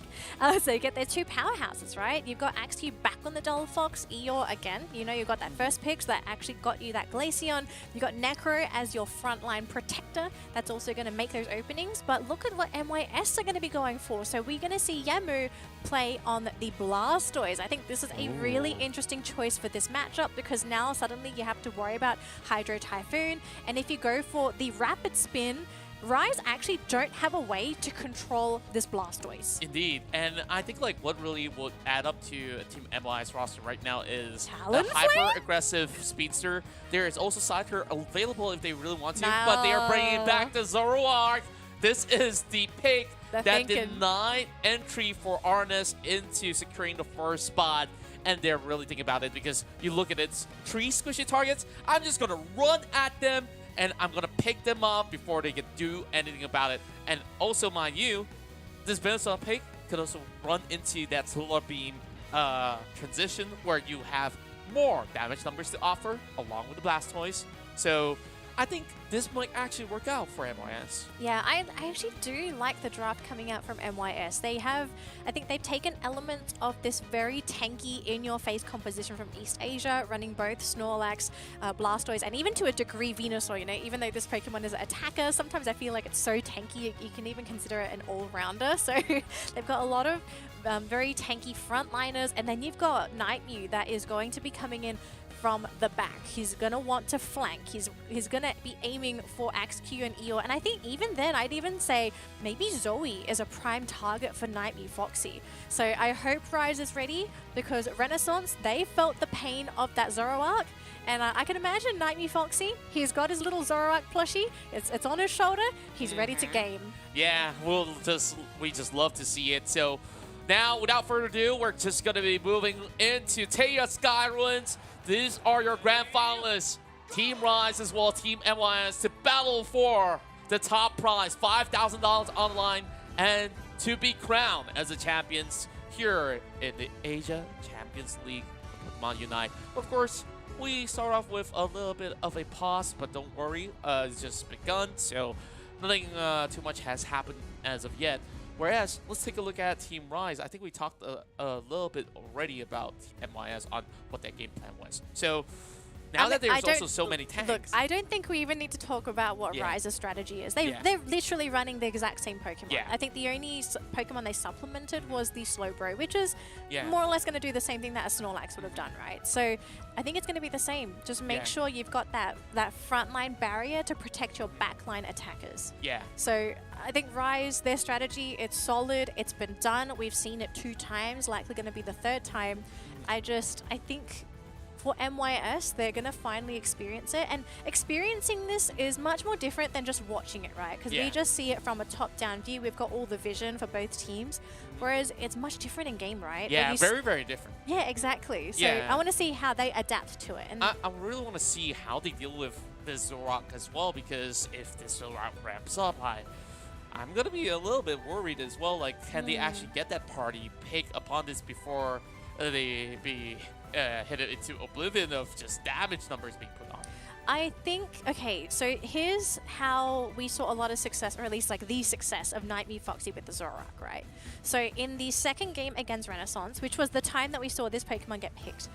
So you get their 2 powerhouses, right? You've got Axew back on the Delphox, Eeyore again. You know, you've got that first pick so that actually got you that Glaceon. You've got Necro as your frontline protector. That's also going to make those openings. But look at what MYS are going to be going for. So we're going to see Yamu play on the Blastoise. I think this is a really interesting choice for this matchup because now suddenly you have to worry about Hydro Typhoon. And if you go for the Rapid Spin, Rise actually don't have a way to control this Blastoise. Indeed, and I think like what really would add up to Team MY's roster right now is Talonflame? the hyper-aggressive Speedster. There is also Cypher available if they really want to, but they are bringing back the Zoroark. This is the pick that denied entry for Arnis into securing the first spot. And they're really thinking about it because you look at its 3 squishy targets. I'm just going to run at them and I'm going to pick them up before they can do anything about it. And also, mind you, this Venusaur pick could also run into that Solar Beam transition where you have more damage numbers to offer along with the Blastoise. So I think this might actually work out for MYS. Yeah, I actually do like the draft coming out from MYS. I think they've taken elements of this very tanky, in-your-face composition from East Asia, running both Snorlax, Blastoise, and even to a degree Venusaur. You know, even though this Pokemon is an attacker, sometimes I feel like it's so tanky you can even consider it an all-rounder. So they've got a lot of very tanky frontliners, and then you've got Nightmew that is going to be coming in from the back. He's gonna want to flank. He's gonna be aiming for Axeq and Eeyore, and I think even then I'd even say maybe Zoe is a prime target for Nightmew Foxy. So I hope Rise is ready, because Renaissance, they felt the pain of that Zoroark, and I can imagine Nightmew Foxy, he's got his little Zoroark plushie, it's on his shoulder, he's ready to game. Yeah, we just love to see it. So now, without further ado, we're just gonna be moving into Taya Skyruins. These are your grand finalists, Team Rise as well as Team MYS, to battle for the top prize, $5,000 online, and to be crowned as the champions here in the Asia Champions League of Pokemon Unite. Of course, we start off with a little bit of a pause, but don't worry, it's just begun, so nothing too much has happened as of yet. Whereas, let's take a look at Team Rise. I think we talked a little bit already about MYS on what their game plan was. So, now that there's also so many tanks. Look, I don't think we even need to talk about what Rise's strategy is. They're literally running the exact same Pokemon. Yeah. I think the only Pokemon they supplemented was the Slowbro, which is Yeah. more or less going to do the same thing that a Snorlax would have done, right? So I think it's going to be the same. Just make sure you've got that frontline barrier to protect your backline attackers. Yeah. So I think Rise, their strategy, it's solid. It's been done. We've seen it 2 times, likely going to be the 3rd time. I think for MYS, they're going to finally experience it. And experiencing this is much more different than just watching it, right? Because we just see it from a top-down view. We've got all the vision for both teams. Whereas it's much different in game, right? Yeah, very, very different. Yeah, exactly. So I want to see how they adapt to it. And I really want to see how they deal with this Zoroark as well, because if this Zoroark ramps up, I'm going to be a little bit worried as well. Like, can they actually get that party pick upon this before they be hit it into oblivion of just damage numbers being put on? I think, okay, so here's how we saw a lot of success, or at least like the success of Nightmew Foxy with the Zoroark, right? So in the 2nd game against Renaissance, which was the time that we saw this Pokemon get picked,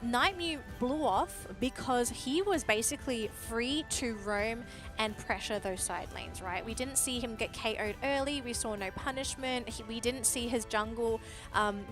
Nightmew blew off because he was basically free to roam and pressure those side lanes, right? We didn't see him get KO'd early. We saw no punishment. We didn't see his jungle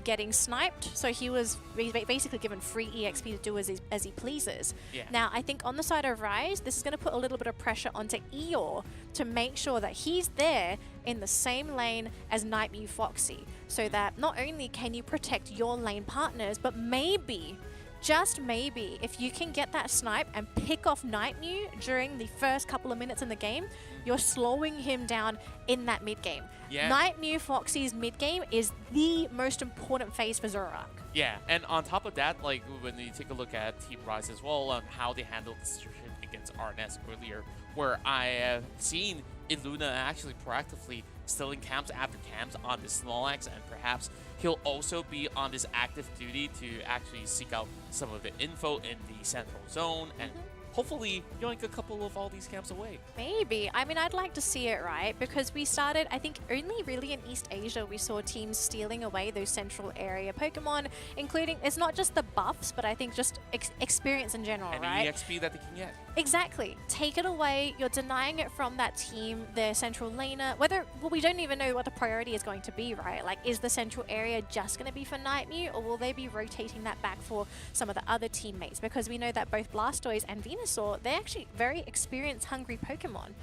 getting sniped. So he was basically given free EXP to do as he pleases. Yeah. Now, I think on the side of Rise, this is going to put a little bit of pressure onto Eeyore to make sure that he's there in the same lane as Nightmew Foxy, so that not only can you protect your lane partners, but maybe, just maybe, if you can get that snipe and pick off Nightmew during the first couple of minutes in the game, you're slowing him down in that mid game. Yeah. Nightmew Foxy's mid game is the most important phase for Zoroark. Yeah, and on top of that, like when you take a look at Team Rise as well, on how they handled the situation against RNS earlier, where I have seen Illuna actually proactively stealing camps after camps on the Snorlax, and perhaps he'll also be on this active duty to actually seek out some of the info in the central zone and hopefully yoink a couple of all these camps away. Maybe. I mean, I'd like to see it, right? Because we started, I think, only really in East Asia we saw teams stealing away those central area Pokemon, including, it's not just the buffs, but I think just experience in general, And right? the EXP that they can get. Exactly. Take it away. You're denying it from that team, their central laner. Well, we don't even know what the priority is going to be, right? Like, is the central area just going to be for Nightmew, or will they be rotating that back for some of the other teammates? Because we know that both Blastoise and Venusaur, they're actually very experienced, hungry Pokemon.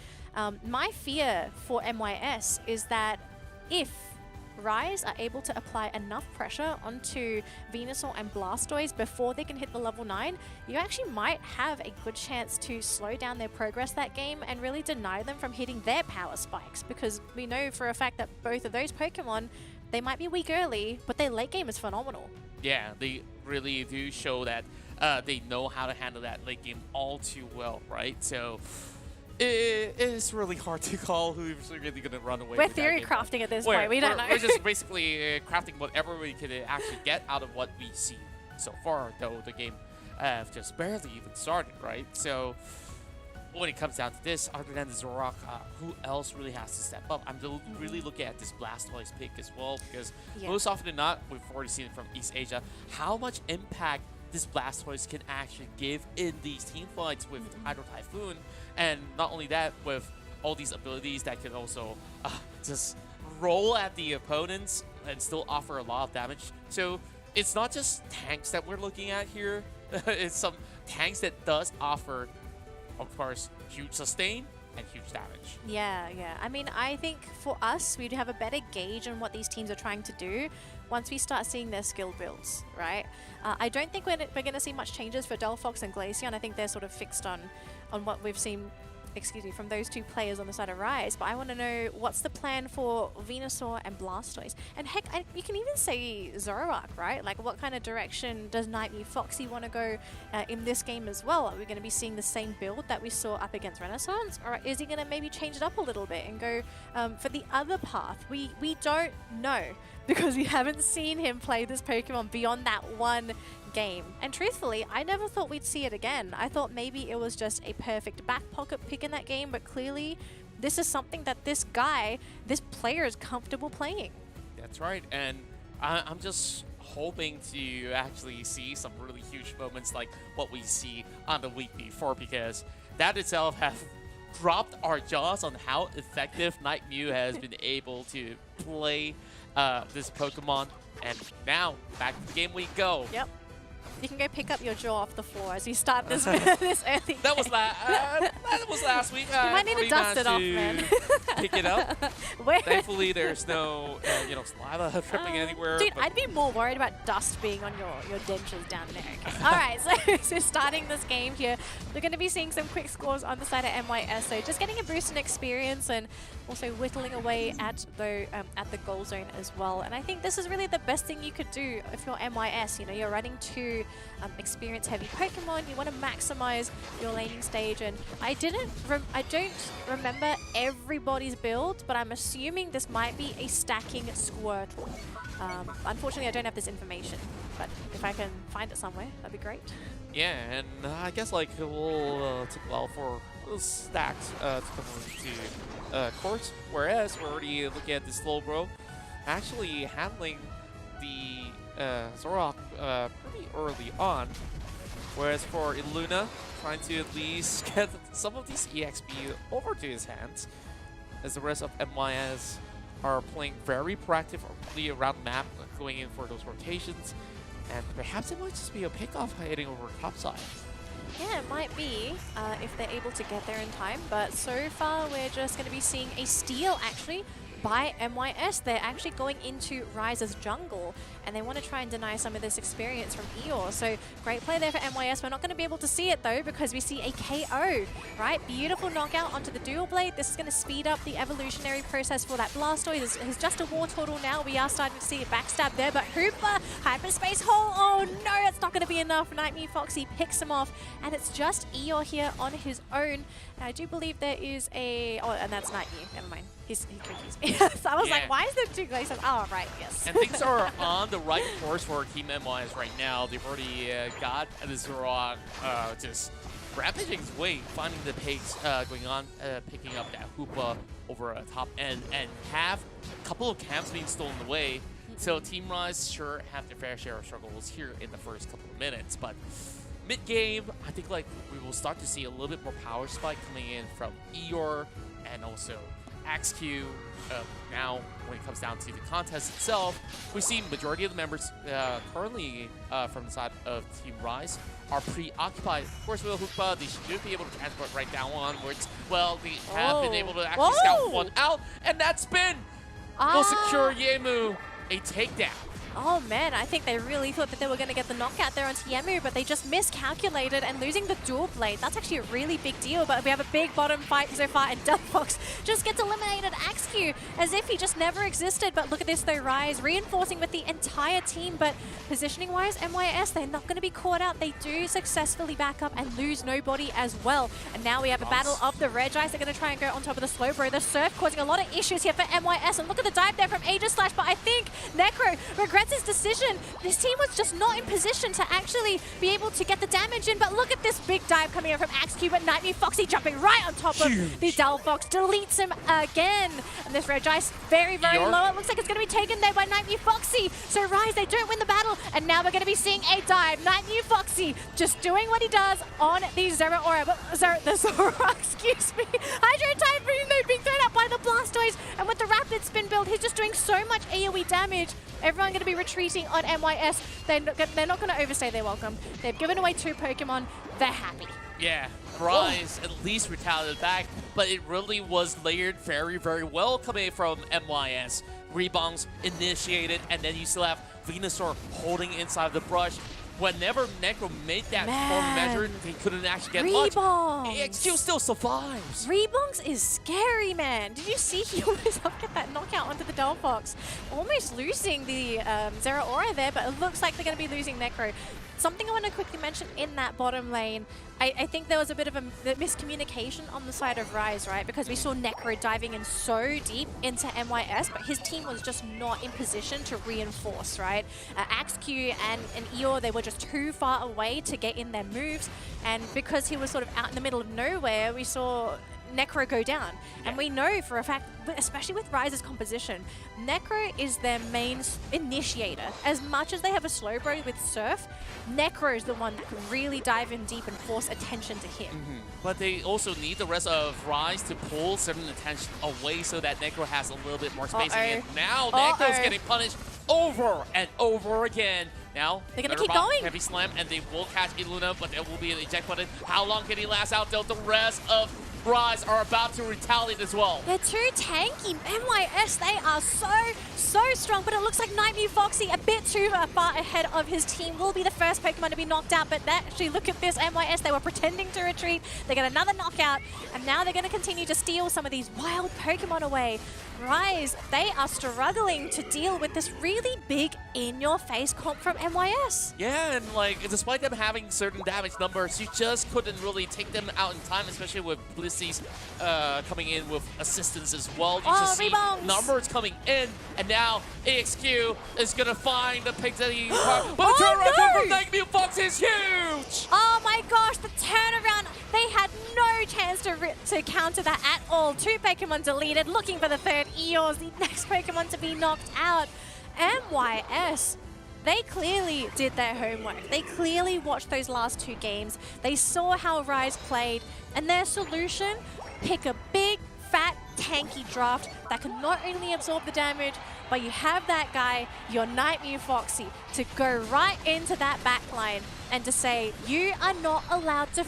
My fear for MYS is that if Rise are able to apply enough pressure onto Venusaur and Blastoise before they can hit the level 9, you actually might have a good chance to slow down their progress that game and really deny them from hitting their power spikes, because we know for a fact that both of those Pokemon, they might be weak early, but their late game is phenomenal. Yeah, they really do show that they know how to handle that late game all too well, right? So It is really hard to call who's really going to run away. We're with that theory game. crafting at this point. We don't know. We're just basically crafting whatever we can actually get out of what we see so far, though the game just barely even started, right? So when it comes down to this, other than the Zorak, who else really has to step up? I'm really looking at this Blastoise pick as well, because most often than not, we've already seen it from East Asia, how much impact this Blastoise can actually give in these team fights with Hydro Typhoon. And not only that, with all these abilities that can also just roll at the opponents and still offer a lot of damage. So it's not just tanks that we're looking at here. It's some tanks that does offer, of course, huge sustain and huge damage. Yeah. I mean, I think for us, we'd have a better gauge on what these teams are trying to do once we start seeing their skill builds, right? I don't think we're going to see much changes for Delphox and Glaceon. I think they're sort of fixed on what we've seen, from those two players on the side of Rise. But I want to know, what's the plan for Venusaur and Blastoise? And heck, you can even say Zoroark, right? Like, what kind of direction does Nightmare Foxy want to go in this game as well? Are we going to be seeing the same build that we saw up against Renaissance? Or is he going to maybe change it up a little bit and go for the other path? We don't know, because we haven't seen him play this Pokemon beyond that one game. And truthfully, I never thought we'd see it again. I thought maybe it was just a perfect back pocket pick in that game, but clearly this is something that this player is comfortable playing. That's right, and I'm just hoping to actually see some really huge moments like what we see on the week before, because that itself has dropped our jaws on how effective Night Mew has been able to play this Pokemon. And now, back to the game we go. Yep. You can go pick up your jaw off the floor as we start this this early. That was last week. You might need to dust it off, man. Pick it up. Thankfully, there's no saliva dripping anywhere. Dude, I'd be more worried about dust being on your dentures down there. Okay. All right, so starting this game here, we're going to be seeing some quick scores on the side of MYS. So just getting a boost in experience and also whittling away at the goal zone as well. And I think this is really the best thing you could do if you're MYS. You know, you're running two experience-heavy Pokemon. You want to maximize your laning stage. And I don't remember everybody's build, but I'm assuming this might be a stacking Squirtle. Unfortunately, I don't have this information, but if I can find it somewhere, that'd be great. Yeah, and I guess like it will take a while for those stacks to come into court. Whereas we're already looking at this Slowbro actually handling the Zoroark pretty early on. Whereas for Illuna, trying to at least get some of these EXP over to his hands, as the rest of MYS are playing very proactively around the map, going in for those rotations. And perhaps it might just be a pickoff heading over top side. Yeah, it might be if they're able to get there in time. But so far, we're just going to be seeing a steal, actually, by MYS. They're actually going into Rise's jungle, and they want to try and deny some of this experience from Eeyore. So great play there for MYS. We're not going to be able to see it, though, because we see a KO, right? Beautiful knockout onto the Dual Blade. This is going to speed up the evolutionary process for that Blastoise. He's just a War Turtle now. We are starting to see a backstab there, but Hooper, Hyperspace Hole. Oh, no, it's not going to be enough. Nightmare Foxy picks him off, and it's just Eeyore here on his own. And I do believe there is a... Oh, and that's Nightmare. Never mind. He confused me. So I was like, why is there two Glaciers? Oh, right, yes. And things are on the right course for Team MYS right now. They've already got the Zoroark just rampaging his way, finding the pace going on, picking up that Hoopa over a top end, and have a couple of camps being stolen away. So Team Rise sure have their fair share of struggles here in the first couple of minutes. But mid-game, I think like we will start to see a little bit more power spike coming in from Eeyore and also XQ. Now, when it comes down to the contest itself, we see majority of the members currently from the side of Team Rise are preoccupied. Of course, with Hoopa, they should be able to transport right down onwards. Well, they have been able to actually scout one out, and that's been will secure Yemu a takedown. Oh man, I think they really thought that they were going to get the knockout there on Tiemu, but they just miscalculated, and losing the dual blade, that's actually a really big deal. But we have a big bottom fight so far, and Delphox just gets eliminated. Axeq, as if he just never existed. But look at this though, Rise reinforcing with the entire team, but positioning wise, MYS, they're not going to be caught out. They do successfully back up and lose nobody as well. And now we have a battle of the Regice. They're going to try and go on top of the Slowbro. The Surf causing a lot of issues here for MYS, and look at the dive there from Aegislash, but I think Necro regrets his decision. This team was just not in position to actually be able to get the damage in, but look at this big dive coming in from Axeq, but Nightmare Foxy jumping right on top of the Delphox, deletes him again. And this Regice very, very low. It looks like it's going to be taken there by Nightmare Foxy. So Rise, they don't win the battle, and now we're going to be seeing a dive. Nightmare Foxy just doing what he does on the Zero Aura, but the Zora, excuse me. Hydro Typhoon though being thrown out by the Blastoise, and with the rapid spin build, he's just doing so much AoE damage. Everyone going to be retreating on MYS. They're not going to overstay their welcome. They've given away 2 Pokemon. They're happy. Yeah, Rise at least retaliated back, but it really was layered very, very well coming from MYS. Rebounds initiated, and then you still have Venusaur holding inside the brush. Whenever Necro made that form measure, he couldn't actually get much. AXQ still survives. Rebongs is scary, man. Did you see he almost get that knockout onto the Delphox? Almost losing the Zero Aura there, but it looks like they're going to be losing Necro. Something I want to quickly mention in that bottom lane, I think there was a bit of a miscommunication on the side of Rise, right? Because we saw Necro diving in so deep into MYS, but his team was just not in position to reinforce, right? Axeq and Eeyore, they were just too far away to get in their moves, and because he was sort of out in the middle of nowhere, we saw Necro go down. And we know for a fact, especially with Rise's composition, Necro is their main initiator. As much as they have a Slowbro with Surf, Necro is the one that can really dive in deep and force attention to him. But they also need the rest of Rise to pull certain attention away so that Necro has a little bit more spacing. And now Necro's getting punished over and over again. Now, they're going to keep going. Heavy Slam, and they will catch Illuna, but there will be an eject button. How long can he last out, though? The rest of Rise are about to retaliate as well. They're too tanky. MYS, they are so strong, but it looks like Nightmare Foxy, a bit too far ahead of his team, will be the first Pokemon to be knocked out, but actually, look at this. MYS, they were pretending to retreat. They get another knockout, and now they're going to continue to steal some of these wild Pokemon away. Rise, they are struggling to deal with this really big in-your-face comp from MYS. Yeah, and like, despite them having certain damage numbers, you just couldn't really take them out in time, especially with Blissey's coming in with assistance as well. You just see numbers coming in, and now AXQ is going to find the pick that he... But the turnaround from Nightmare Fox is huge! Oh my gosh, the turnaround! They had no chance to counter that at all. 2 Pokemon deleted, looking for the third. Eeyore's the next Pokemon to be knocked out. MYS, they clearly did their homework. They clearly watched those last 2 games. They saw how Rise played, and their solution, pick a big, fat, tanky draft that can not only absorb the damage, but you have that guy, your Nightmare Foxy, to go right into that backline and to say, you are not allowed to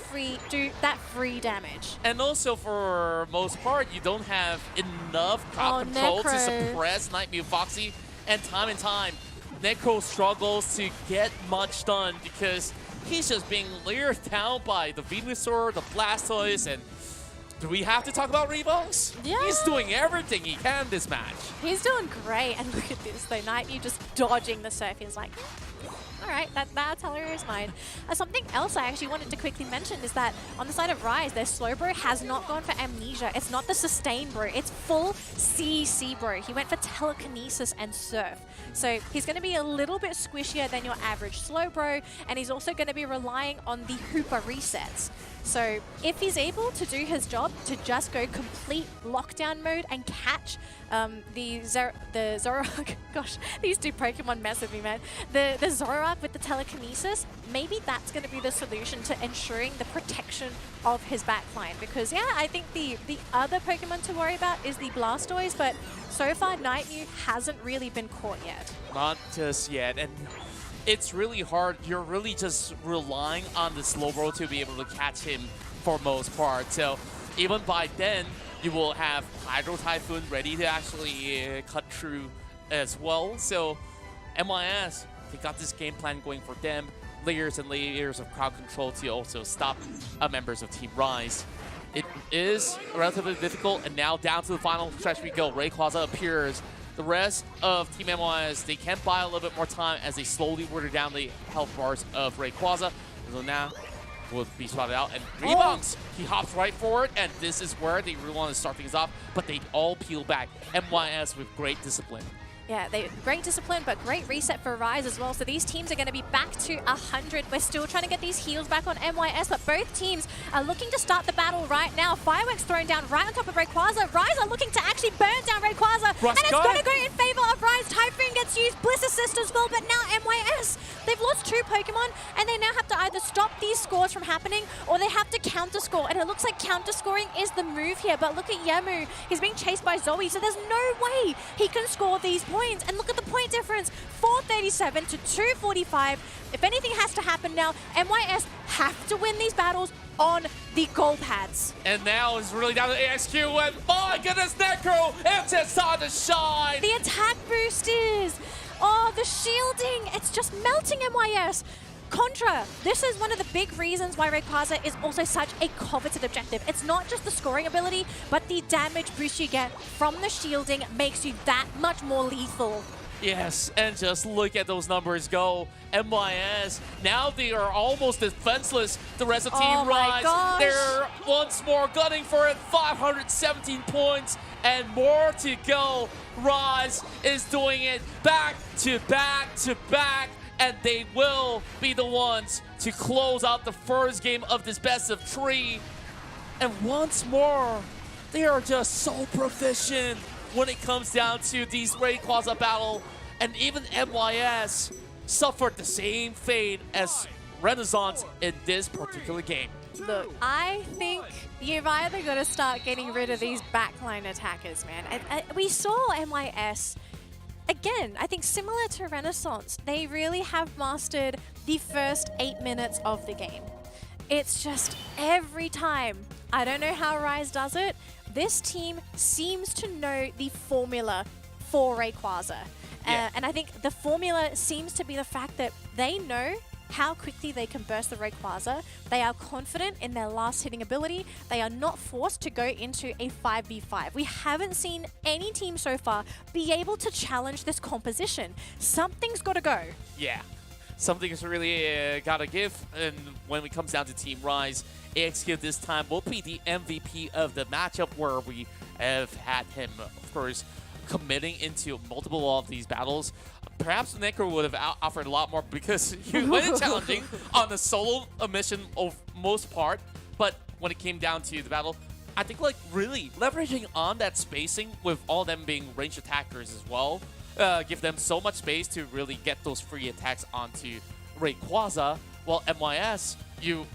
do that free damage. And also, for most part, you don't have enough crowd control to suppress Nightmare Foxy. And time, Necro struggles to get much done because he's just being layered down by the Venusaur, the Blastoise, and do we have to talk about Rebounds? Yeah. He's doing everything he can this match. He's doing great, and look at this, though, Nightmare just dodging the Surf. He's like, all right, that's hilarious mine. Something else I actually wanted to quickly mention is that on the side of Rise, their Slowbro has not gone for Amnesia. It's not the Sustain Bro, it's full CC Bro. He went for Telekinesis and Surf. So he's going to be a little bit squishier than your average Slowbro, and he's also going to be relying on the Hooper resets. So if he's able to do his job to just go complete lockdown mode and catch the Zoroark, gosh, these 2 Pokemon mess with me, man. The Zoroark with the Telekinesis, maybe that's going to be the solution to ensuring the protection of his backline. Because, yeah, I think the other Pokemon to worry about is the Blastoise, but so far Nightmare hasn't really been caught yet. Not just yet, and it's really hard. You're really just relying on the Slowbro to be able to catch him for most part. So even by then, you will have Hydro Typhoon ready to actually cut through as well. So MYS, they got this game plan going for them. Layers and layers of crowd control to also stop members of Team Rise. It is relatively difficult, and now down to the final stretch we go. Rayquaza appears. The rest of Team MYS, they can buy a little bit more time as they slowly water down the health bars of Rayquaza. So now will be spotted out, and rebounds. He hops right forward, and this is where they really want to start things off, but they all peel back. MYS with great discipline. Yeah, great discipline, but great reset for Rise as well. So these teams are going to be back to 100. We're still trying to get these heals back on MYS, but both teams are looking to start the battle right now. Fireworks thrown down right on top of Rayquaza. Rise are looking to actually burn down Rayquaza, and it's going to go in favor of Rise. Typhoon gets used, Bliss assist as well, but now MYS, they've lost 2 Pokemon, and they now have to either stop these scores from happening, or they have to counter score, and it looks like counter scoring is the move here. But look at Yamu, he's being chased by Zoe, so there's no way he can score these points. And look at the point difference, 437 to 245. If anything has to happen now, MYS have to win these battles on the goal pads. And now it's really down to AXQ, and my goodness, Necro, it's just time to shine. The attack boosters, oh, the shielding, it's just melting MYS. Contra, this is one of the big reasons why Rayquaza is also such a coveted objective. It's not just the scoring ability, but the damage boost you get from the shielding makes you that much more lethal. Yes, and just look at those numbers go. MYS, now they are almost defenseless. The rest of Team Rise, they're once more gunning for it. 517 points and more to go. Rise is doing it back to back to back, and they will be the ones to close out the first game of this best of 3. And once more, they are just so proficient when it comes down to these Rayquaza battle. And even MYS suffered the same fate as Renaissance in this particular game. Look, I think you've either got to start getting rid of these backline attackers, man. We saw MYS, again, I think similar to Renaissance, they really have mastered the first 8 minutes of the game. It's just every time, I don't know how Rise does it, this team seems to know the formula for Rayquaza. And I think the formula seems to be the fact that they know how quickly they can burst the Rayquaza. They are confident in their last hitting ability. They are not forced to go into a 5v5. We haven't seen any team so far be able to challenge this composition. Something's got to go. Yeah, something's really got to give. And when it comes down to Team Rise, AXQ this time will be the MVP of the matchup, where we have had him, of course, committing into multiple of these battles. Perhaps Necro would have offered a lot more because he went challenging on the solo mission of most part, but when it came down to the battle, I think like really leveraging on that spacing with all them being ranged attackers as well, give them so much space to really get those free attacks onto Rayquaza, while MYS, you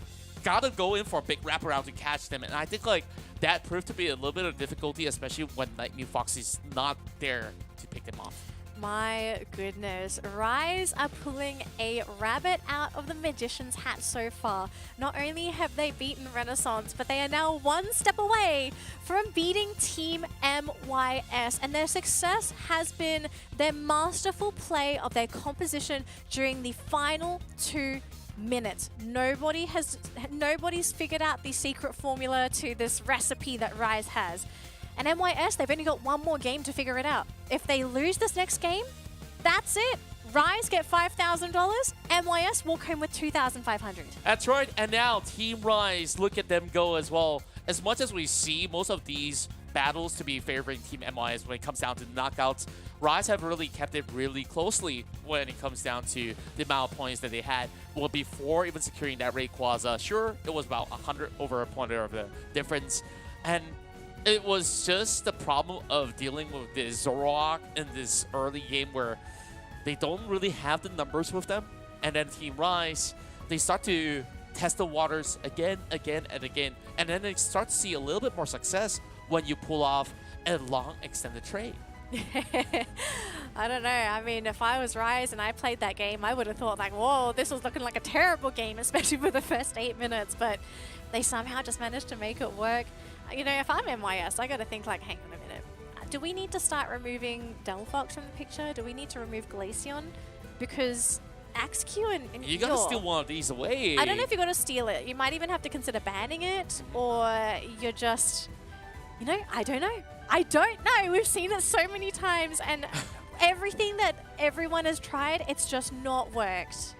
gotta go in for a big wraparound to catch them, and I think like that proved to be a little bit of difficulty, especially when Lightning Fox is not there to pick them off. My goodness, Rise are pulling a rabbit out of the magician's hat so far. Not only have they beaten Renaissance, but they are now one step away from beating Team MYS. And their success has been their masterful play of their composition during the final 2 minutes. Nobody's figured out the secret formula to this recipe that Rise has. And MYS, they've only got one more game to figure it out. If they lose this next game, that's it. Rise get $5,000, MYS walk home with $2,500. That's right, and now Team Rise, look at them go as well. As much as we see most of these battles to be favoring Team MYS when it comes down to knockouts, Rise have really kept it really closely when it comes down to the amount of points that they had. Well, before even securing that Rayquaza, sure, it was about 100 over a point of the difference. And it was just the problem of dealing with the Zoroark in this early game where they don't really have the numbers with them. And then Team Rise, they start to test the waters again, and again. And then they start to see a little bit more success when you pull off a long extended trade. I don't know. I mean, if I was Rise and I played that game, I would have thought like, whoa, this was looking like a terrible game, especially for the first 8 minutes. But they somehow just managed to make it work. You know, if I'm MYS, I got to think like, hang on a minute. Do we need to start removing Delphox from the picture? Do we need to remove Glaceon? because Axq and You gotta Eeyore, steal one of these away. I don't know if you're going to steal it. You might even have to consider banning it, or you're just, I don't know. I don't know. We've seen it so many times, and everything that everyone has tried, it's just not worked.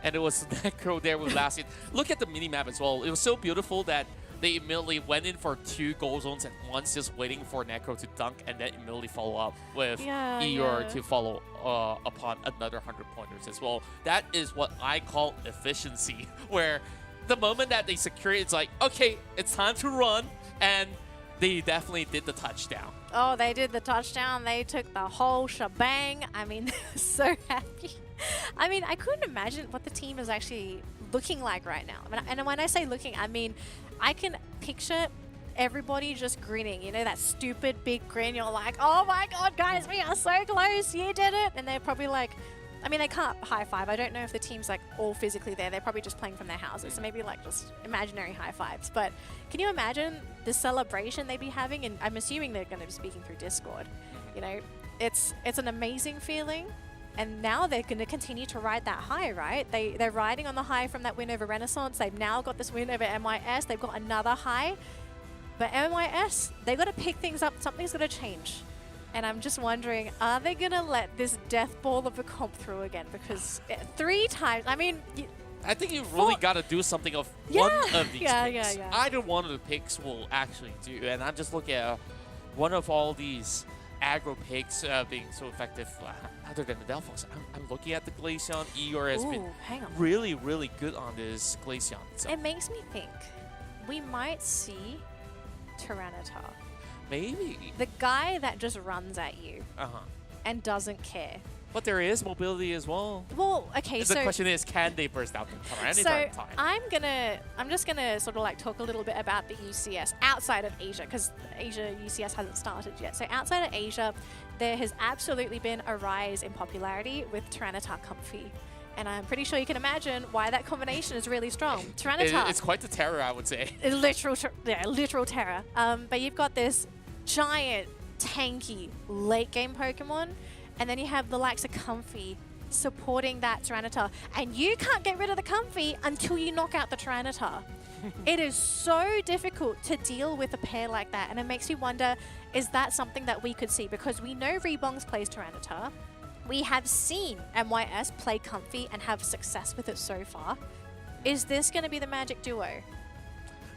And it was Necro there with last hit. Look at the minimap as well. It was so beautiful that they immediately went in for 2 goal zones at once, just waiting for Necro to dunk, and then immediately follow up with Eeyore to follow upon another 100 pointers as well. That is what I call efficiency, where the moment that they secure it, it's like, okay, it's time to run, and they definitely did the touchdown. Oh, they did the touchdown. They took the whole shebang. I mean, they're so happy. I mean, I couldn't imagine what the team is actually looking like right now. And when I say looking, I mean, I can picture everybody just grinning. You know, that stupid big grin. You're like, oh my God, guys, we are so close. You did it. And they're probably like, I mean, they can't high five. I don't know if the team's like all physically there. They're probably just playing from their houses. So maybe like just imaginary high fives. But can you imagine the celebration they'd be having? And I'm assuming they're going to be speaking through Discord. You know, it's an amazing feeling. And now they're going to continue to ride that high, right? They're riding on the high from that win over Renaissance. They've now got this win over MYS. They've got another high. But MYS, they've got to pick things up. Something's going to change. And I'm just wondering, are they going to let this death ball of a comp through again? Because 3 times, I mean... I think you really got to do something of one of these picks. Either one of the picks will actually do. And I'm just looking at one of all these aggro picks being so effective. Other than the Delphox, I'm looking at the Glaceon. Eeyore has been really, really good on this Glaceon. So. It makes me think we might see Tyranitar. Maybe. The guy that just runs at you and doesn't care. But there is mobility as well. Well, okay, the question is, can they burst out the Tyranitar in time? I'm just gonna sort of like talk a little bit about the UCS outside of Asia, because Asia UCS hasn't started yet. So outside of Asia, there has absolutely been a rise in popularity with Tyranitar Comfy. And I'm pretty sure you can imagine why that combination is really strong. Tyranitar. It's quite the terror, I would say. Literal terror. But you've got this giant, tanky, late game Pokemon, and then you have the likes of Comfy supporting that Tyranitar. And you can't get rid of the Comfy until you knock out the Tyranitar. It is so difficult to deal with a pair like that, and it makes you wonder, is that something that we could see? Because we know Rebongs plays Tyranitar. We have seen MYS play Comfy and have success with it so far. Is this going to be the magic duo?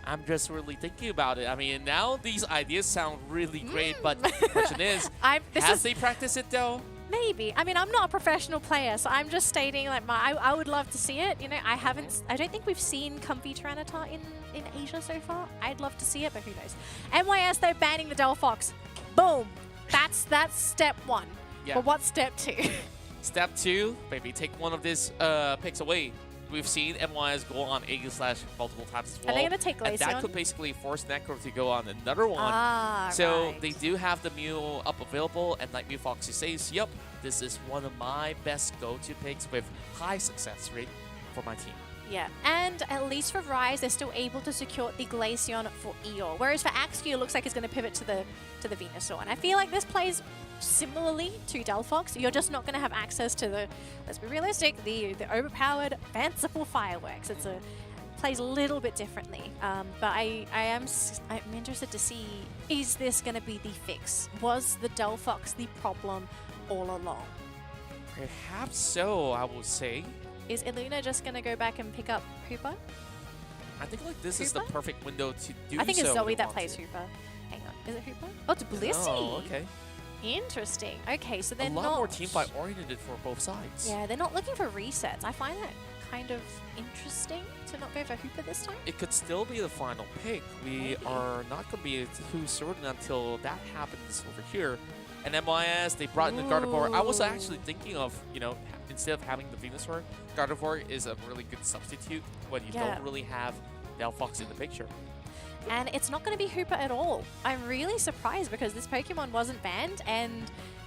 I'm just really thinking about it. I mean, now these ideas sound really great, but the question is, has they practiced it though? Maybe. I mean, I'm not a professional player, so I'm just stating like I would love to see it. You know, I don't think we've seen Comfy Tyranitar in Asia so far. I'd love to see it, but who knows? MYS, they're banning the Delphox. Boom. That's step 1. Yeah. But what's step 2? Step 2, maybe take one of these picks away. We've seen MYS go on Aegis multiple times as well. Are they going to take Glaceon? And that could basically force Necro to go on another one. So they do have the Mew up available, and like Mew Foxy says, yep, this is one of my best go-to picks with high success rate for my team. Yeah, and at least for Rise, they're still able to secure the Glaceon for Eeyore. Whereas for Axq, it looks like he's going to pivot to the Venusaur. And I feel like this plays similarly to Delphox. You're just not going to have access to the, let's be realistic, the overpowered, fanciful fireworks. It plays a little bit differently. But I'm interested to see, is this going to be the fix? Was the Delphox the problem all along? Perhaps so, I would say. Is Illuna just going to go back and pick up Hooper? I think like this is the perfect window to do so. I think it's Zoe that plays Hooper. Hang on, is it Hooper? Oh, it's Blissey. Oh, okay. Interesting. Okay, so they're a lot more team fight oriented for both sides. Yeah, they're not looking for resets. I find that kind of interesting to not go for Hooper this time. It could still be the final pick. We are not going to be too certain until that happens over here. And MYS, they brought in the Gardevoir. I was actually thinking of, you know, instead of having the Venusaur, Gardevoir is a really good substitute when you don't really have Delphox in the picture. And it's not going to be Hooper at all. I'm really surprised because this Pokemon wasn't banned, and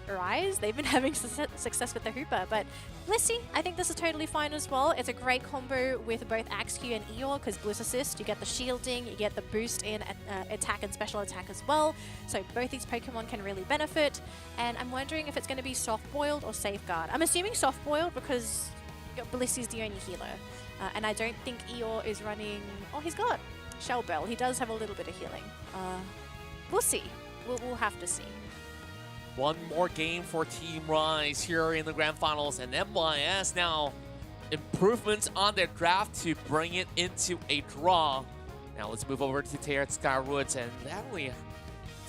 Rise. They've been having success with the Hooper, but Blissey, I think this is totally fine as well. It's a great combo with both Axe-Q and Eeyore, because Bliss Assist, you get the shielding, you get the boost in attack and special attack as well. So both these Pokemon can really benefit, and I'm wondering if it's going to be soft-boiled or Safeguard. I'm assuming soft-boiled because Blissey's the only healer, and I don't think Eeyore is running... Oh, he's got Shell Bell. He does have a little bit of healing. We'll see. We'll have to see. One more game for Team Rise here in the Grand Finals, and MYS now improvements on their draft to bring it into a draw. Now let's move over to Tear at Skywoods, and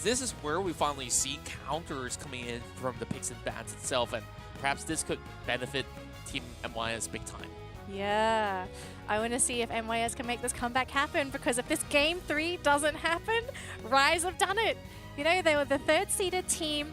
this is where we finally see counters coming in from the picks and bans itself, and perhaps this could benefit Team MYS big time. Yeah, I want to see if MYS can make this comeback happen, because if this Game 3 doesn't happen, Rise have done it. You know, they were the third-seeded team.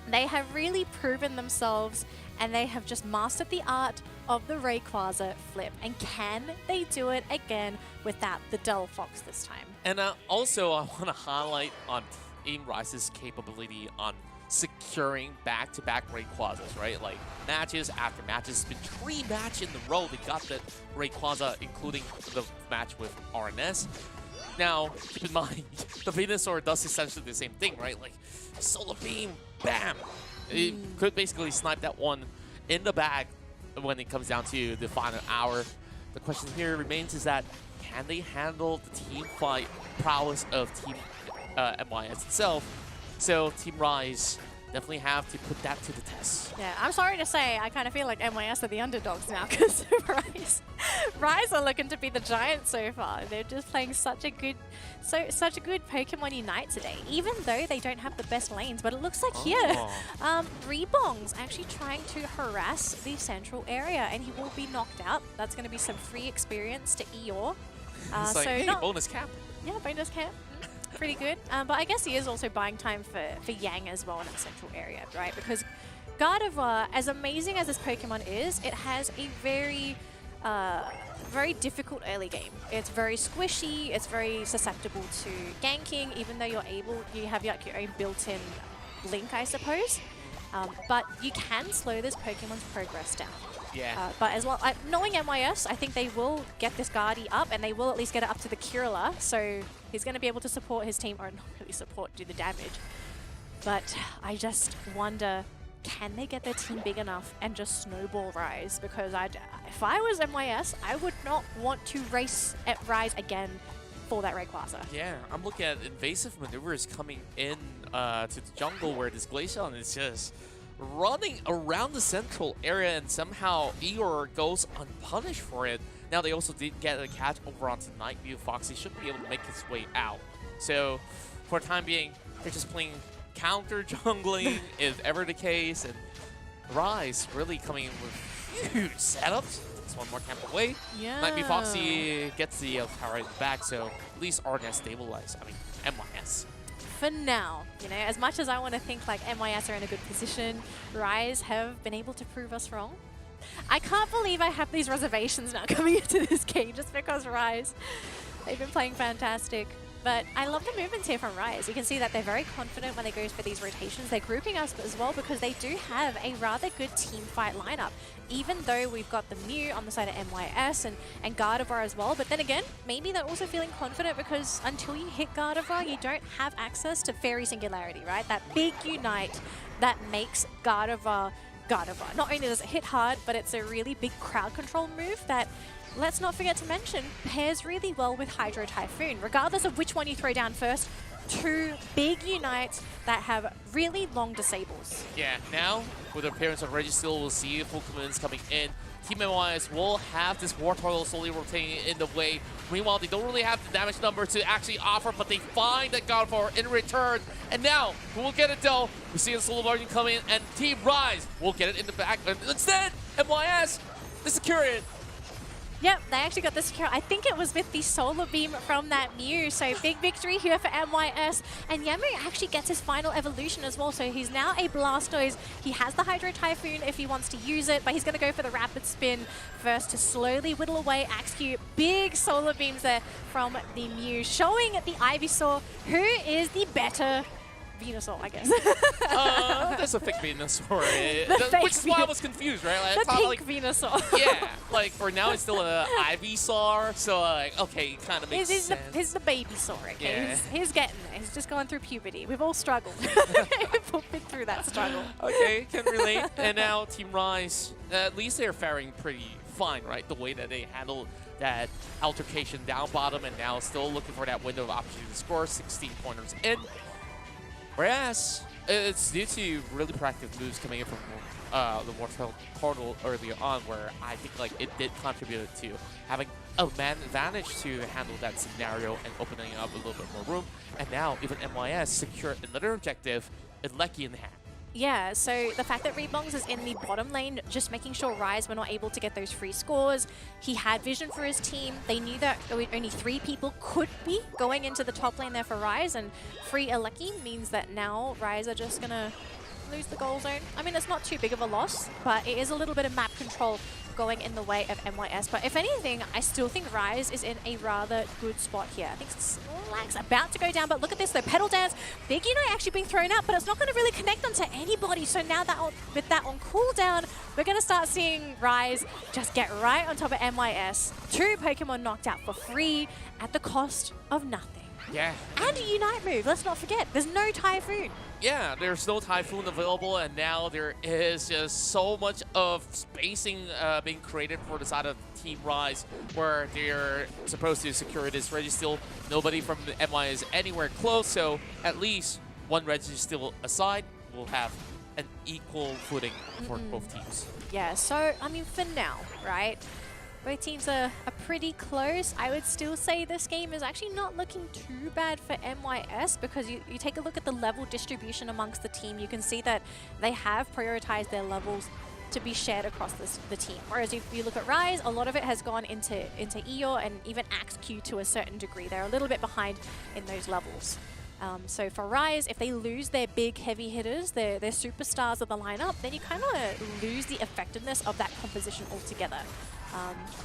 They have really proven themselves, and they have just mastered the art of the Rayquaza flip. And can they do it again without the Delphox this time? And also, I want to highlight on Team Rise's capability on securing back-to-back Rayquazas, right? Like, matches after matches. It's been 3 matches in a row they got that Rayquaza, including the match with RNS. Now, keep in mind, the Venusaur does essentially the same thing, right? Like, Solar Beam, bam! It could basically snipe that one in the bag when it comes down to the final hour. The question here remains is that, can they handle the team fight prowess of Team MYS itself? So, Team Rise definitely have to put that to the test. Yeah, I'm sorry to say, I kind of feel like MYS are the underdogs now, because Rise are looking to be the giants so far. They're just playing such a good Pokemon Unite today, even though they don't have the best lanes. But it looks like here, Rebong's actually trying to harass the central area, and he will be knocked out. That's going to be some free experience to Eeyore. It's like, hey, bonus cap. Yeah, bonus cap. Pretty good. But I guess he is also buying time for Yang as well in that central area, right? Because Gardevoir, as amazing as this Pokemon is, it has a very difficult early game. It's very squishy, it's very susceptible to ganking, even though you have your own built-in link, I suppose. But you can slow this Pokemon's progress down. Yeah. But as well, knowing MYS, I think they will get this Guardy up, and they will at least get it up to the Kirilla, so he's going to be able to support his team, or not really support, do the damage. But I just wonder, can they get their team big enough and just snowball Rise? Because if I was MYS, I would not want to race at Rise again for that Rayquaza. Yeah, I'm looking at invasive maneuvers coming in to the jungle where this Glaceon is just running around the central area, and somehow Eeyore goes unpunished for it. Now they also did get a catch over onto Nightmute. Foxy should be able to make his way out. So for the time being, they're just playing counter jungling, if ever the case, and Rise really coming in with huge setups. It's one more camp away. Yeah. Nightmute Foxy gets the power back, so at least RNS stabilized. I mean, MYS. For now, you know, as much as I want to think like MYS are in a good position, Rise have been able to prove us wrong. I can't believe I have these reservations now coming into this game just because Rise, they've been playing fantastic. But I love the movements here from Rise. You can see that they're very confident when they go for these rotations. They're grouping us as well because they do have a rather good team fight lineup. Even though we've got the Mew on the side of MYS and Gardevoir as well. But then again, maybe they're also feeling confident because until you hit Gardevoir, you don't have access to Fairy Singularity, right? That big Unite that makes Gardevoir Gardevoir. Not only does it hit hard, but it's a really big crowd control move that, let's not forget to mention, pairs really well with Hydro Typhoon. Regardless of which one you throw down first, 2 big Unites that have really long disables. Yeah, now with the appearance of Registeel, we'll see full commitments coming in. Team MYS will have this Wartortle slowly rotating in the way. Meanwhile, they don't really have the damage number to actually offer, but they find that Gardevoir in return. And now, who will get it though? We see a Solar Guardian come in, and Team Rise will get it in the back. And instead, MYS, they secure it. Yep, they actually got the secure. I think it was with the Solar Beam from that Mew. So big victory here for MYS. And Yamu actually gets his final evolution as well. So he's now a Blastoise. He has the Hydro Typhoon if he wants to use it, but he's going to go for the Rapid Spin first to slowly whittle away Axe-Q. Big Solar Beams there from the Mew, showing the Ivysaur who is the better Venusaur, I guess. There's a fake Venusaur. fake Which is why I was confused, right? Like, I The thought, pink like, Venusaur. yeah, like for now it's still a Ivysaur, so like okay, it kind of makes He's sense. he's the baby Saur, okay? Yeah. He's getting there. He's just going through puberty. We've all struggled. We've all been through that struggle. Okay, can relate. And now Team Rise, at least they're faring pretty fine, right? The way that they handle that altercation down bottom, and now still looking for that window of opportunity to score 16 pointers in. Whereas it's due to really proactive moves coming in from the Mortal Portal earlier on, where I think like it did contribute to having a man advantage to handle that scenario and opening up a little bit more room. And now even MYS secured another objective, Lecky in hand. Yeah, so the fact that Rebongs is in the bottom lane, just making sure Rise were not able to get those free scores. He had vision for his team. They knew that only 3 people could be going into the top lane there for Rise, and free Lecky means that now Rise are just going to lose the goal zone. I mean, it's not too big of a loss, but it is a little bit of map control going in the way of MYS. But if anything, I still think Rise is in a rather good spot here. I think Snorlax about to go down, but look at this though. Petal Dance, Big Unite actually being thrown out, but it's not going to really connect onto anybody. So now that with that on cooldown, we're going to start seeing Rise just get right on top of MYS. 2 Pokemon knocked out for free at the cost of nothing. Yeah. And a Unite move, let's not forget. There's no Typhoon. Yeah, there's no Typhoon available, and now there is just so much of spacing being created for the side of Team Rise, where they're supposed to secure this Registeel. Nobody from the MI is anywhere close, so at least one Registeel aside will have an equal footing for both teams. Yeah, so, I mean, for now, right? Both teams are pretty close. I would still say this game is actually not looking too bad for MYS, because you take a look at the level distribution amongst the team. You can see that they have prioritized their levels to be shared across the team. Whereas if you look at Rise, a lot of it has gone into Eeyore and even Axe Q to a certain degree. They're a little bit behind in those levels. So for Rise, if they lose their big heavy hitters, their superstars of the lineup, then you kind of lose the effectiveness of that composition altogether.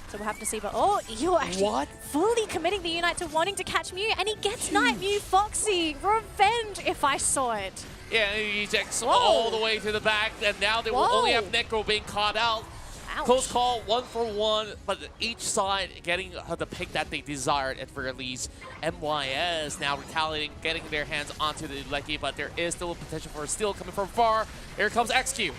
So we'll have to see, but you're actually fully committing the Unite to wanting to catch Mew, and he gets Night Mew Foxy. Revenge if I saw it. Yeah, he ejects all the way to the back, and now they will only have Necro being caught out. Ouch. Close call, 1-for-1, but each side getting the pick that they desired at very least. MYS now retaliating, getting their hands onto the Lecky, but there is still a potential for a steal coming from far. Here comes XQ.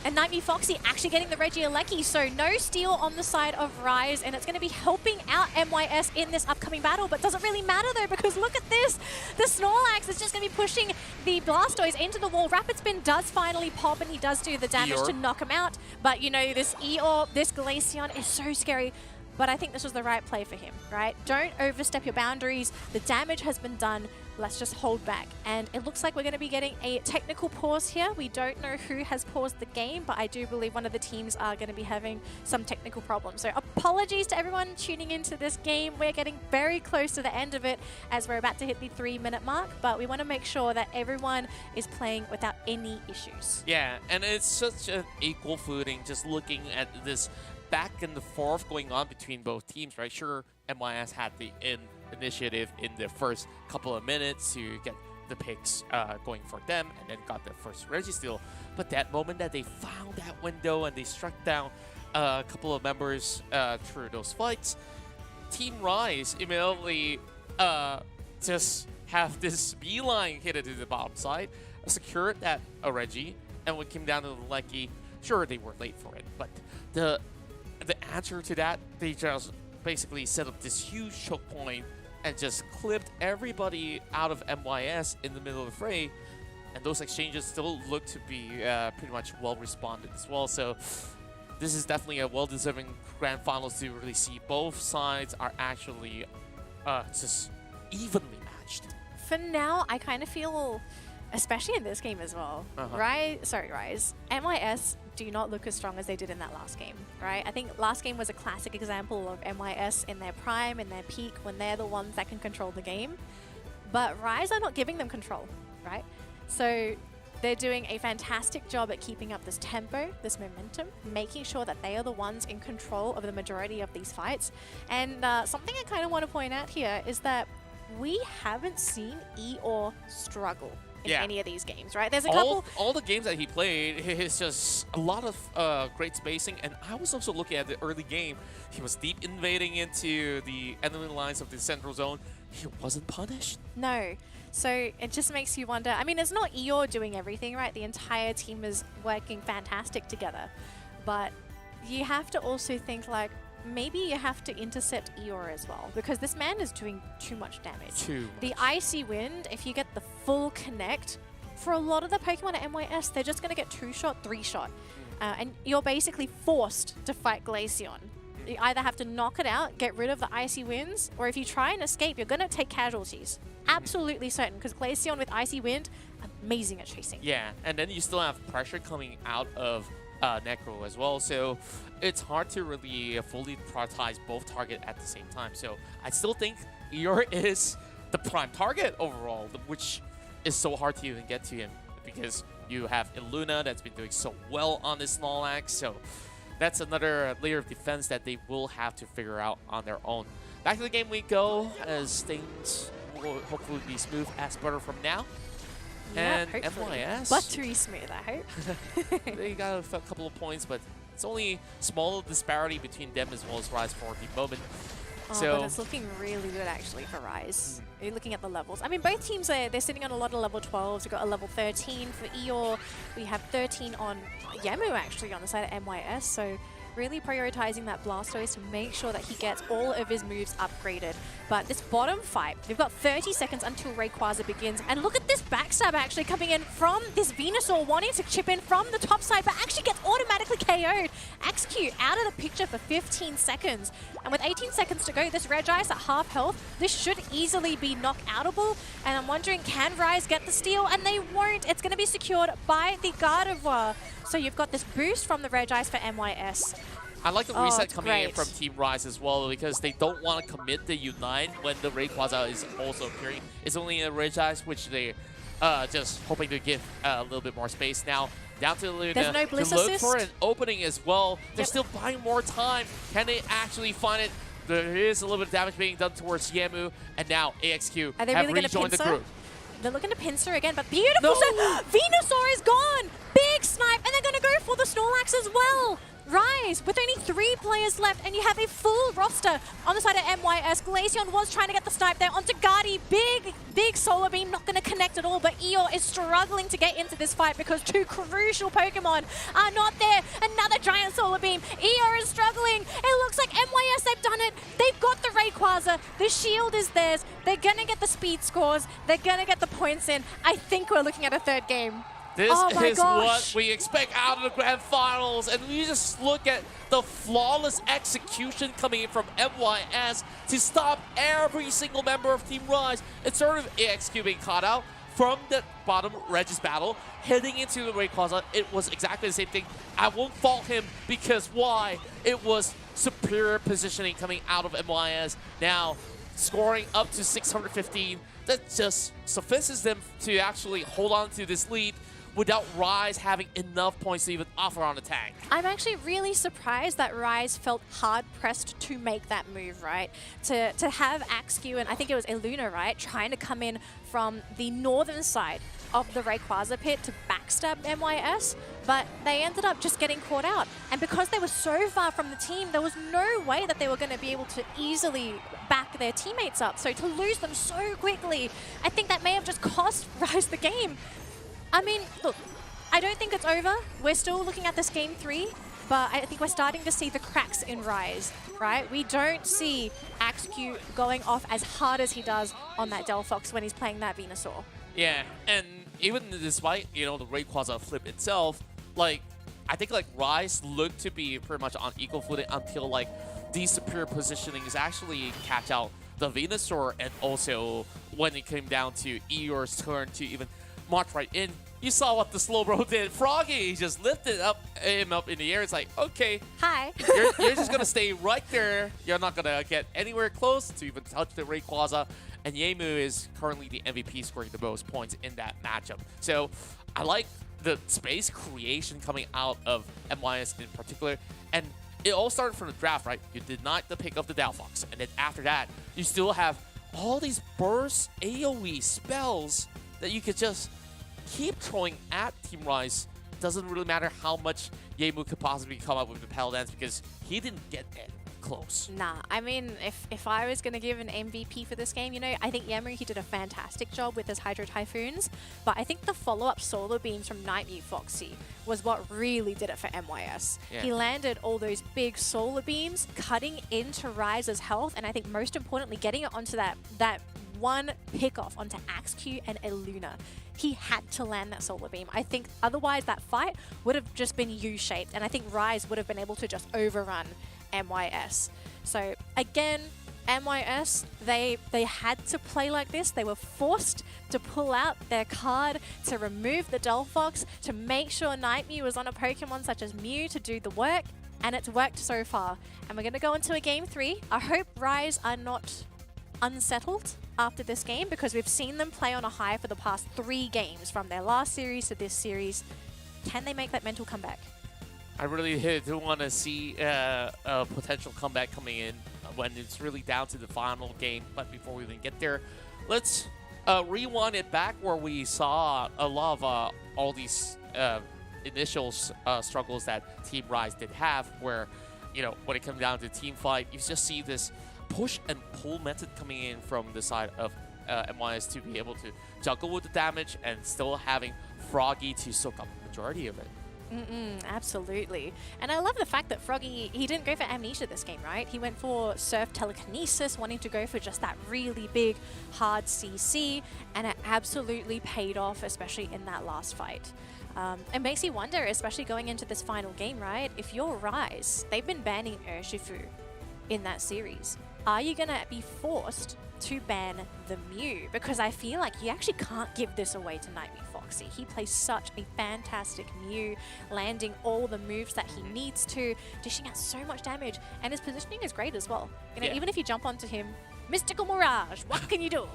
And Night Mew Foxy actually getting the Regieleki, so no steal on the side of Rise, and it's going to be helping out MYS in this upcoming battle, but doesn't really matter though, because look at this! The Snorlax is just going to be pushing the Blastoise into the wall. Rapid Spin does finally pop, and he does do the damage to knock him out, but you know, this Eeyore, this Glaceon is so scary. But I think this was the right play for him, right? Don't overstep your boundaries. The damage has been done. Let's just hold back. And it looks like we're going to be getting a technical pause here. We don't know who has paused the game, but I do believe one of the teams are going to be having some technical problems. So apologies to everyone tuning into this game. We're getting very close to the end of it as we're about to hit the 3-minute mark, but we want to make sure that everyone is playing without any issues. Yeah, and it's such an equal footing just looking at this back and forth going on between both teams, right? Sure, MYS had the initiative in the first couple of minutes to get the picks going for them, and then got their first Registeel. But that moment that they found that window and they struck down a couple of members through those fights, Team Rise immediately just have this beeline hit it to the bottom side, secured that Reggie, and when it came down to the Lecky, sure, they were late for it, but the answer to that, they just basically set up this huge choke point and just clipped everybody out of MYS in the middle of the fray. And those exchanges still look to be pretty much well responded as well. So this is definitely a well-deserving grand finals to really see both sides are actually just evenly matched. For now, I kind of feel, especially in this game as well, Rise, MYS do not look as strong as they did in that last game, right? I think last game was a classic example of MYS in their prime, in their peak, when they're the ones that can control the game. But Rise are not giving them control, right? So they're doing a fantastic job at keeping up this tempo, this momentum, making sure that they are the ones in control of the majority of these fights. And something I kind of want to point out here is that we haven't seen Eeyore struggle in Yeah. any of these games, right? There's a couple. All the games that he played, it's just a lot of great spacing. And I was also looking at the early game. He was deep invading into the enemy lines of the central zone. He wasn't punished. No. So it just makes you wonder. I mean, it's not Eeyore doing everything, right? The entire team is working fantastic together. But you have to also think like, maybe you have to intercept Eeyore as well, because this man is doing too much damage. Too much. The Icy Wind, if you get the full connect, for a lot of the Pokemon at MYS, they're just going to get 2-shot, 3-shot. And you're basically forced to fight Glaceon. You either have to knock it out, get rid of the Icy Winds, or if you try and escape, you're going to take casualties. Absolutely certain, because Glaceon with Icy Wind, amazing at chasing. Yeah, and then you still have pressure coming out of Necro as well, so it's hard to really fully prioritize both targets at the same time. So I still think Eeyore is the prime target overall, which is so hard to even get to him because you have Illuna that's been doing so well on this Snorlax, so that's another layer of defense that they will have to figure out on their own. Back to the game we go, as things will hopefully be smooth as butter from now. Yeah, And hopefully. MYS, Buttery smooth, I hope. they got a couple of points, but it's only small disparity between them as well as Rise for the moment. Oh, So but it's looking really good actually for Rise. You're looking at the levels. I mean, both teams they're sitting on a lot of level 12s. We've got a level 13 for Eeyore. We have 13 on Yamu actually on the side of MYS. So really prioritizing that Blastoise to make sure that he gets all of his moves upgraded. But this bottom fight, they've got 30 seconds until Rayquaza begins. And look at this backstab actually coming in from this Venusaur wanting to chip in from the top side, but actually gets automatically KO'd. XQ out of the picture for 15 seconds. And with 18 seconds to go, this Regice at half health, this should easily be knockoutable. And I'm wondering, can Rise get the steal? And they won't. It's going to be secured by the Gardevoir. So you've got this boost from the Regice for MYS. I like the reset it's coming in great. from Team Rise as well, because they don't want to commit the Unite when the Rayquaza is also appearing. It's only a Regice, which they just hoping to give a little bit more space. Now, down to Luna There's no Bliss to look assist. for an opening as well. They're Yep. still buying more time. Can they actually find it? There is a little bit of damage being done towards Yamu, and now AXQ Are they have really going to rejoined the pincer? group. They're looking to pincer again, but beautiful. No! Venusaur is gone. Big snipe, and they're going to go for the Snorlax as well. Rise, with only 3 players left, and you have a full roster on the side of MYS. Glaceon was trying to get the snipe there onto Guardy. Big Solar Beam, not going to connect at all, but Eeyore is struggling to get into this fight because 2 crucial Pokemon are not there. Another giant Solar Beam. Eeyore is struggling. It looks like MYS, they've done it. They've got the Rayquaza. The shield is theirs. They're going to get the speed scores. They're going to get the points in. I think we're looking at a third game. This Oh my is gosh. what we expect out of the Grand Finals, and we just look at the flawless execution coming in from MYS to stop every single member of Team Rise. It's sort of AXQ being caught out from the bottom Regis battle, heading into the Rayquaza. It was exactly the same thing. I won't fault him because why? It was superior positioning coming out of MYS. Now, scoring up to 615, that just suffices them to actually hold on to this lead without Rise having enough points to even offer on attack. I'm actually really surprised that Rise felt hard-pressed to make that move, right? To have Axew and I think it was Illuna, right, trying to come in from the northern side of the Rayquaza pit to backstab MYS, but they ended up just getting caught out. And because they were so far from the team, there was no way that they were going to be able to easily back their teammates up. So to lose them so quickly, I think that may have just cost Rise the game. I mean, look, I don't think it's over. We're still looking at this game 3, but I think we're starting to see the cracks in Rise, right? We don't see Axew going off as hard as he does on that Delphox when he's playing that Venusaur. Yeah, and even despite, you know, the Rayquaza flip itself, like, I think, like, Rise looked to be pretty much on equal footing until, like, the superior positioning is actually catch out the Venusaur, and also when it came down to Eeyore's turn to even march right in, you saw what the slow bro did. Froggy just lifted him up in the air. It's like, okay, Hi. you're just gonna stay right there. You're not gonna get anywhere close to even touch the Rayquaza. And Yamu is currently the MVP, scoring the most points in that matchup. So I like the space creation coming out of MYS in particular. And it all started from the draft, right? You did not the pick of the Delphox, and then after that, you still have all these burst AoE spells that you could just keep throwing at Team Rise. Doesn't really matter how much Yemu could possibly come up with the Pal Dance because he didn't get it close. Nah, I mean, if I was going to give an MVP for this game, you know, I think Yamu, he did a fantastic job with his Hydro Typhoons, but I think the follow-up solar beams from Nightmute Foxy was what really did it for MYS. Yeah. He landed all those big solar beams, cutting into Rise's health, and I think most importantly, getting it onto that one pick-off onto AXQ and Eluna. He had to land that solar beam. I think otherwise that fight would have just been U-shaped, and I think Rise would have been able to just overrun MYS. So again, MYS, they had to play like this. They were forced to pull out their card, to remove the Delphox, to make sure Nightmute was on a Pokemon such as Mew to do the work, and it's worked so far. And we're going to go into a Game 3. I hope Rise are not unsettled after this game, because we've seen them play on a high for the past 3 games, from their last series to this series. Can they make that mental comeback? I really do want to see a potential comeback coming in when it's really down to the final game. But before we even get there, let's rewind it back where we saw a lot of all these initial struggles that Team Rise did have, where, you know, when it comes down to team fight, you just see this push and pull method coming in from the side of MYS to be able to juggle with the damage and still having Froggy to soak up the majority of it. Absolutely. And I love the fact that Froggy, he didn't go for Amnesia this game, right? He went for Surf Telekinesis, wanting to go for just that really big, hard CC, and it absolutely paid off, especially in that last fight. It makes you wonder, especially going into this final game, right? If you're Rise, they've been banning Urshifu in that series. Are you going to be forced to ban the Mew? Because I feel like you actually can't give this away to Nightmare Foxy. He plays such a fantastic Mew, landing all the moves that he needs to, dishing out so much damage, and his positioning is great as well. You know, even if you jump onto him, Mystical Mirage, what can you do?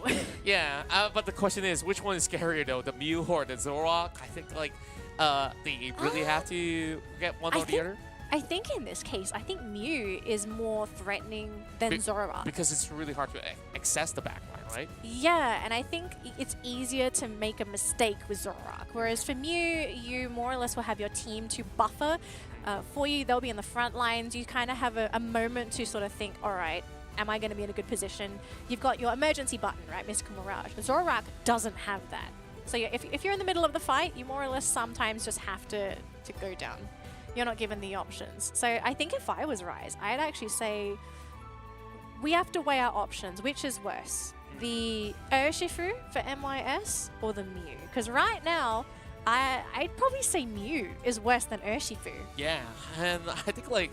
Yeah, but the question is, which one is scarier though, the Mew or the Zoroark? I think like they really have to get one or the other. I think in this case, I think Mew is more threatening than Zoroark. Because it's really hard to access the backline, right? Yeah, and I think it's easier to make a mistake with Zoroark. Whereas for Mew, you more or less will have your team to buffer for you. They'll be in the front lines. You kind of have a moment to sort of think, all right, am I going to be in a good position? You've got your emergency button, right, Mystical Mirage. But Zoroark doesn't have that. So if you're in the middle of the fight, you more or less sometimes just have to go down. You're not given the options. So I think if I was Rise, I'd actually say we have to weigh our options. Which is worse? The Urshifu for MYS or the Mew? Because right now, I'd probably say Mew is worse than Urshifu. Yeah, and I think like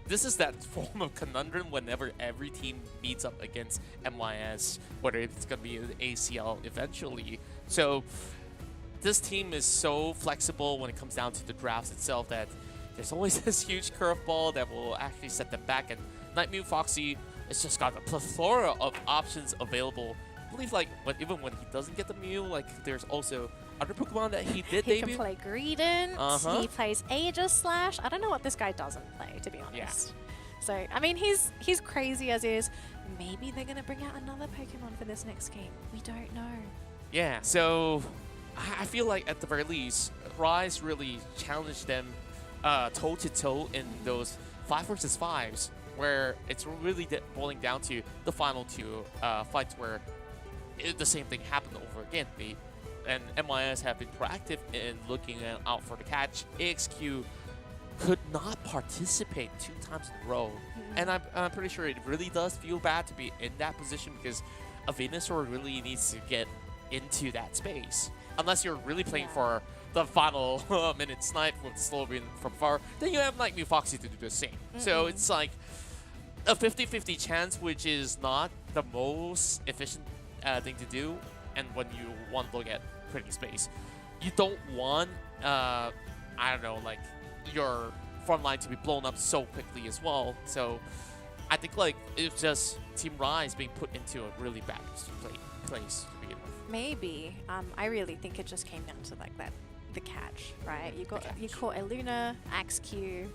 this is that form of conundrum whenever every team meets up against MYS, whether it's going to be an ACL eventually. So this team is so flexible when it comes down to the drafts itself that there's always this huge curveball that will actually set them back. And Nightmute Foxy has just got a plethora of options available. I believe like even when he doesn't get the Mew, like there's also other Pokemon that he did debut. He can play Greedent, he plays Aegislash. I don't know what this guy doesn't play, to be honest. Yeah. So, I mean, he's crazy as is. Maybe they're going to bring out another Pokemon for this next game. We don't know. Yeah, so I feel like at the very least, Rise really challenged them toe-to-toe in those 5 versus 5s, where it's really boiling down to the final 2 fights where the same thing happened over again. And MYS have been proactive in looking out for the catch. AXQ could not participate 2 times in a row. And I'm pretty sure it really does feel bad to be in that position, because a Venusaur really needs to get into that space. Unless you're really playing for the final minute snipe with slow beam from far, then you have Nightmute Foxy to do the same. So it's like a 50-50 chance, which is not the most efficient thing to do. And when you want to look at creating space, you don't want, I don't know, like your front line to be blown up so quickly as well. So I think like it's just Team Rise being put into a really bad place to begin with. Maybe. I really think it just came down to like the catch, right? You caught Eluna, AXQ,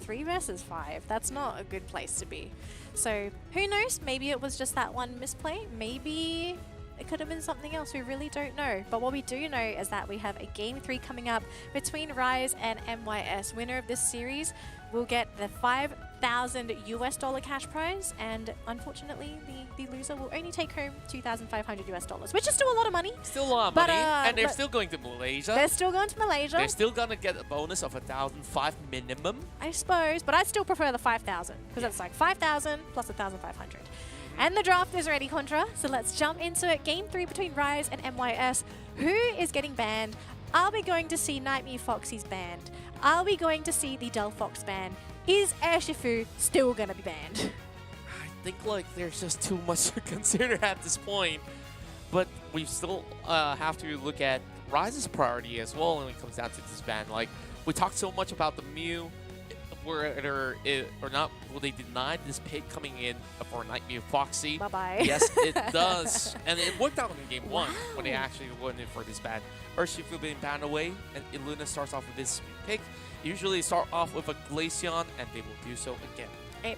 3 versus 5. That's not a good place to be. So who knows? Maybe it was just that one misplay. Maybe it could have been something else. We really don't know. But what we do know is that we have a Game 3 coming up between Rise and MYS. Winner of this series will get the $5,000 cash prize, and unfortunately, the loser will only take home $2,500, which is still a lot of money. Still a lot of But, money, and they're but- still going to Malaysia. They're still going to Malaysia, They're still gonna get a bonus of 1,005 minimum. I suppose, but I'd still prefer the 5,000 because it's like 5,000 plus 1,500. And the draft is ready, Contra. So let's jump into it. Game 3 between Rise and MYS. Who is getting banned? Are we going to see Nightmare Foxy's banned? Are we going to see the Delphox banned? Is Urshifu still going to be banned? I think like there's just too much to consider at this point, but we still have to look at Rise's priority as well when it comes down to this ban. Like we talked so much about the Mew, whether it or not will they deny this pick coming in for Nightmare Foxy. Bye-bye. Yes, it does, and it worked out in game 1 when they Wow. actually went in for this ban. Urshifu being banned away, and Illuna starts off with this pick. Usually start off with a Glaceon, and they will do so again.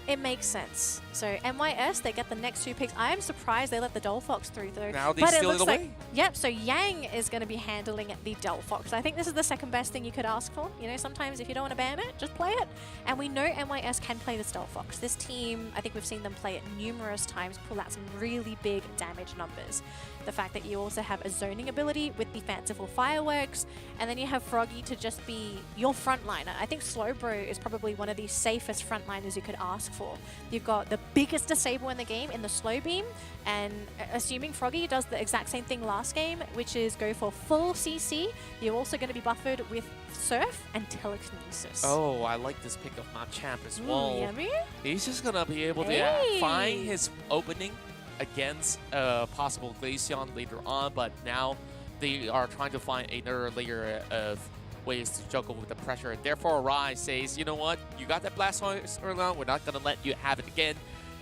It makes sense. So MYS, they get the next 2 picks. I am surprised they let the Delphox through though. Now they but steal it it looks like, away. yep, so Yang is going to be handling the Delphox. I think this is the second best thing you could ask for. You know, sometimes if you don't want to ban it, just play it. And we know MYS can play this Delphox. This team, I think we've seen them play it numerous times, pull out some really big damage numbers. The fact that you also have a zoning ability with the fanciful fireworks, and then you have Froggy to just be your frontliner. I think Slowbro is probably one of the safest frontliners you could ask for. You've got the biggest disable in the game in the slow beam, and assuming Froggy does the exact same thing last game, which is go for full CC, you're also going to be buffered with Surf and Telekinesis. Oh, I like this pick of Machamp as Ooh, well. yummy. He's just gonna be able to Hey. find his opening against a possible Glaceon later on, but now they are trying to find another layer of ways to juggle with the pressure, and therefore Rise says, you know what, you got that Blastoise early on, we're not gonna let you have it again.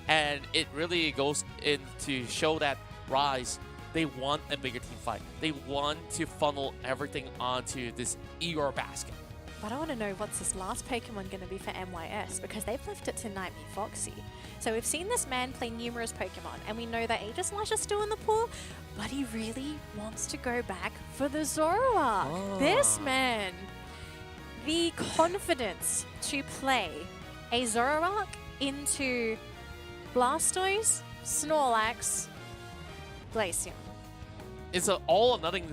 And it really goes in to show that Rise, they want a bigger team fight. They want to funnel everything onto this Eeyore basket. But I want to know what's this last Pokemon going to be for MYS, because they've left it to Nightmare Foxy. So we've seen this man play numerous Pokemon, and we know that Aegislash is still in the pool, but he really wants to go back for the Zoroark. This man, the confidence to play a Zoroark into Blastoise, Snorlax, Glaceon. It's an all or nothing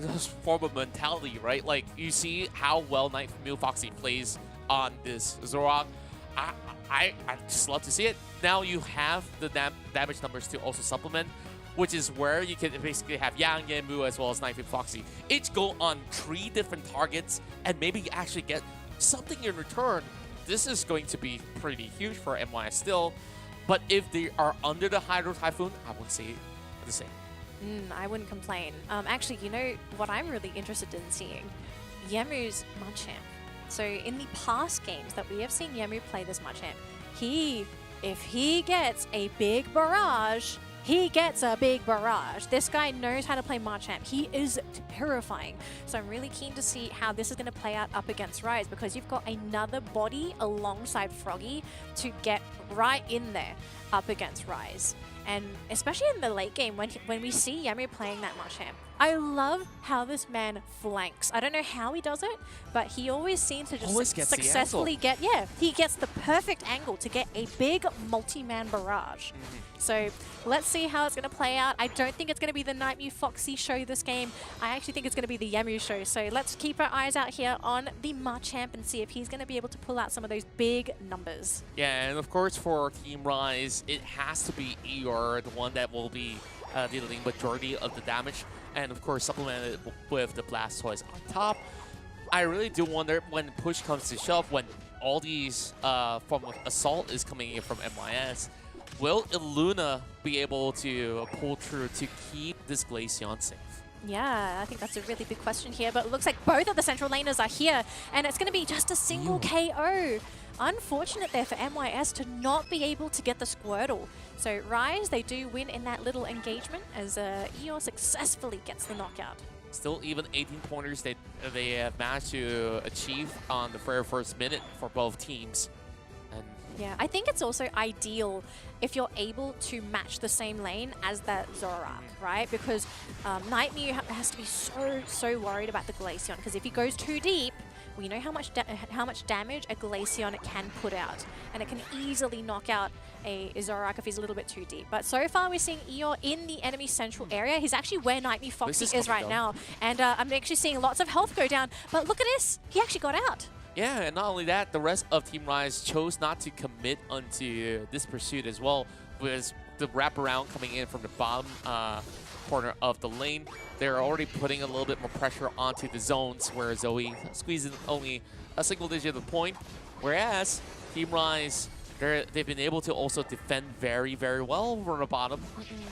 form of mentality, right? Like, you see how well Nightmare Foxy plays on this Zoroark. I just love to see it. Now you have the damage numbers to also supplement, which is where you can basically have Yang, Yanmu, as well as Nightmare Foxy. Each go on 3 different targets and maybe actually get something in return. This is going to be pretty huge for MYS still. But if they are under the Hydro Typhoon, I would say the same. I wouldn't complain. Actually, you know what I'm really interested in seeing? Yamu's Machamp. So in the past games that we have seen Yamu play this Machamp, if he gets a big barrage, he gets a big barrage. This guy knows how to play Machamp. He is terrifying. So I'm really keen to see how this is going to play out up against Rise, because you've got another body alongside Froggy to get right in there up against Rise. And especially in the late game, when we see Yamu playing that Machamp, I love how this man flanks. I don't know how he does it, but he always seems to Always just gets the successfully get, he gets the perfect angle to get a big multi-man barrage. So let's see how it's going to play out. I don't think it's going to be the Nightmare Foxy show this game. I actually think it's going to be the Yamu show. So let's keep our eyes out here on the Machamp and see if he's going to be able to pull out some of those big numbers. Yeah, and of course for Team Rise, it has to be Eeyore, the one that will be dealing majority of the damage, and of course supplemented with the Blastoise on top. I really do wonder when push comes to shove, when all these form of assault is coming in from MYS, will Illuna be able to pull through to keep this Glaceon safe? Yeah, I think that's a really big question here, but it looks like both of the central laners are here, and it's going to be just a single KO. Unfortunate there for MYS to not be able to get the Squirtle. So Rise, they do win in that little engagement as Eeyore successfully gets the knockout. Still even 18 pointers that they have managed to achieve on the very first minute for both teams. And Yeah, I think it's also ideal if you're able to match the same lane as that Zorak, right? Because Nightmare has to be so worried about the Glaceon, because if he goes too deep, we know how much damage a Glaceon can put out, and it can easily knock out a Zorak if he's a little bit too deep. But so far we're seeing Eeyore in the enemy central area. He's actually where Nightmare Foxy is right now, and I'm actually seeing lots of health go down. But look at this, he actually got out. Yeah, and not only that, the rest of Team Rise chose not to commit onto this pursuit as well, with the wraparound coming in from the bottom corner of the lane. They're already putting a little bit more pressure onto the zones, where Zoe squeezes only a single digit of the point, whereas Team Rise, they've been able to also defend very, very well from the bottom,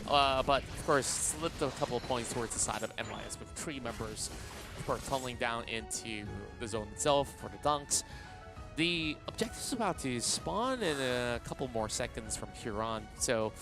but of course slipped a couple of points towards the side of NYS, with 3 members of course tunneling down into the zone itself for the dunks. The objective is about to spawn in a couple more seconds from here on, so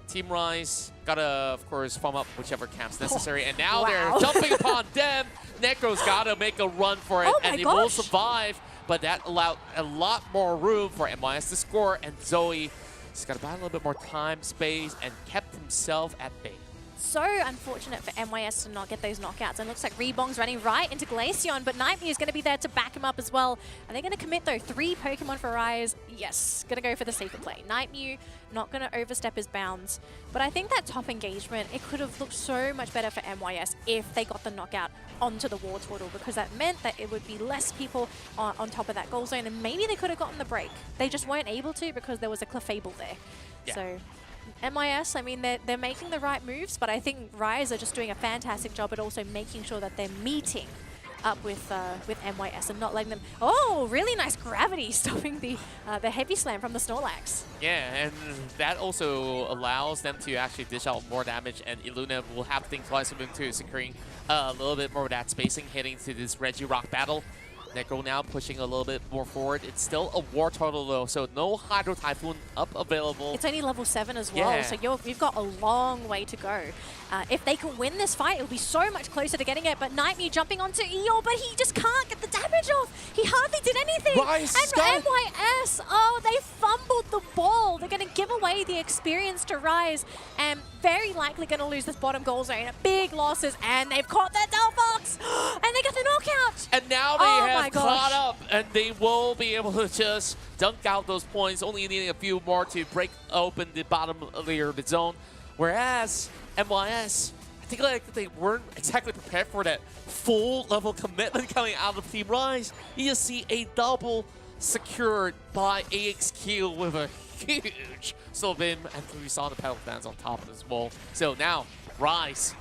Team Rise gotta, of course, farm up whichever camps necessary, and now they're jumping upon them. Necro's gotta make a run for it, and they will survive, but that allowed a lot more room for NYS to score, and Zoe just gotta buy a little bit more time, space, and kept himself at bay. So unfortunate for NYS to not get those knockouts. And looks like Rebong's running right into Glaceon, but Nightmare is going to be there to back him up as well. Are they going to commit though? 3 Pokemon for Rise. Yes, going to go for the safer play. Nightmare not going to overstep his bounds. But I think that top engagement, it could have looked so much better for NYS if they got the knockout onto the war turtle, because that meant that it would be less people on top of that goal zone, and maybe they could have gotten the break. They just weren't able to because there was a Clefable there. Yeah. So MIS, I mean, they're making the right moves, but I think Rise are just doing a fantastic job at also making sure that they're meeting up with MYS and not letting them. Oh, really nice gravity stopping the heavy slam from the Snorlax. Yeah, and that also allows them to actually dish out more damage, and Illuna will have to think twice into securing a little bit more of that spacing heading to this Regirock battle. Necro now pushing a little bit more forward. It's still a War Turtle though, so no Hydro Typhoon up available. It's only level 7 as well, so you've got a long way to go. If they can win this fight, it'll be so much closer to getting it, but Nightmare jumping onto Eeyore, but he just can't get the damage off. He hardly did anything. And NYS, oh, they fumbled the ball. They're going to give away the experience to Rise, and very likely going to lose this bottom goal zone. Big losses, and they've caught that Delphox, and they got the knockout. And now they have caught up, and they will be able to just dunk out those points, only needing a few more to break open the bottom layer of the zone. Whereas MYS, I think like they weren't exactly prepared for that full level commitment coming out of Team Rise. You just see a double secured by AXQ with a huge Sylvan, and we saw the pedal fans on top of this wall. So now Rise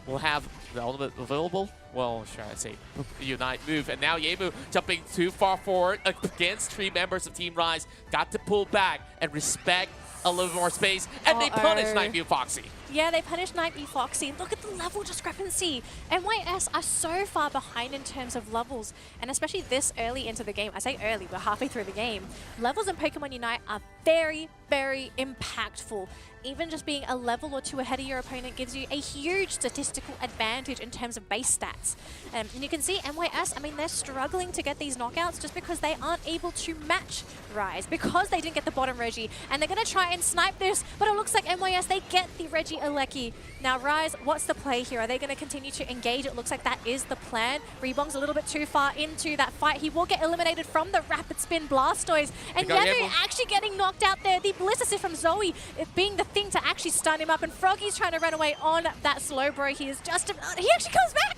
will have the ultimate available. Well, should I say Unite move, and now Yemu jumping too far forward against 3 members of Team Rise. Got to pull back and respect a little more space, and they punish Nightmare Foxy. Yeah, they punished Nightmare Foxy. Look at the level discrepancy. NYS are so far behind in terms of levels, and especially this early into the game. I say early, we're halfway through the game. Levels in Pokemon Unite are very, very impactful. Even just being a level or 2 ahead of your opponent gives you a huge statistical advantage in terms of base stats. And you can see NYS, I mean, they're struggling to get these knockouts just because they aren't able to match Rise, because they didn't get the bottom Regi, and they're going to try and snipe this, but it looks like NYS, they get the Regi Alecki. Now Rise, what's the play here? Are they going to continue to engage? It looks like that is the plan. Rebong's a little bit too far into that fight. He will get eliminated from the Rapid Spin Blastoise, and Yamu actually getting knocked out there. The Blissicist from Zoe, it being the thing to actually stun him up, and Froggy's trying to run away on that Slowbro. He is just, he actually comes back.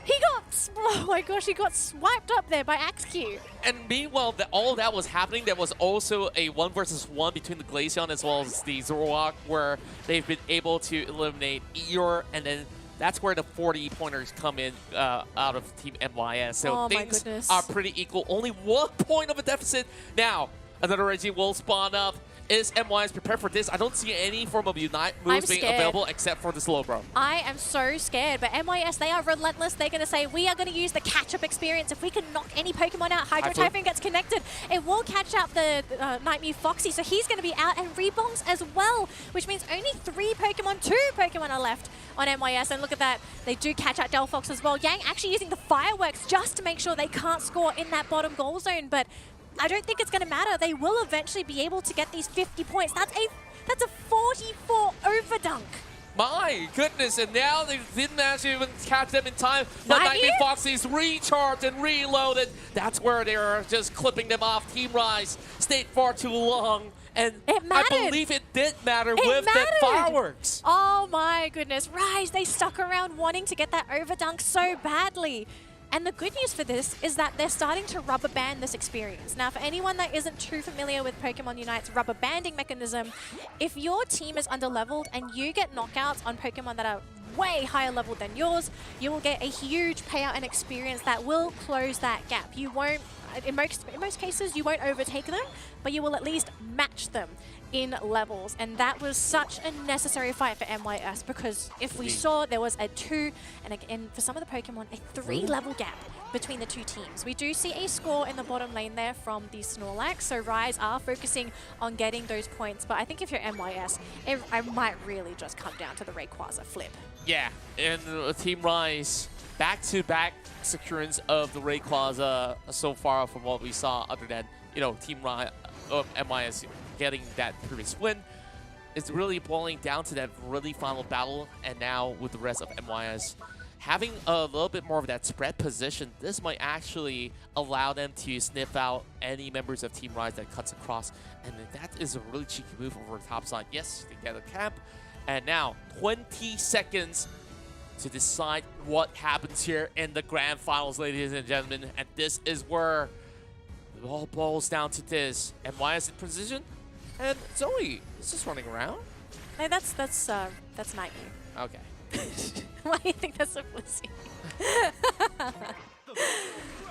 He got, oh my gosh, he got swiped up there by AXQ. And meanwhile, all that was happening, there was also a 1 versus 1 between the Glaceon as well as the Zoroark, where they've been able to eliminate Eeyore, and then that's where the 40 pointers come in out of Team MYS. So things are pretty equal. Only 1 point of a deficit. Now, another Regi will spawn up. Is MYS prepared for this? I don't see any form of Unite moves being available except for the Slowbro. I am so scared, but MYS, they are relentless. They're going to say, we are going to use the catch-up experience. If we can knock any Pokemon out, Hydro Typhoon gets connected. It will catch up the Nightmare Foxy, so he's going to be out, and Rebongs as well, which means only 3 Pokemon, 2 Pokemon are left on MYS. And look at that, they do catch out Delphox as well. Yang actually using the fireworks just to make sure they can't score in that bottom goal zone, but I don't think it's going to matter. They will eventually be able to get these 50 points. That's a 44 overdunk. My goodness, and now they didn't actually even catch them in time. But Nightmare Foxy's recharged and reloaded. That's where they're just clipping them off. Team Rise stayed far too long. And I believe it did matter with the fireworks. Oh my goodness. Rise, they stuck around wanting to get that overdunk so badly. And the good news for this is that they're starting to rubber band this experience. Now, for anyone that isn't too familiar with Pokemon Unite's rubber banding mechanism, if your team is underleveled and you get knockouts on Pokemon that are way higher level than yours, you will get a huge payout and experience that will close that gap. You won't, in most cases, you won't overtake them, but you will at least match them in levels. And that was such a necessary fight for MYS, because if we saw there was a 2, and again, for some of the Pokemon, a 3 level gap between the two teams. We do see a score in the bottom lane there from the Snorlax, so Rise are focusing on getting those points, but I think if you're MYS, it might really just come down to the Rayquaza flip. Yeah, and Team Rise, back-to-back securance of the Rayquaza so far from what we saw, other than, you know, Team Rise, MYS getting that previous win. It's really boiling down to that really final battle, and now with the rest of MYS having a little bit more of that spread position, this might actually allow them to sniff out any members of Team Rise that cuts across, and that is a really cheeky move over the top side. Yes, they get a camp, and now 20 seconds to decide what happens here in the grand finals, ladies and gentlemen, and this is where it all boils down to this. MYS in position, and Zoe is just running around. No, that's Nightmare. Okay. Why do you think that's so pussy?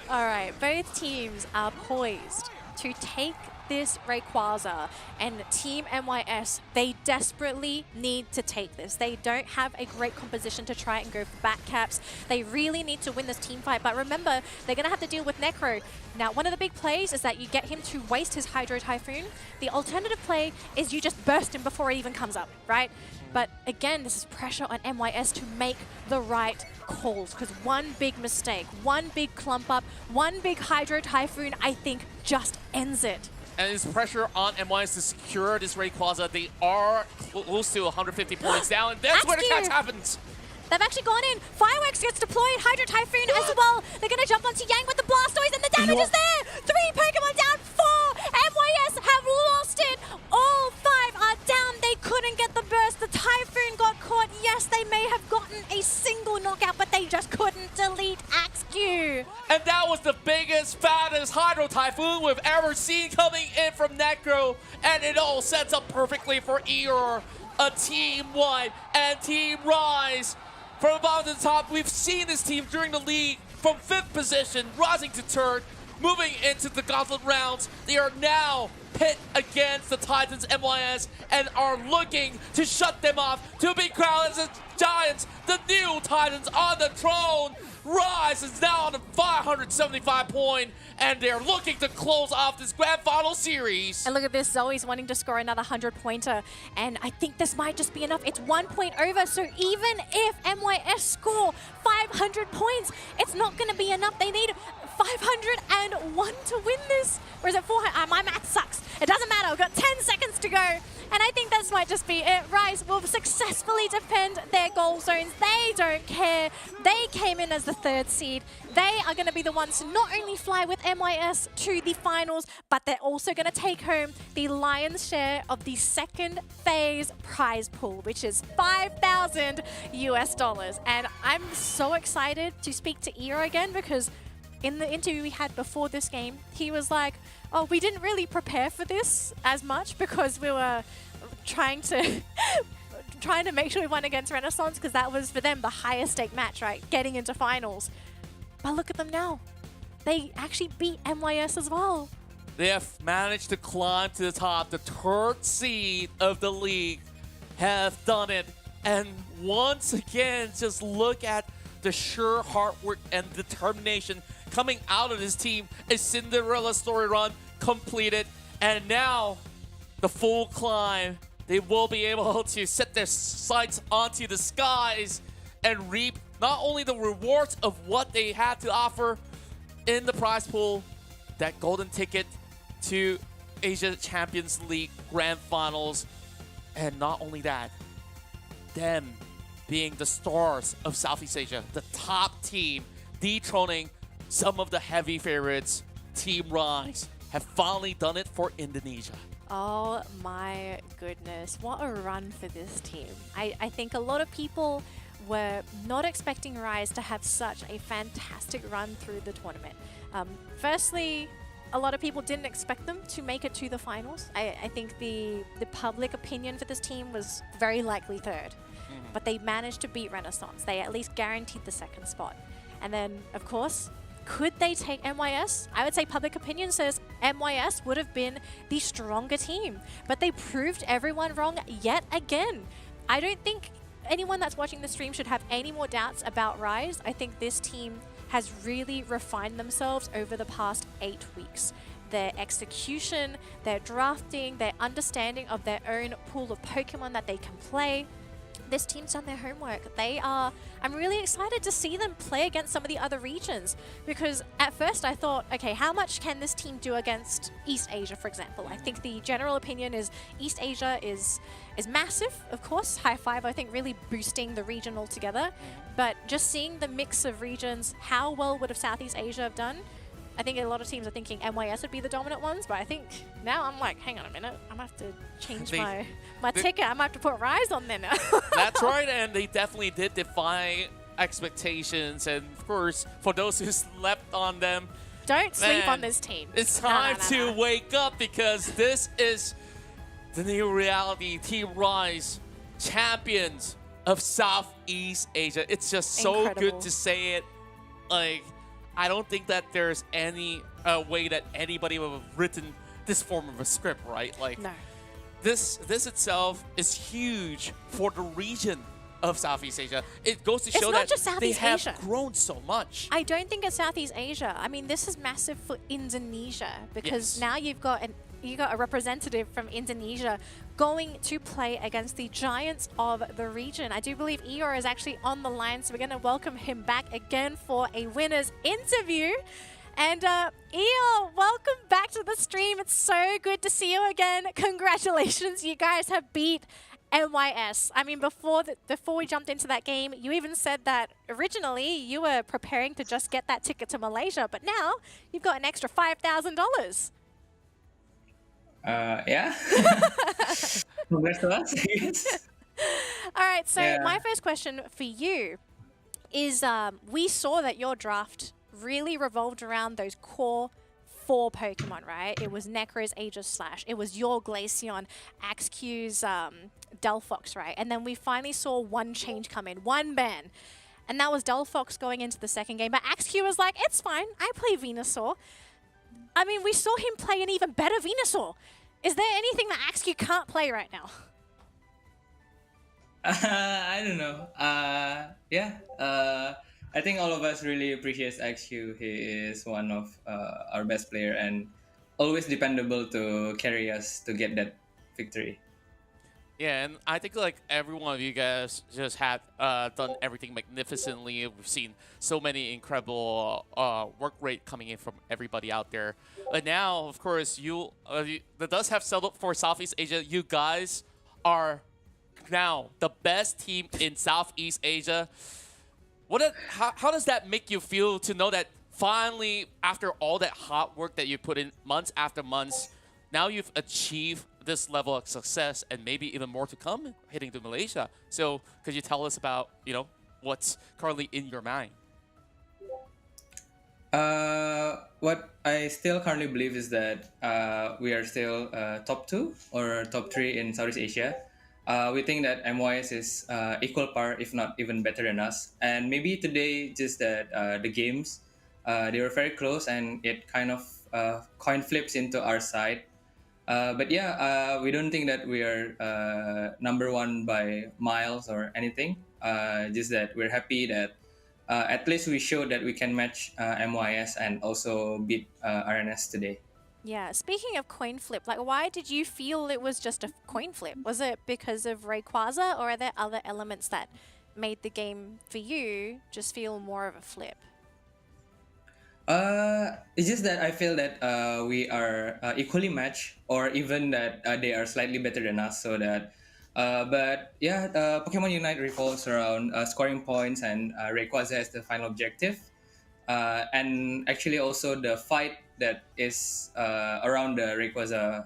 All right, both teams are poised to take this Rayquaza, and Team MYS, they desperately need to take this. They don't have a great composition to try and go for back caps. They really need to win this team fight, but remember, they're going to have to deal with Necro. Now, one of the big plays is that you get him to waste his Hydro Typhoon. The alternative play is you just burst him before it even comes up, right? But again, this is pressure on MYS to make the right calls, because one big mistake, one big clump up, one big Hydro Typhoon, I think, just ends it. And it's pressure on MYS to secure this Rayquaza. They are close to 150 points down, and that's where the catch happens. They've actually gone in. Fireworks gets deployed. Hydro Typhoon as well. They're going to jump onto Yang with the Blastoise, and the damage is there. 3 Pokemon down, 4. MYS have lost it. All 5 are down. They couldn't get the burst. The Typhoon got caught. Yes, they may have gotten a single knockout, but they just couldn't delete Axew. And that was the biggest, fattest Hydro Typhoon we've ever seen coming in from Necro. And it all sets up perfectly for Eeyore, a Team White and Team Rise. From the bottom to the top, we've seen this team during the league from 5th position, rising to 3rd, moving into the gauntlet rounds. They are now pit against the Titans MYS and are looking to shut them off, to be crowned as the Giants, the new Titans on the throne. Rise is now on a 575 point, and they're looking to close off this grand final series. And look at this, Zoe's wanting to score another 100-pointer, and I think this might just be enough. It's 1 point over, so even if MYS score 500 points, it's not going to be enough. They need 501 to win this. Or is it 400? My math sucks. It doesn't matter. We've got 10 seconds to go. And I think this might just be it. Rise will successfully defend their goal zones. They don't care. They came in as the 3rd seed. They are going to be the ones to not only fly with MYS to the finals, but they're also going to take home the lion's share of the 2nd phase prize pool, which is $5,000 US. And I'm so excited to speak to Eeyore again, because in the interview we had before this game, he was like, oh, we didn't really prepare for this as much because we were trying to make sure we won against Renaissance, because that was for them the highest stake match, right? Getting into finals. But look at them now. They actually beat MYS as well. They have managed to climb to the top. The 3rd seed of the league have done it. And once again, just look at the sheer hard work and determination coming out of this team. A Cinderella story run completed, and now the full climb. They will be able to set their sights onto the skies and reap not only the rewards of what they had to offer in the prize pool, that golden ticket to Asia Champions League Grand Finals. And not only that, them being the stars of Southeast Asia, the top team, dethroning some of the heavy favorites, Team Rise, have finally done it for Indonesia. Oh my goodness, what a run for this team. I think a lot of people were not expecting Rise to have such a fantastic run through the tournament. Firstly, a lot of people didn't expect them to make it to the finals. I think the public opinion for this team was very likely third. But they managed to beat Renaissance. They at least guaranteed the second spot. And then, of course, could they take MYS? I would say public opinion says MYS would have been the stronger team. But they proved everyone wrong yet again. I don't think anyone that's watching the stream should have any more doubts about Rise. I think this team has really refined themselves over the past 8 weeks. Their execution, their drafting, their understanding of their own pool of Pokemon that they can play. This team's done their homework. I'm really excited to see them play against some of the other regions, because at first I thought, okay, how much can this team do against East Asia, for example? I think the general opinion is East Asia is massive, of course. High Five, I think, really boosting the region altogether. But just seeing the mix of regions, how well would have Southeast Asia have done? I think a lot of teams are thinking MYS would be the dominant ones, but I think now I'm like, hang on a minute, I'm gonna have to change my ticket. I might have to put Rise on there now. That's right, and they definitely did defy expectations. And of course, for those who slept on them, don't sleep on this team. It's time to wake up, because this is the new reality. Team Rise, champions of Southeast Asia. It's just so good to say it. Like, I don't think that there's any way that anybody would have written this form of a script, right? Like, no. This itself is huge for the region of Southeast Asia. It goes to show that they have grown so much. I don't think it's Southeast Asia. I mean, this is massive for Indonesia, because now you've got a representative from Indonesia going to play against the giants of the region. I do believe Eeyore is actually on the line, so we're going to welcome him back again for a winner's interview. And Eeyore, welcome back to the stream. It's so good to see you again. Congratulations, you guys have beat MYS. I mean, before we jumped into that game, you even said that originally you were preparing to just get that ticket to Malaysia, but now you've got an extra $5,000. Yeah. Congrats to us, I guess. All right, so my first question for you is, we saw that your draft really revolved around those core 4 Pokemon, right? It was Necro's Aegis Slash, it was your Glaceon, Axq's Delphox, right? And then we finally saw one change come in, one ban. And that was Delphox going into the second game. But Axq was like, it's fine, I play Venusaur. I mean, we saw him play an even better Venusaur. Is there anything that Axq can't play right now? I don't know. I think all of us really appreciate Axq. He is one of our best player and always dependable to carry us to get that victory. Yeah, and I think like every one of you guys just have done everything magnificently. We've seen so many incredible work rate coming in from everybody out there. But now, of course, the dust have settled for Southeast Asia. You guys are now the best team in Southeast Asia. How does that make you feel to know that finally, after all that hard work that you put in months after months, now you've achieved this level of success and maybe even more to come heading to Malaysia? So could you tell us about, what's currently in your mind? What I still currently believe is that we are still top 2 or top 3 in Southeast Asia. We think that MYS is equal par, if not even better than us. And maybe today, just that the games, they were very close and it kind of coin flips into our side. But yeah, we don't think that we are number 1 by miles or anything. Just that we're happy that at least we showed that we can match MYS and also beat RNS today. Yeah, speaking of coin flip, like, why did you feel it was just a coin flip? Was it because of Rayquaza, or are there other elements that made the game for you just feel more of a flip? It's just that I feel that we are equally matched, or even that they are slightly better than us. So that, but yeah, Pokemon Unite revolves around scoring points and Rayquaza as the final objective, and actually also the fight that is around the Rayquaza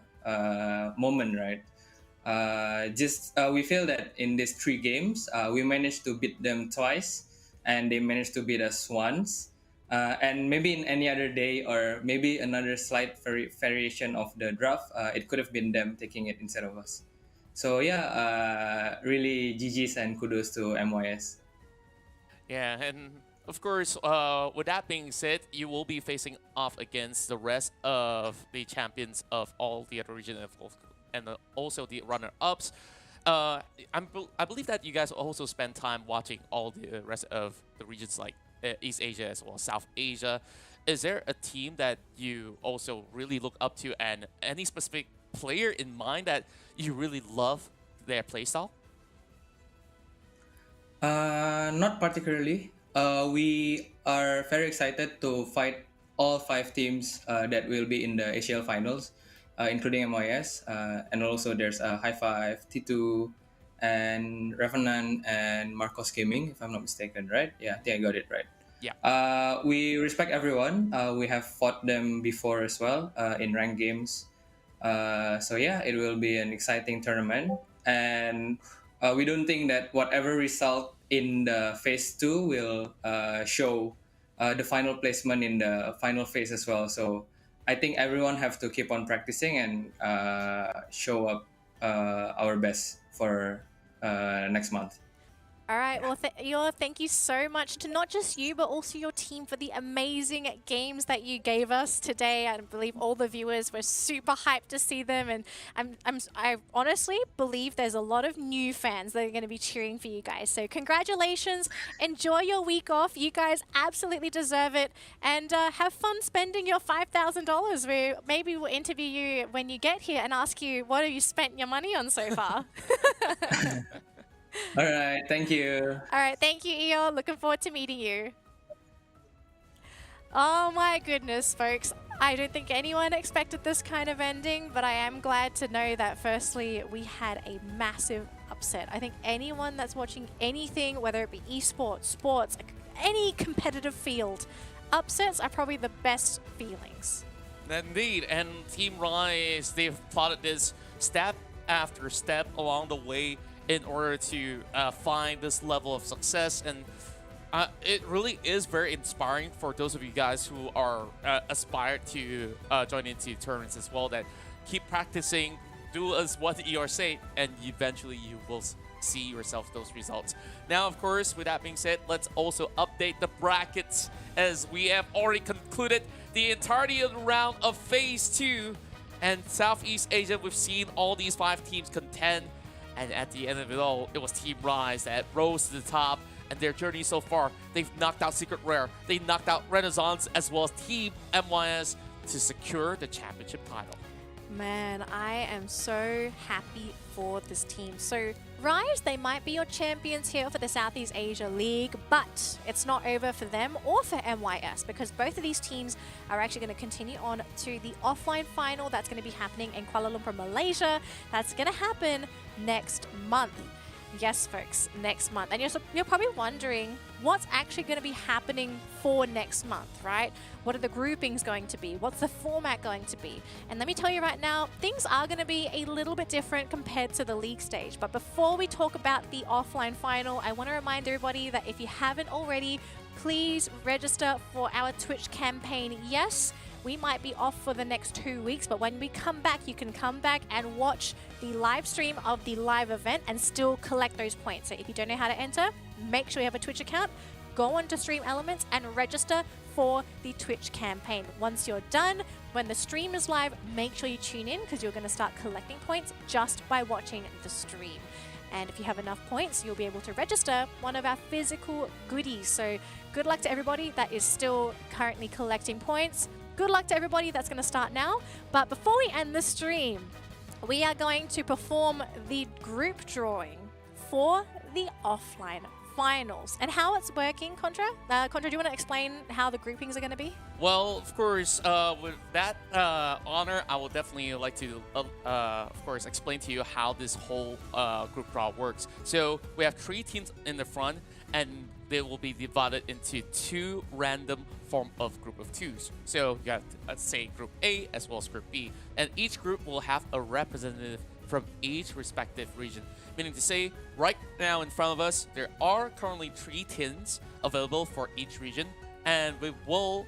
moment, right? Just we feel that in these 3 games, we managed to beat them twice, and they managed to beat us once. And maybe in any other day, or maybe another slight variation of the draft, it could have been them taking it instead of us. So yeah, really GG's and kudos to MYS. Yeah, and of course, with that being said, you will be facing off against the rest of the champions of all the other regions and also the runner-ups. I believe that you guys also spend time watching all the rest of the regions like East Asia as well as South Asia. Is there a team that you also really look up to, and any specific player in mind that you really love their playstyle? Not particularly. We are very excited to fight all 5 teams that will be in the ACL finals, including MYS, and also there's High Five, T2, and Revenant and Marcos Gaming, if I'm not mistaken, right? Yeah, I think I got it right. Yeah. We respect everyone. We have fought them before as well in ranked games. So yeah, it will be an exciting tournament, and we don't think that whatever result in the phase 2 will show the final placement in the final phase as well. So I think everyone have to keep on practicing and show up our best for next month. All right, well, Eeyore, thank you so much to not just you, but also your team for the amazing games that you gave us today. I believe all the viewers were super hyped to see them, and I honestly believe there's a lot of new fans that are going to be cheering for you guys. So congratulations, enjoy your week off. You guys absolutely deserve it, and have fun spending your $5,000. Maybe we'll interview you when you get here and ask you, what have you spent your money on so far? All right, thank you. All right, thank you, Eeyore. Looking forward to meeting you. Oh my goodness, folks. I don't think anyone expected this kind of ending, but I am glad to know that firstly, we had a massive upset. I think anyone that's watching anything, whether it be esports, sports, any competitive field, upsets are probably the best feelings. Indeed, and Team Rise, they've plotted this step after step along the way in order to find this level of success, and it really is very inspiring for those of you guys who are aspired to join into tournaments as well, that keep practicing, do as what Eeyore say, and eventually you will see yourself those results. Now, of course, with that being said, let's also update the brackets, as we have already concluded the entirety of the round of Phase 2, and Southeast Asia, we've seen all these 5 teams contend. And at the end of it all, it was Team Rise that rose to the top. And their journey so far, they've knocked out Secret Rare, they knocked out Renaissance, as well as Team MYS to secure the championship title. Man, I am so happy for this team. So Rise, they might be your champions here for the Southeast Asia League, but it's not over for them or for MYS, because both of these teams are actually going to continue on to the offline final that's going to be happening in Kuala Lumpur, Malaysia. That's going to happen next month. Yes, folks, next month. And you're probably wondering what's actually going to be happening for next month, right? What are the groupings going to be? What's the format going to be? And let me tell you right now, things are going to be a little bit different compared to the league stage. But before we talk about the offline final, I want to remind everybody that if you haven't already, please register for our Twitch campaign. Yes, we might be off for the next 2 weeks, but when we come back, you can come back and watch the live stream of the live event and still collect those points. So if you don't know how to enter, make sure you have a Twitch account, go on to Stream Elements and register for the Twitch campaign. Once you're done, when the stream is live, make sure you tune in, because you're going to start collecting points just by watching the stream. And if you have enough points, you'll be able to register one of our physical goodies. So good luck to everybody that is still currently collecting points. Good luck to everybody that's going to start now. But before we end the stream, we are going to perform the group drawing for the offline finals. And how it's working, Contra? Contra, do you want to explain how the groupings are going to be? Well, of course, with that honor, I will definitely like to, of course, explain to you how this whole group draw works. So we have 3 teams in the front, and they will be divided into 2 random form of group of 2s. So you have, say, Group A as well as Group B, and each group will have a representative from each respective region. Meaning to say, right now in front of us, there are currently 3 tins available for each region, and we will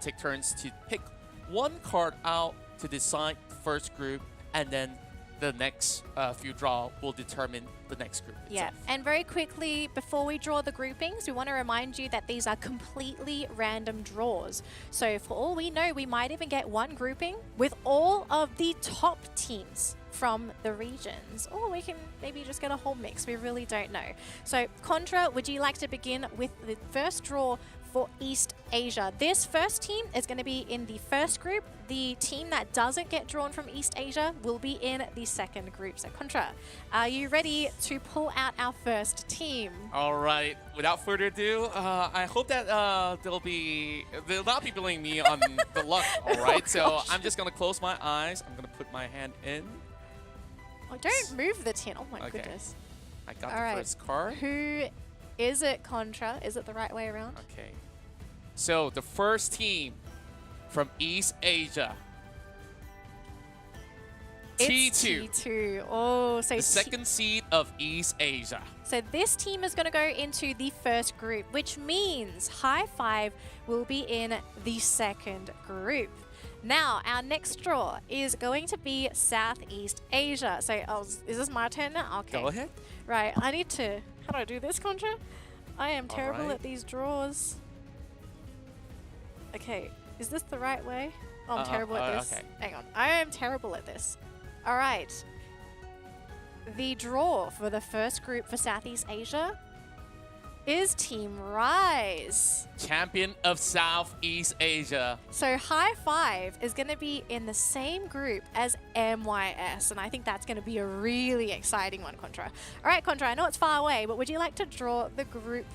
take turns to pick 1 card out to decide the first group, and then the next few draw will determine the next group itself. Yeah, and very quickly, before we draw the groupings, we want to remind you that these are completely random draws. So for all we know, we might even get 1 grouping with all of the top teams from the regions, or we can maybe just get a whole mix. We really don't know. So Contra, would you like to begin with the first draw for East Asia? This first team is going to be in the first group. The team that doesn't get drawn from East Asia will be in the second group. So Contra, are you ready to pull out our first team? All right. Without further ado, I hope that they'll not be blaming me on the luck. All right. So I'm just gonna close my eyes. I'm gonna put my hand in. Oh, don't move the tin. Oh my Okay. goodness. I got All the right. first card. Who is it, Contra? Is it the right way around? Okay. So the first team from East Asia. It's T2. T2. Oh, so The second seed of East Asia. So this team is going to go into the first group, which means High Five will be in the second group. Now, our next draw is going to be Southeast Asia. So, is this my turn now? Okay. Go ahead. Right, I need to... How do I do this, Contra? I am terrible right. at these draws. Okay, is this the right way? Oh, I'm terrible at this. Okay. Hang on. I am terrible at this. All right. The draw for the first group for Southeast Asia is Team Rise. Champion of Southeast Asia. So High Five is going to be in the same group as MYS, and I think that's going to be a really exciting one, Contra. All right, Contra, I know it's far away, but would you like to draw the group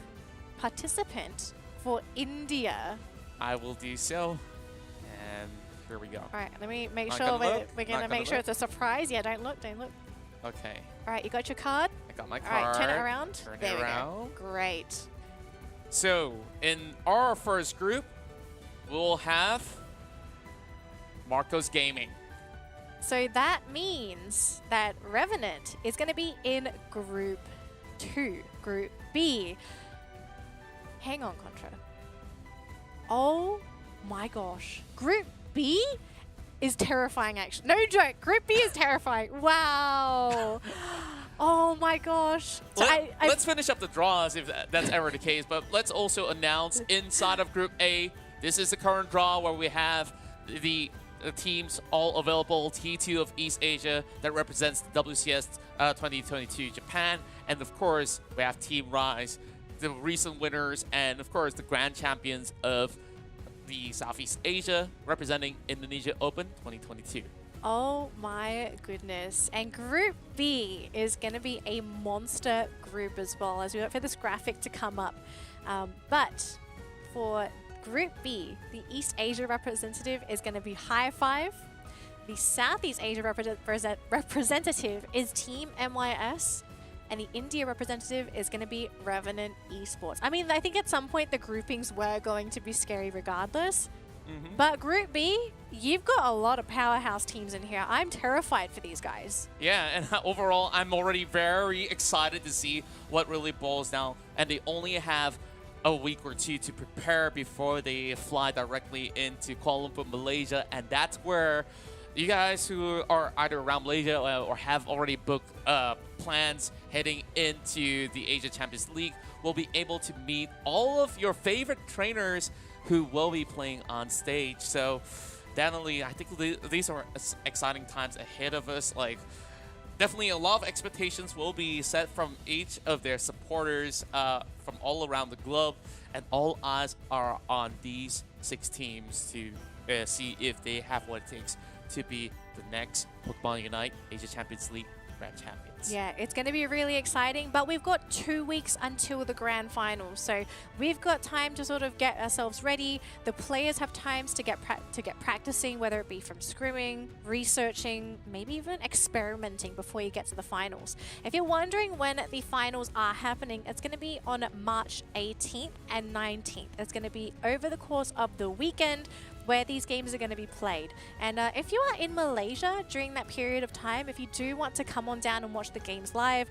participant for India? I will do so. And here we go. All right, let me make Not sure gonna we're look, going not to gonna make sure look. it's a surprise. Yeah, don't look, don't look. Okay. All right, you got your card? I got my All card. right, turn it around. Turn There it we around. go. Great. So, in our first group, we'll have Marcos Gaming. So that means that Revenant is going to be in Group 2, Group B. Hang on, Contra. Oh my gosh. Group B is terrifying, actually. No joke. Group B is terrifying. Wow. Oh my gosh. So Let's finish up the draws if that's ever the case, but let's also announce inside of Group A, this is the current draw where we have the teams all available. T2 of East Asia that represents the WCS 2022 Japan, and of course we have Team Rise, the recent winners, and of course the grand champions of the Southeast Asia representing Indonesia Open 2022. Oh my goodness. And Group B is going to be a monster group as well, as we wait for this graphic to come up. But for Group B, the East Asia representative is going to be High Five. The Southeast Asia representative is Team MYS. And the India representative is going to be Revenant Esports. I mean, I think at some point the groupings were going to be scary regardless. But Group B, you've got a lot of powerhouse teams in here. I'm terrified for these guys. Yeah, and overall, I'm already very excited to see what really boils down. And they only have a week or two to prepare before they fly directly into Kuala Lumpur, Malaysia. And that's where you guys who are either around Malaysia or have already booked plans heading into the Asia Champions League will be able to meet all of your favorite trainers who will be playing on stage. So definitely, I think these are exciting times ahead of us. Like, definitely a lot of expectations will be set from each of their supporters from all around the globe, and all eyes are on these 6 teams to see if they have what it takes to be the next Pokemon Unite Asia Champions League Grand Champions. Yeah, it's going to be really exciting, but we've got 2 weeks until the grand final, so we've got time to sort of get ourselves ready. The players have times to get practicing, whether it be from scrimming, researching, maybe even experimenting before you get to the finals. If you're wondering when the finals are happening, it's going to be on March 18th and 19th. It's going to be over the course of the weekend where these games are going to be played. And if you are in Malaysia during that period of time, if you do want to come on down and watch the games live,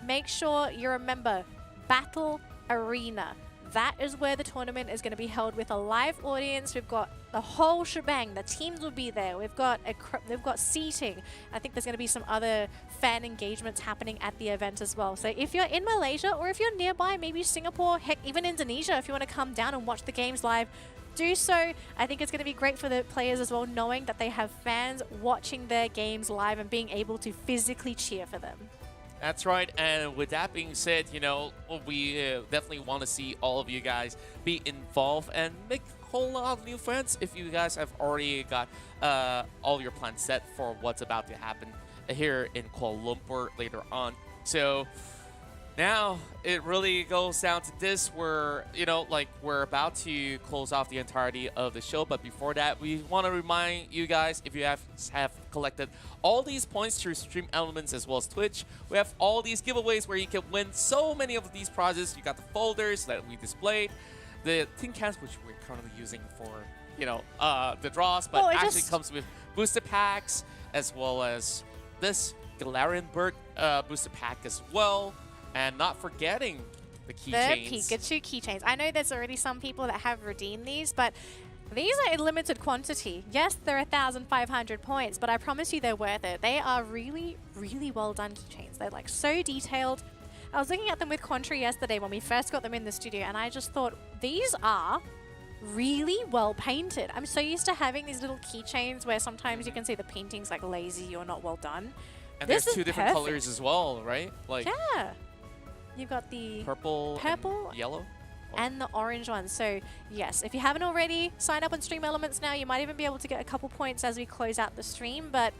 make sure you remember Battle Arena. That is where the tournament is going to be held with a live audience. We've got the whole shebang. The teams will be there. We've got seating. I think there's going to be some other fan engagements happening at the event as well. So if you're in Malaysia or if you're nearby, maybe Singapore, heck, even Indonesia, if you want to come down and watch the games live, do so. I think it's going to be great for the players as well, knowing that they have fans watching their games live and being able to physically cheer for them. That's right, and with that being said, you know, we definitely want to see all of you guys be involved and make a whole lot of new friends if you guys have already got all your plans set for what's about to happen here in Kuala Lumpur later on. So now it really goes down to this, where, you know, like, we're about to close off the entirety of the show, but before that, we want to remind you guys, if you have collected all these points through Stream Elements as well as Twitch, we have all these giveaways where you can win so many of these prizes. You got the folders that we displayed, the tin cans, which we're currently using for, you know, the draws, but actually comes with booster packs, as well as this Galarian Bird booster pack as well. And not forgetting the keychains. The Pikachu keychains. I know there's already some people that have redeemed these, but these are in limited quantity. Yes, they're 1,500 points, but I promise you they're worth it. They are really, really well done keychains. They're like so detailed. I was looking at them with Contra yesterday when we first got them in the studio, and I just thought, these are really well painted. I'm so used to having these little keychains where sometimes you can see the painting's like lazy or not well done. And there's two different colors as well, right? Like, yeah. You've got the purple and yellow, and the orange one. So yes, if you haven't already, sign up on Stream Elements now. You might even be able to get a couple points as we close out the stream, but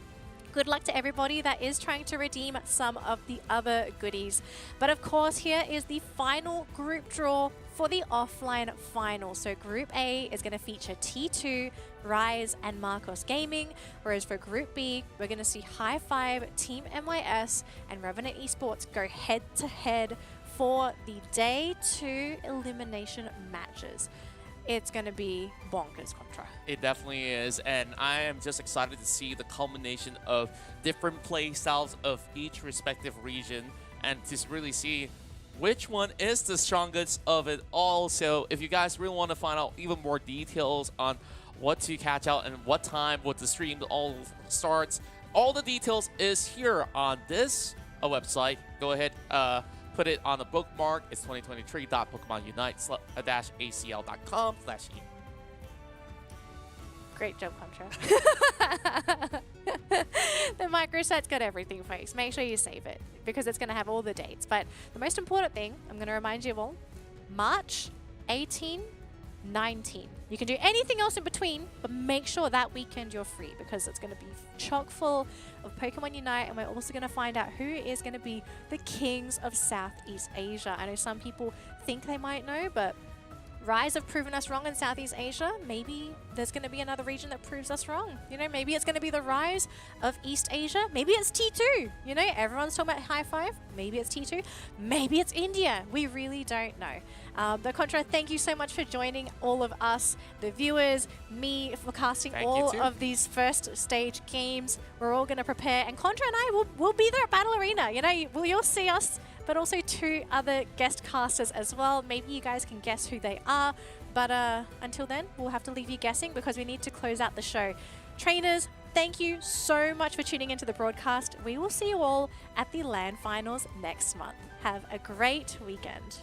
good luck to everybody that is trying to redeem some of the other goodies. But of course, here is the final group draw for the offline final. So Group A is going to feature T2, Rise, and Marcos Gaming, whereas for Group B, we're going to see High Five, Team NYS, and Revenant Esports go head-to-head for the Day 2 elimination matches. It's going to be bonkers, Contra. It definitely is, and I am just excited to see the culmination of different play styles of each respective region, and to really see which one is the strongest of it all. So if you guys really want to find out even more details on what to catch out and what time, what the stream all starts, all the details is here on this website. Go ahead, put it on the bookmark. It's 2023.pokemonunite-acl.com/e. Great job, Contra. The microsite's got everything, folks. Make sure you save it because it's going to have all the dates. But the most important thing, I'm going to remind you of all, March 18, 19. You can do anything else in between, but make sure that weekend you're free because it's going to be chock full of Pokemon Unite, and we're also going to find out who is going to be the kings of Southeast Asia. I know some people think they might know, but Rise have proven us wrong in Southeast Asia. Maybe there's going to be another region that proves us wrong. You know, maybe it's going to be the Rise of East Asia. Maybe it's T2. You know, everyone's talking about High Five. Maybe it's T2. Maybe it's India. We really don't know. But Contra, thank you so much for joining all of us, the viewers, me, for casting all of these first stage games. We're all going to prepare. And Contra and I will be there at Battle Arena. You know, you'll see us, but also 2 other guest casters as well. Maybe you guys can guess who they are. But until then, we'll have to leave you guessing because we need to close out the show. Trainers, thank you so much for tuning into the broadcast. We will see you all at the LAN finals next month. Have a great weekend.